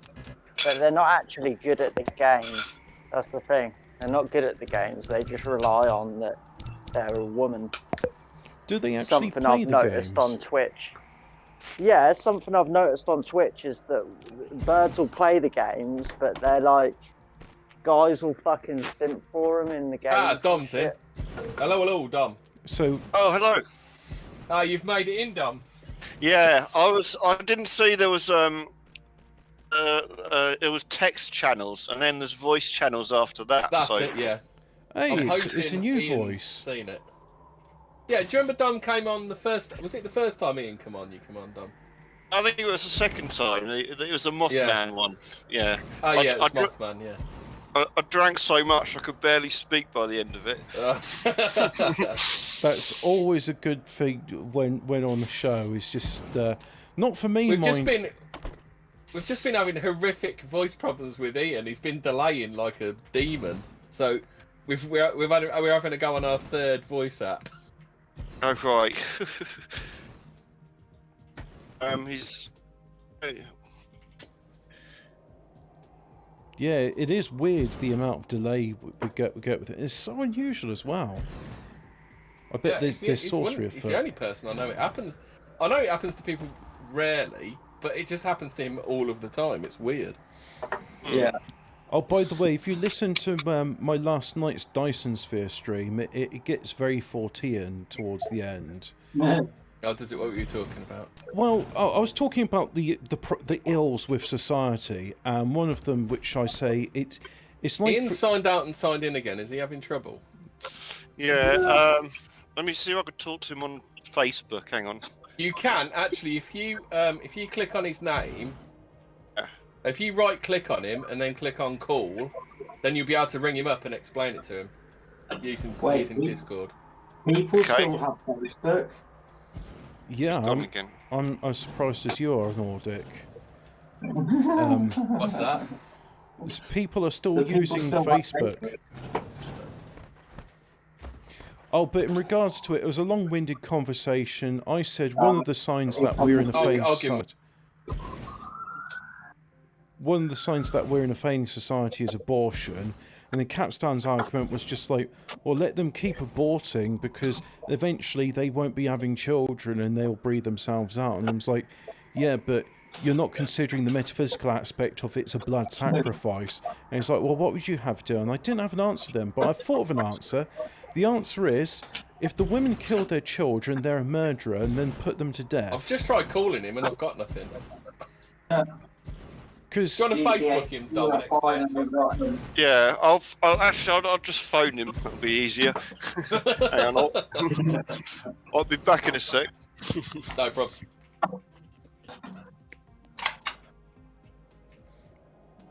But they're not actually good at the games. That's the thing. They're not good at the games. They just rely on that they're a woman.
Do they actually
Something
play
I've
the
noticed
games?
on Twitch. Yeah, something I've noticed on Twitch is that birds will play the games, but they're like, guys will fucking simp for them in the game.
Ah, Dom's in. Hello, hello, Dom.
So,
Oh, hello.
Ah, you've made it in, Dom.
Yeah, I didn't see there was it was text channels and then there's voice channels after that.
That's
so.
it, yeah.
hey,
I'm
it's a
hoping
new
Ian's
voice.
Seen it. Yeah, do you remember Dom came on the first? Was it the first time Ian come on? You come on, Dom.
I think it was the second time. It was the Mothman one. Yeah.
Oh yeah, it was
I,
Mothman. Yeah.
I drank so much I could barely speak by the end of it.
That's always a good thing when on the show. It's just not for me.
We've just been having horrific voice problems with Ian. He's been delaying like a demon. So we're having to go on our third voice app.
Oh right. He's.
Yeah, it is weird the amount of delay we get with it. It's so unusual as well. I bet there's sorcery
He's the only
afoot.
person I know it happens. I know it happens to people rarely, but it just happens to him all of the time. It's weird.
Yeah.
Oh, by the way, if you listen to my last night's Dyson Sphere stream, it gets very Fortean towards the end.
Oh, does it? What were you talking about?
Well, I was talking about the ills with society, and one of them, which I say, it's like...
Ian signed out and signed in again. Is he having trouble?
Yeah. Let me see if I could talk to him on Facebook. Hang on.
You can actually, if you click on his name, if you right click on him and then click on call, then you'll be able to ring him up and explain it to him using Discord.
People
Okay.
still have Facebook.
Yeah,
Gone again.
I'm as surprised as you are, Nordic.
What's that?
People are still
The people
using
still have
Facebook. Oh, but in regards to it, it was a long-winded conversation. I said one of the signs that we're in a failing
I'll give
society. One of the signs that we're in a failing society is abortion. And then Capstan's argument was just like, well, let them keep aborting because eventually they won't be having children and they'll breed themselves out. And I was like, yeah, but you're not considering the metaphysical aspect of it's a blood sacrifice. And it's like, well, what would you have done? I didn't have an answer then, but I thought of an answer. The answer is, if the women kill their children, they're a murderer, and then put them to death.
I've just tried calling him and I've got nothing.
Because
Do you want to Facebook him, Dom, and explain to him?
Yeah, I'll just phone him. That'll be easier. Hang on, I'll be back in a sec.
No problem.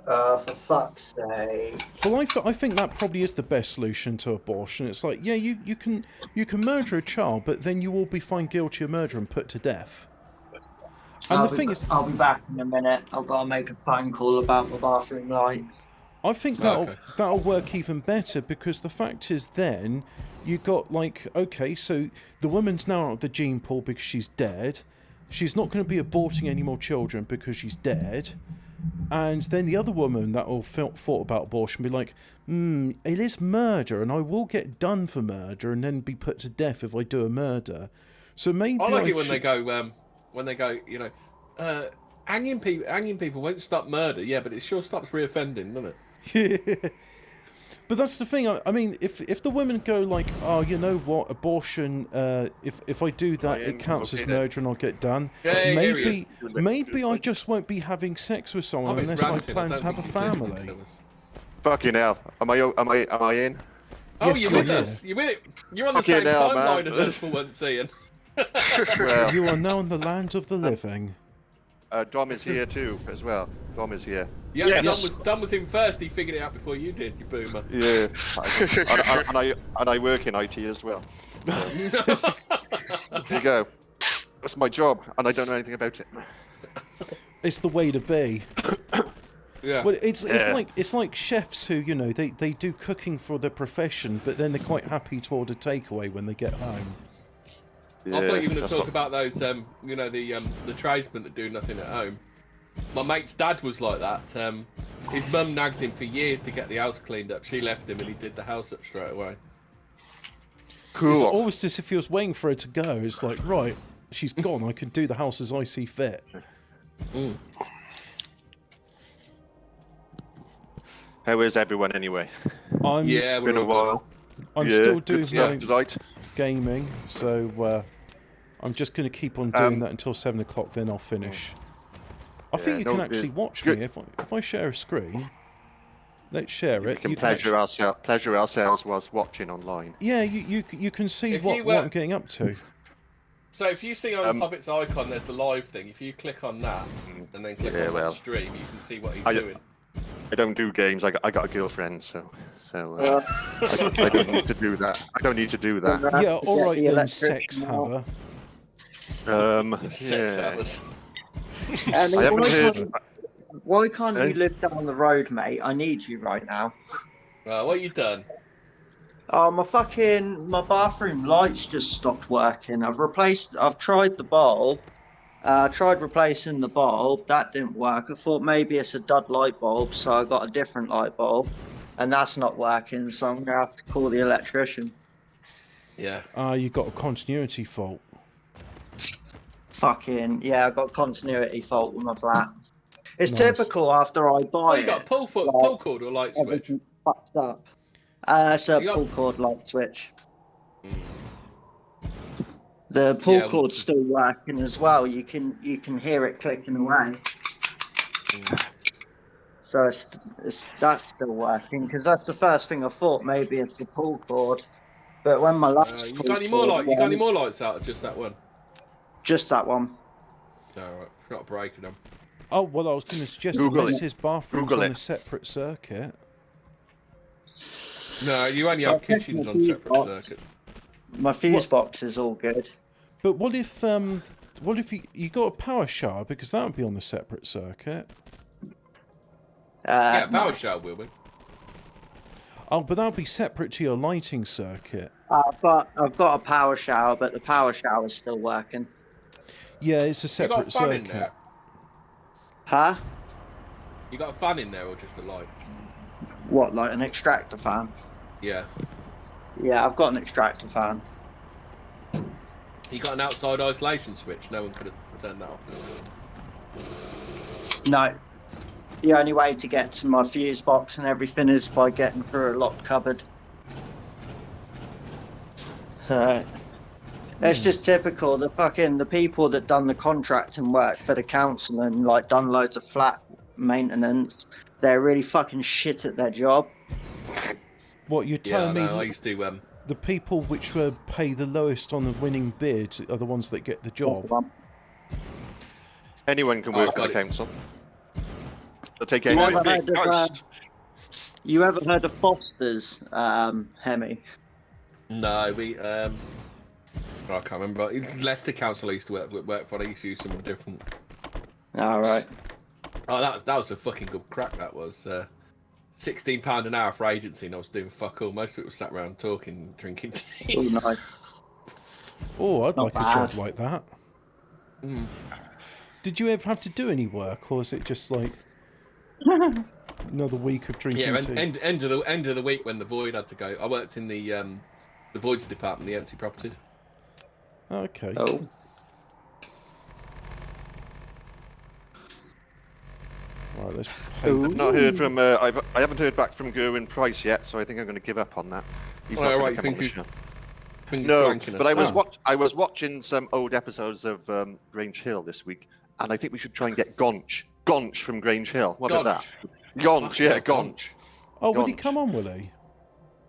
For fuck's sake.
well, I think that probably is the best solution to abortion. It's like, yeah, you can murder a child, but then you will be found guilty of murder and put to death. And the thing is,
I'll be back in a minute. I've got to make a phone call about the bathroom light.
I think that'll work even better because the fact is then you got like, okay, so the woman's now out of the gene pool because she's dead. She's not going to be aborting any more children because she's dead. And then the other woman that will thought about abortion be like, it is murder and I will get done for murder and then be put to death if I do a murder. So maybe
I like it when they go, you know, hanging people won't stop murder, yeah, but it sure stops reoffending, doesn't it?
But that's the thing. I mean, if the women go like, oh, you know what, abortion, if I do that, it counts as murder and I'll get done.
Yeah,
maybe I just won't be having sex with someone unless I plan to have a family.
Fucking hell. Am I in?
Oh,
Yes,
you're
you're
with
here.
us. You're on the
Fucking
same
hell,
timeline
man.
as us for once, Ian.
Well,
You are now in the land of the living.
Dom is here too, as well. Dom is here.
Yeah,
Yes.
Dom was in first. He figured it out before you did, you boomer.
Yeah. and I work in IT as well. So, there you go. That's my job, and I don't know anything about it.
It's the way to be.
Yeah.
Well, it's like chefs who, you know, they do cooking for their profession, but then they're quite happy to order takeaway when they get home.
Yeah,
I thought you were going to
that's
talk
what-
about those, you know, the tradesmen that do nothing at home. My mate's dad was like that. His mum nagged him for years to get the house cleaned up. She left him and he did the house up straight away.
It's
Cool.
almost as if he was waiting for her to go. It's like, right, she's gone. I can do the house as I see fit.
How is everyone anyway?
I'm
Yeah,
It's been a while.
I'm
Yeah,
still
good
doing
stuff
my
tonight.
gaming, so I'm just going to keep on doing that until 7 o'clock. Then I'll finish. I think you
no,
can actually watch
good.
me if I share a screen. Let's share
We
it.
can
You
pleasure ourselves whilst watching online.
Yeah, you can see
If
what
you,
I'm getting up to.
So if you see on Hobbit's icon, there's the live thing. If you click on that and then click
Yeah,
on
well,
stream, you can see what he's
I-
doing.
I don't do games. I got a girlfriend, so I don't need to do that. I don't need to do that.
Yeah, all right
the
then,
electric
sex
now.
haver.
Sex
yeah.
hours.
I mean,
I haven't heard.
why can't
Eh?
you live down the road, mate? I need you right now.
What you done?
Oh, my bathroom lights just stopped working. I've tried the bulb. Tried replacing the bulb. That didn't work. I thought maybe it's a dud light bulb, so I got a different light bulb. And that's not working, so I'm going to have to call the electrician.
Yeah.
You got a continuity fault.
Fucking yeah, I got continuity fault with my flat. It's
Nice.
typical after I buy
Oh, you
it.
got a pull cord or light switch?
Everything fucked up. It's a
You got-
pull cord light switch. The pull
Yeah,
cord's still working as well. You can hear it clicking away. So that's still working because that's the first thing I thought. Maybe it's the pull cord, but when my last
You
pull
got any more
cord
You got any
went,
more lights out? Or just that one?
just that one.
No, right. Not breaking them.
Oh, well, I was going to suggest
Google
unless
it.
his bathroom's
Google
on
it.
a separate circuit.
No, you only have kitchens on separate circuits.
My fuse box is all good.
But what if you got a power shower, because that would be on a separate circuit.
Yeah, power shower will be.
Oh, but that would be separate to your lighting circuit.
I've got a power shower, but the power shower's still working.
Yeah, it's a
You got a
separate
fan in
circuit.
there?
Huh?
You got a fan in there or just a light?
What, like an extractor fan?
Yeah.
Yeah, I've got an extractor fan.
You got an outside isolation switch? No one could have turned that off.
No. The only way to get to my fuse box and everything is by getting through a locked cupboard. So, it's just typical. The people that done the contracting work for the council and like done loads of flat maintenance, they're really fucking shit at their job.
What, you're
Yeah,
telling me
no, I used to.
the people which pay the lowest on the winning bid are the ones that get the
That's the
job?
one.
Anyone can
Oh,
work
I've
for the
got it.
council. They'll take
You
anyone.
ever
Might be
heard
a
of,
ghost.
you ever heard of Foster's, Hemi?
No, we. I can't remember. It's Leicester Council I used to work for. I used to use something different.
Alright.
Oh, that was a fucking good crack. That was £16 an hour for agency, and I was doing fuck all. Most of it was sat around talking, drinking tea.
Oh, nice.
Oh, I'd
Not
like a job
bad.
like that. Did you ever have to do any work, or was it just like another week of drinking
Yeah,
tea?
end of the week when the void had to go. I worked in the voids department, the empty properties.
Okay.
Oh.
Right, let's
Ooh.
I've not heard from. I haven't heard back from Gerwin Price yet, so I think I'm going to give up on that. He's
Oh,
not
right,
going
you
to come on
think
the
he's-
show.
Think
No,
he's blanking
but
us.
I was watching some old episodes of Grange Hill this week, and I think we should try and get Gonch from Grange Hill. What about that? Gonch, yeah, Gonch.
Oh, will he
Gonch.
come on, will he?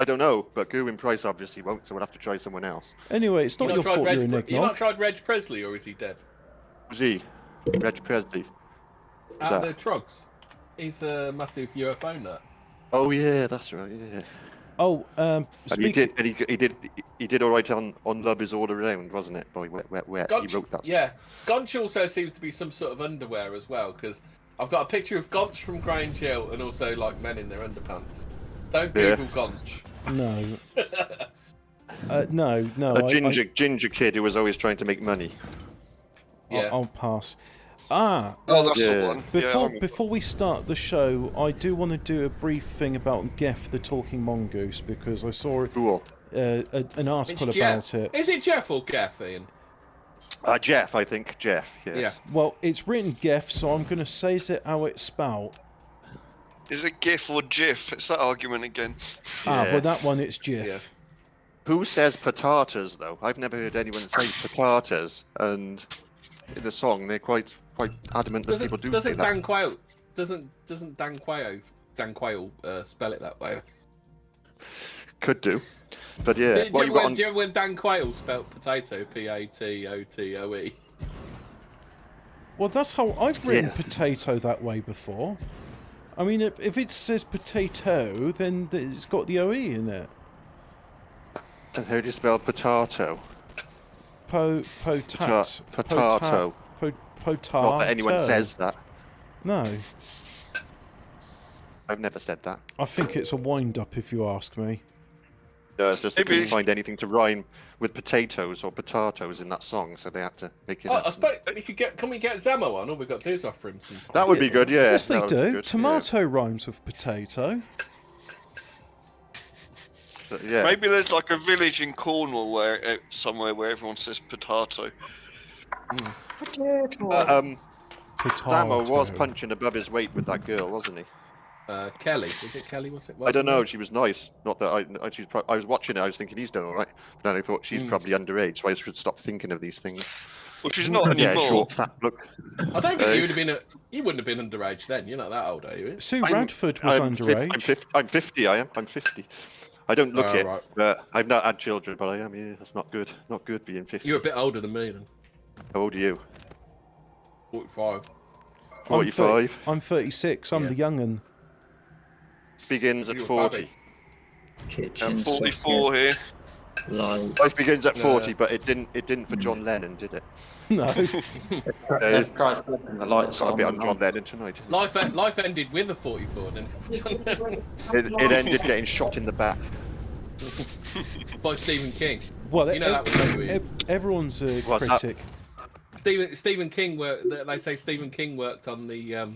I don't know, but Gerwin Price obviously won't, so we'll have to try someone else.
Anyway, it's not your fault you're a
You not
eggnog.
tried Reg Presley, or is he dead?
Was he? Reg Presley. Who's
Out
that?
of the Trogs. He's a massive UFO nut.
Oh yeah, that's right. Yeah.
Oh,
And
speaking.
he did all right on Love Is All Around, wasn't it? Boy, where he wrote that.
Yeah, Gonch also seems to be some sort of underwear as well, because I've got a picture of Gonch from Grange Hill and also like men in their underpants. Don't
Yeah.
Google Gonch.
No. No.
A ginger kid who was always trying to make money.
Yeah.
I'll pass. Ah,
Oh, that's
Yeah.
the one. Yeah, I remember.
before we start the show, I do want to do a brief thing about Geff the Talking Mongoose, because I saw
Cool.
an article
It's
about
Jeff.
it.
Is it Jeff or Gaff, Ian?
Jeff, I think. Jeff, yes.
Yeah.
Well, it's written Geff, so I'm going to say it how it's spelt.
Is it GIF or GIF? It's that argument again.
Ah,
Yeah.
well, that one, it's Jiff.
Yeah.
Who says patatas, though? I've never heard anyone say patatas, and in the song, they're quite adamant that people do say
Doesn't
that.
Dan Quayle Dan Quayle spell it that way?
Could do. But yeah,
Do
what
you
you got on...
remember when Dan Quayle spelt potato Patotoe?
Well, that's how I've written
Yeah.
potato that way before. I mean, if it says potato, then it's got the OE in it.
And how do you spell potato?
Potat.
Potato.
Potato.
Not that anyone says that.
No.
I've never said that.
I think it's a wind-up, if you ask me.
No, it's just they
Maybe
couldn't
it's-
find anything to rhyme with potatoes or potatoes in that song, so they had to make it
Oh,
up.
I suppose can we get Zamo on? All we've got to do is offer him some.
That would be good, yeah.
Yes, they
that would be
do.
good,
Tomato rhymes with potato.
Yeah.
Maybe there's like a village in Cornwall where somewhere where everyone says potato.
Damo was
Potato.
punching above his weight with that girl, wasn't he?
Kelly. Was it Kelly? Was it?
I don't know. She was nice. Not that I was watching it. I was thinking he's doing all right, but then I thought she's probably underage, so I should stop thinking of these things.
Well, she's not
Yeah,
anymore.
short, fat look.
I don't think you would have been. You wouldn't have been underage then. You're not that old, are you?
Sue Radford was underage.
I'm 50. I am. I'm 50. I don't look
Oh,
it.
right.
But I've not had children, but I am. Yeah, that's not good. Not good being 50.
You're a bit older than me then.
How old are you?
45.
45.
I'm 36. I'm
Yeah.
the young'un.
Begins at
You're a
40.
Kitchen.
I'm 44 here.
Like,
Life begins at 40, but it didn't for John Lennon, did it?
No.
try flipping the lights
Got a
on.
bit on John Lennon tonight.
Life ended with a 44 then.
It ended getting shot in the back.
By Stephen King.
Well,
You know that was over with.
everyone's a
What's that?
critic.
Stephen King they say Stephen King worked on the as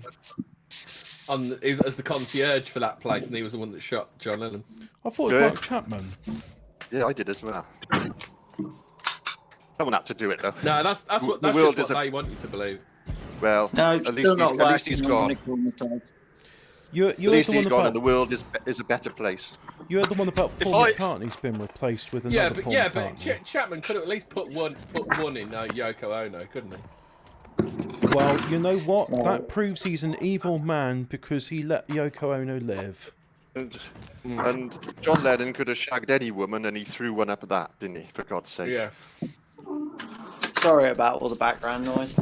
the concierge for that place, and he was the one that shot John Lennon.
I thought it was
Yeah.
Mark Chapman.
Yeah, I did as well. Someone had to do it though.
No, that's
The
just
world
what
is a-
they want you to believe.
Well,
No,
at
still not
least he's
working on
gone.
the nickel.
You
At
heard
least
the
he's
one
gone,
about
and the world is a better place.
you heard the one about
If
Paul
I-
McCartney's been replaced with another
Yeah, but
Paul McCartney.
Chapman could have at least put one in Yoko Ono, couldn't he?
Well, you know what? That proves he's an evil man because he let Yoko Ono live.
And John Lennon could have shagged any woman, and he threw one up at that, didn't he? For God's sake.
Yeah.
Sorry about all the background noise.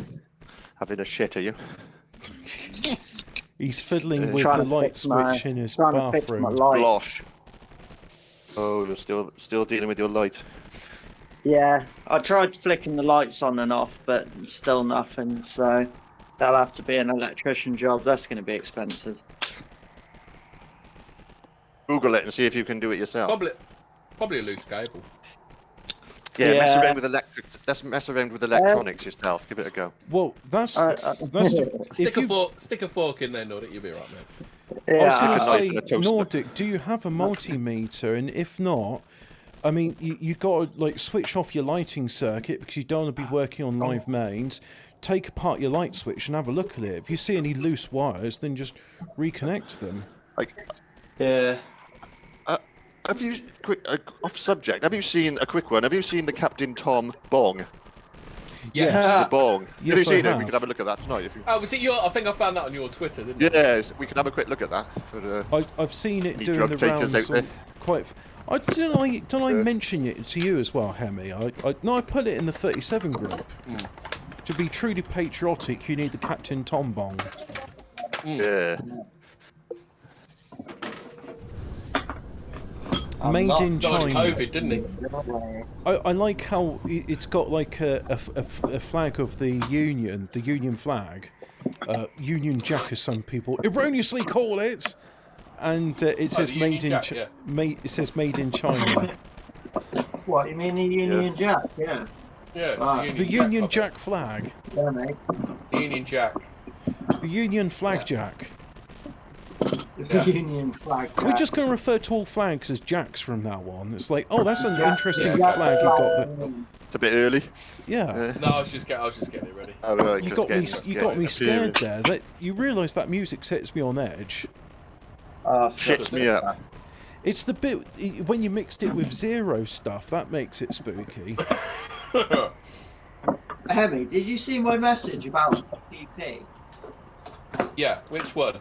Having a shit, are you?
He's fiddling with
Trying
the
to
light
fix my-
switch in his
Trying to fix my
bathroom.
light.
Blosh. Oh, you're still dealing with your light.
Yeah, I tried flicking the lights on and off, but still nothing. So that'll have to be an electrician job. That's going to be expensive.
Google it and see if you can do it yourself.
Probably a loose cable.
Yeah, mess
Yeah.
around with let's mess around with electronics yourself. Give it a go.
Well, that's
Stick
if you,
stick a fork in there, Nordic. You'll be right, mate.
I was
Yeah,
going
a knife
to
and a
say,
toaster.
Nordic, do you have a multimeter? And if not, I mean, you got to like switch off your lighting circuit because you don't want to be working on live mains. Take apart your light switch and have a look at it. If you see any loose wires, then just reconnect them.
Like,
yeah.
have you off subject? Have you seen a quick one? Have you seen the Captain Tom bong?
Yes.
The bong.
Yes,
have you
I
seen it?
have.
We could have a look at that tonight. If you...
Oh, was it your? I think I found that on your Twitter, didn't you?
Yes, we could have a quick look at that. For,
I've seen it
Any
doing
drug
the
takers
rounds.
out there?
Quite. Don't I mention it to you as well, Hemi? No, I put it in the 37 group. To be truly patriotic, you need the Captain Tom Bong.
yeah.
Made
Mark
in
died of
China.
COVID, didn't he?
I like how it's got like a flag of the Union flag, Union Jack as some people erroneously call it, and it says
the
made
Union
in
Jack,
it says made in China.
What, you mean the Union Jack? Yeah.
Yeah, it's
The Union Jack flag,
Yeah, mate.
Union Jack.
the Union flag Jack.
The Union flag.
We're just going to refer to all flags as Jacks from now on. It's like, oh, that's an interesting flag you got there.
It's a bit early.
Yeah.
No, I was just getting it ready.
Oh, right,
You
just
got me.
getting-
You got me
getting
scared
serious.
there. You realise that music sets me on edge.
Shits me up.
It's the bit when you mixed it with Zero stuff that makes it spooky.
Heavy, did you see my message about PP?
Yeah, which one?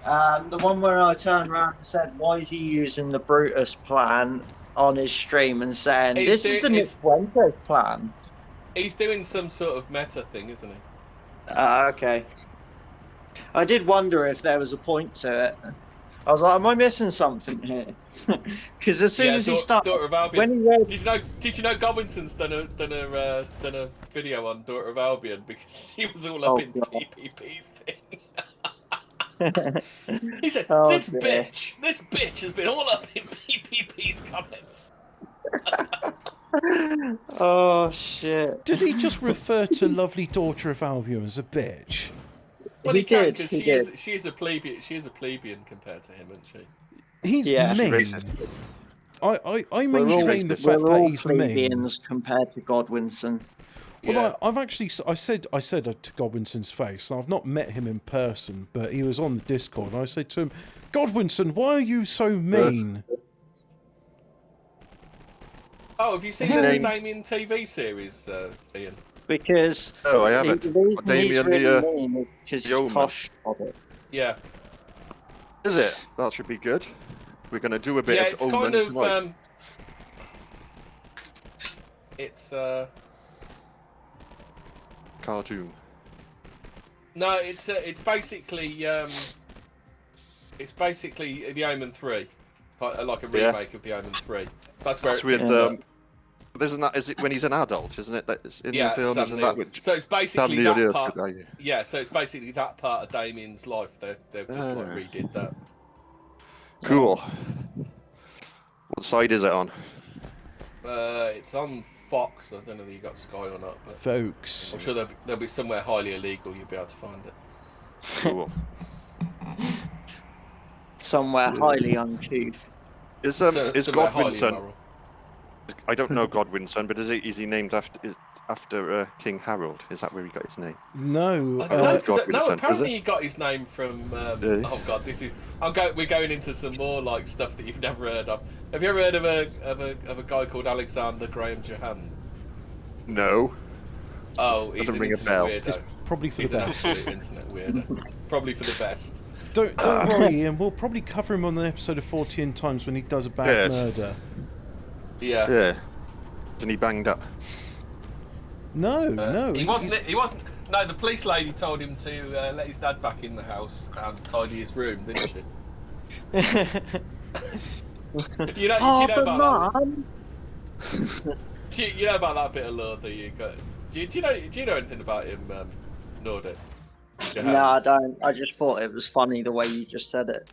The one where I turned around and said, why is he using the Brutus plan on his stream and saying,
It's
this is the
it's-
Nick Fuentes plan?
He's doing some sort of meta thing, isn't he?
Okay. I did wonder if there was a point to it. I was like, am I missing something here? Because as soon as he started,
Daughter of Albion.
when he read,
Did you know Godwinson's done a video on Daughter of Albion because he was all up
Oh,
in
God.
PPP's thing. He said,
Oh,
this
dear.
bitch has been all up in PPP's comments.
oh shit.
Did he just refer to lovely daughter of Albion as a bitch?
Well,
He
he can
did,
because
he
she is a plebeian compared to him, isn't she?
He's
Yeah.
mean.
Racist.
I
We're all,
maintain the fact
we're
that
all
he's mean.
plebeians compared to Godwinson.
Well, I've actually, I said to Godwinson's face, and I've not met him in person, but he was on the Discord, and I said to him, Godwinson, why are you so mean?
Oh, have you seen the Damien TV series, Ian?
Because
Oh, I haven't.
the reason
Damien,
he's really
the,
mean is because
the
he's
omen.
posh of it.
Yeah.
Is it? That should be good. We're going to do a bit
Yeah,
of
it's
Omen
kind of
tonight.
it's
Cartoon.
no, it's basically the Omen 3, like a remake of the Omen 3. That's where
That's
it
with,
picks up.
isn't that, is it when he's an adult, isn't it? That's in
Yeah,
the film,
Sam
isn't
Neill.
that with
So it's basically
Sam Neill,
that
yes,
part.
good idea.
Yeah, so it's basically that part of Damien's life. They've just like
Ah.
redid that.
Cool. What side is it on?
It's on Fox. I don't know if you got Sky or not, but
Folks.
I'm sure there'll be somewhere highly illegal you'll be able to find it.
Cool.
Somewhere highly uncouth.
Is
Somewhere highly
Godwinson?
immoral.
I don't know Godwinson, but is he named after King Harold? Is that where he got his name?
No.
I don't know, 'cause
Godwinson,
no,
is
apparently
it?
he got his name from.
Yeah.
Oh god, we're going into some more like stuff that you've never heard of. Have you ever heard of a guy called Alexander Graham Johann?
No.
Oh, he's
Doesn't
an
ring a
internet
bell.
weirdo.
It's probably for
He's
the
an
best.
absolute internet weirdo. Probably for the best.
Don't worry, Ian. We'll probably cover him on the episode of 14 Times when he does a bad
Yes.
murder.
Yeah.
Yeah. Isn't he banged up?
No, no.
He wasn't. No, the police lady told him to let his dad back in the house and tidy his room, didn't she? You know about that? You know about that bit of lore that you got? Do you know anything about him, Nordic?
No, I don't. I just thought it was funny the way you just said it.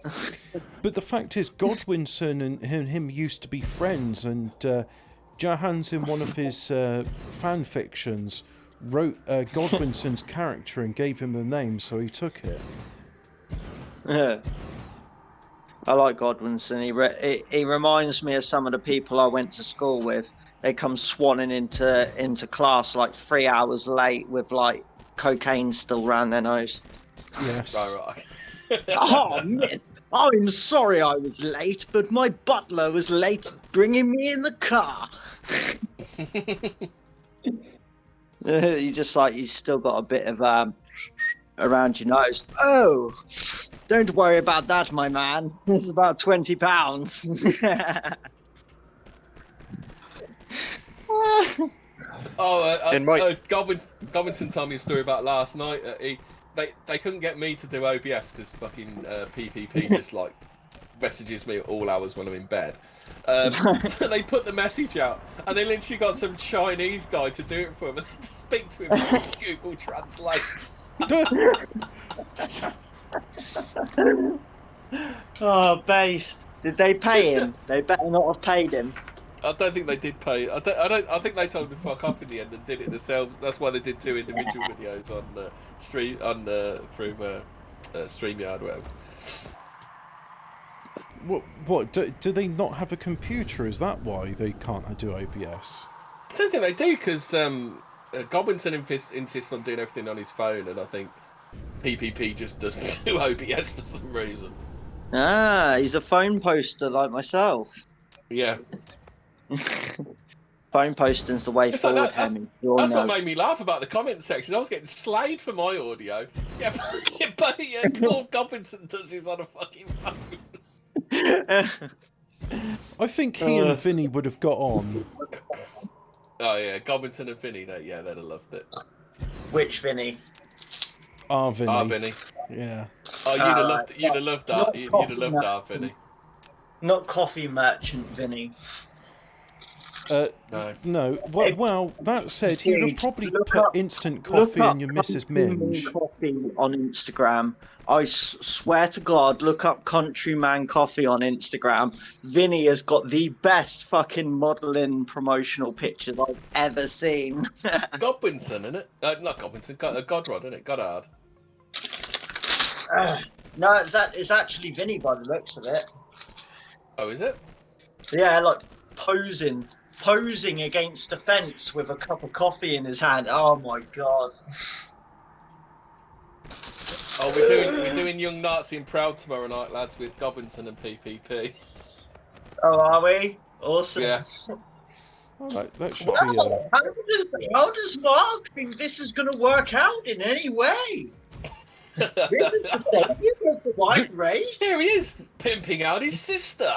But the fact is, Godwinson and him used to be friends, and Johans, in one of his fan fictions, wrote Godwinson's character and gave him the name, so he took it.
Yeah. I like Godwinson. He reminds me of some of the people I went to school with. They come swanning into class like 3 hours late with like cocaine still round their nose.
Yes.
Right.
Oh, miss, I'm sorry I was late, but my butler was late bringing me in the car. You just like, you still got a bit of around your nose. Oh, don't worry about that, my man. It's about £20.
Godwinson told me a story about last night. They couldn't get me to do OBS because fucking PPP just like messages me at all hours when I'm in bed. So they put the message out, and they literally got some Chinese guy to do it for them and to speak to him through Google Translate.
Oh, based. Did they pay him? They better not have paid him.
I don't think they did pay. I think they told him to fuck off in the end and did it themselves. That's why they did 2 individual videos on through StreamYard, or whatever.
What? Do they not have a computer? Is that why they can't do OBS?
I don't think they do because Godwinson insists on doing everything on his phone, and I think PPP just doesn't do OBS for some reason.
Ah, he's a phone poster like myself.
Yeah.
Phone posting's the way forward, Hemi.
That's what made me laugh about the comment section. I was getting slayed for my audio. Yeah, but Paul Godwinson does his on a fucking phone.
I think he and Vinny would have got on.
Oh yeah, Godwinson and Vinny. They'd have loved it.
Which Vinny?
Our Vinny.
Our Vinny.
Yeah.
Oh, you'd have loved that. You'd have loved our Vinny.
Not coffee merchant Vinny.
No. Well, that said, he would have probably put instant coffee in your Mrs. Minge.
Coffee on Instagram. I swear to God, look up Countryman Coffee on Instagram. Vinny has got the best fucking modelling promotional pictures I've ever seen.
Godwinson, isn't it? Not Godwinson. Godrod, isn't it? Goddard.
No, it's actually Vinny by the looks of it.
Oh, is it?
Yeah, like posing posing against a fence with a cup of coffee in his hand. Oh my god.
Oh, we're doing Young Nazi and Proud tomorrow night, lads, with Gobinson and PPP.
Oh, are we? Awesome.
Yeah.
Oh, that should
Wow,
be.
how does Mark think this is going to work out in any way? This is the stadium of the white race.
Here he is, pimping out his sister.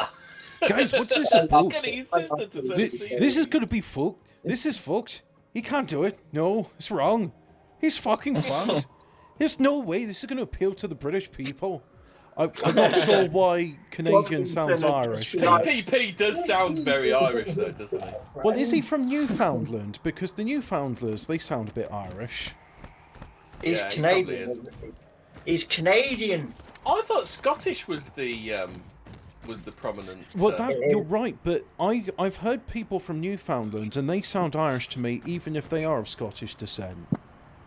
Guys, what's this about?
Getting his sister to send
This is gonna be fucked. This is fucked. He can't do it. No, it's wrong. He's fucking fucked. There's no way this is gonna appeal to the British people. I'm not sure why Canadian sounds Irish.
PPP does sound very Irish, though, doesn't he?
Well, is he from Newfoundland? Because the Newfoundlanders, they sound a bit Irish.
He's
Yeah, he
Canadian.
probably is.
He's Canadian.
I thought Scottish was the prominent.
Well, you're right, but I've heard people from Newfoundland, and they sound Irish to me, even if they are of Scottish descent.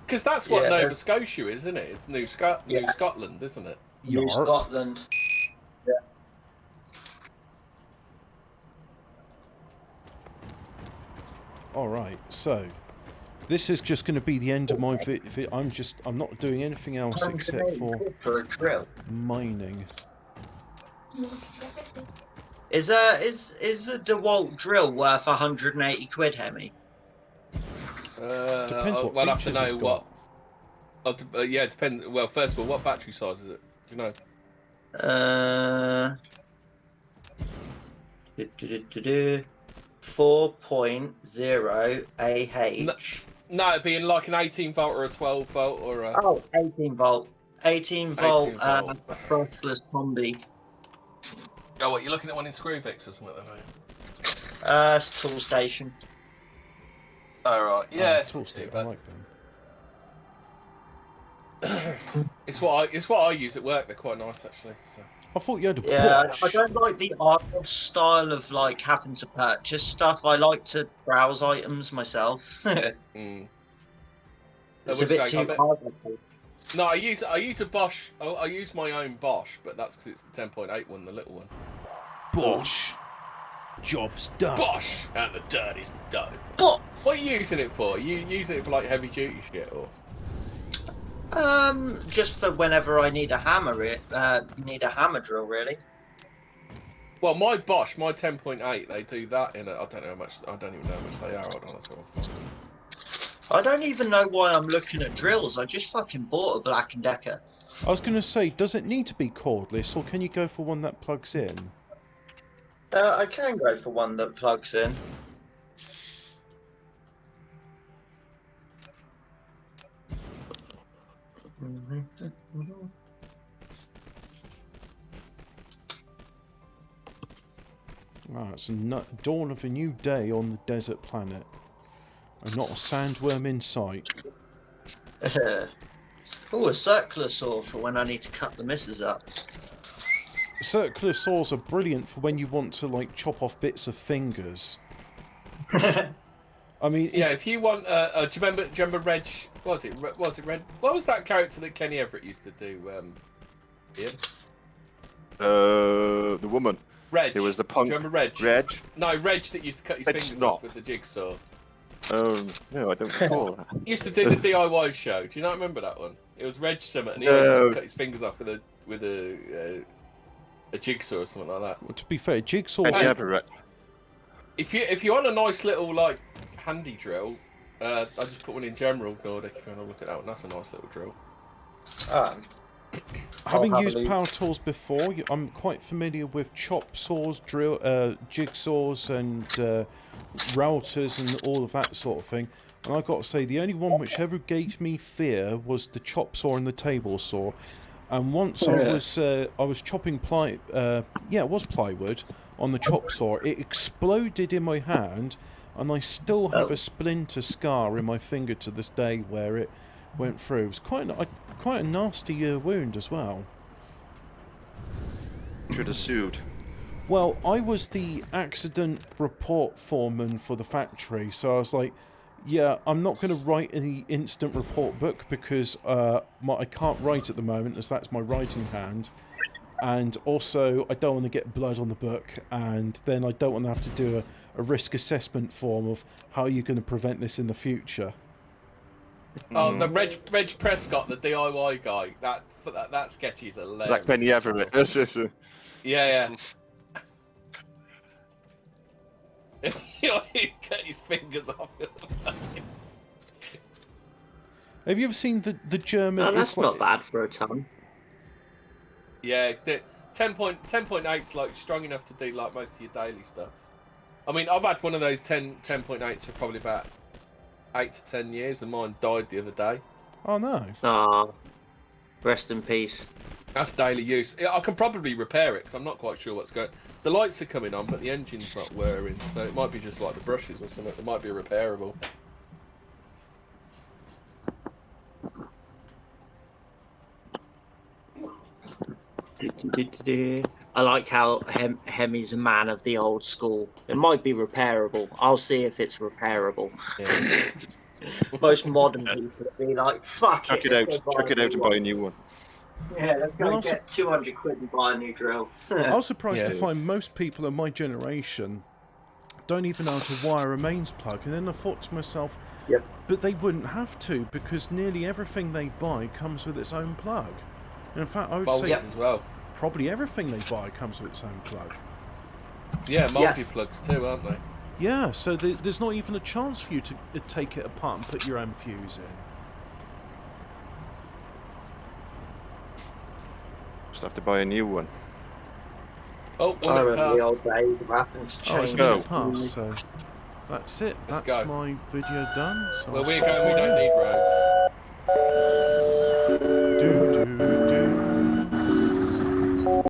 Because that's what
Yeah,
Nova Scotia is, isn't it? It's New Scotland, isn't it?
New
Yarp.
Scotland. Yeah.
All right, so this is just going to be the end of my I'm not doing anything else except for
a drill.
mining.
Is a DeWalt drill worth 180 quid, Hemi?
Depends what
we'll have to
features
know
it's got.
what. Yeah, it depends. Well, first of all, what battery size is it? Do you know?
4.0 AH.
No, it'd be in like an 18 volt or a 12 volt or a.
Oh, 18 volt. 18 volt,
18 volt.
brushless combi.
Oh, what, you're looking at one in Screwfix or something, are you?
It's tool station.
Oh, right. Yeah,
it's all stick. I like them.
it's what I use at work. They're quite nice, actually. So.
I thought you had a
Yeah,
Bosch.
I don't like the Argos style of like having to purchase stuff. I like to browse items myself.
Mm.
It's
I
a bit
would say, I
too
bet-
hard.
No, I use a Bosch. I use my own Bosch, but that's because it's the 10.8 one, the little one.
Bosch. Job's done.
Bosch, and the dirt is done.
But
What are you using it for? Are you using it for like heavy duty shit, or?
just for whenever I need a hammer, need a hammer drill, really.
Well, my Bosch, my 10.8, they do that in a. I don't know how much. I don't even know how much they are. Hold on, let's have a find.
I don't even know why I'm looking at drills. I just fucking bought a Black & Decker.
I was going to say, does it need to be cordless, or can you go for one that plugs in?
I can go for one that plugs in.
Ah, it's a dawn of a new day on the desert planet. And not a sandworm in sight.
Oh, a circular saw for when I need to cut the misses up.
Circular saws are brilliant for when you want to, like, chop off bits of fingers. I mean,
Yeah, if you want, do you remember Reg? Was it Red? What was that character that Kenny Everett used to do? Ian?
The woman.
Reg.
It was the punk.
Do you remember Reg?
Reg?
No, Reg that used to cut his
It's
fingers
not.
off with the jigsaw.
No, I don't recall that.
He used to do the DIY show. Do you not remember that one? It was Reg Summit, and he
No.
always used to cut his fingers off with a jigsaw or something like that.
well, to be fair, jigsaws...
Eddie Everett.
If you want a nice little like handy drill, I just put one in general Nordic. If you want to look at that one, that's a nice little drill.
Having
I'll have
used
a look.
power tools before, I'm quite familiar with chop saws, jigsaws, and routers, and all of that sort of thing. And I've got to say, the only one which ever gave me fear was the chop saw and the table saw. And once I was chopping it was plywood on the chop saw. It exploded in my hand, and I still have a splinter scar in my finger to this day where it went through. It was quite a nasty wound as well.
Should have sued.
Well, I was the accident report foreman for the factory, so I was like, yeah, I'm not going to write in the incident report book because I can't write at the moment, as that's my writing hand. And also, I don't want to get blood on the book, and then I don't want to have to do a risk assessment form of how you're going to prevent this in the future.
Oh, the Reg Prescott, the DIY guy. That sketch is hilarious.
Like Penny Everett.
Yeah. He cut his fingers off.
Have you ever seen the German?
No, that's
it's
not bad for a ton.
Yeah, 10.8's like strong enough to do like most of your daily stuff. I mean, I've had one of those 10.8s for probably about 8 to 10 years, and mine died the other day.
Oh no!
Ah, rest in peace.
That's daily use. I can probably repair it because I'm not quite sure what's going. The lights are coming on, but the engine's not whirring, so it might be just like the brushes or something. It might be repairable.
I like how Hemi's a man of the old school. It might be repairable. I'll see if it's repairable.
Yeah.
Most modern people would be like, fuck
Chuck
it.
it out.
let's go
Chuck it
buy a
out and
new
buy a new one.
one. Yeah, let's go
Well, also-
get 200 quid and buy a new drill.
I was surprised
Yeah.
to find most people of my generation don't even know how to wire a mains plug, and then I thought to myself,
Yep.
but they wouldn't have to because nearly everything they buy comes with its own plug. In fact, I would say
Molded as well.
probably everything they buy comes with its own plug.
Yeah, mouldy plugs too, aren't they?
Yeah, so there's not even a chance for you to take it apart and put your own fuse in.
Just have to buy a new one.
Oh,
I
one
remember
minute
the old
passed.
days of having to
Oh, it's
change.
a
go.
minute past, so that's it.
Let's
That's
go.
my video done. So
Where
I'll
we're
stop
going, we don't
recording.
need roads.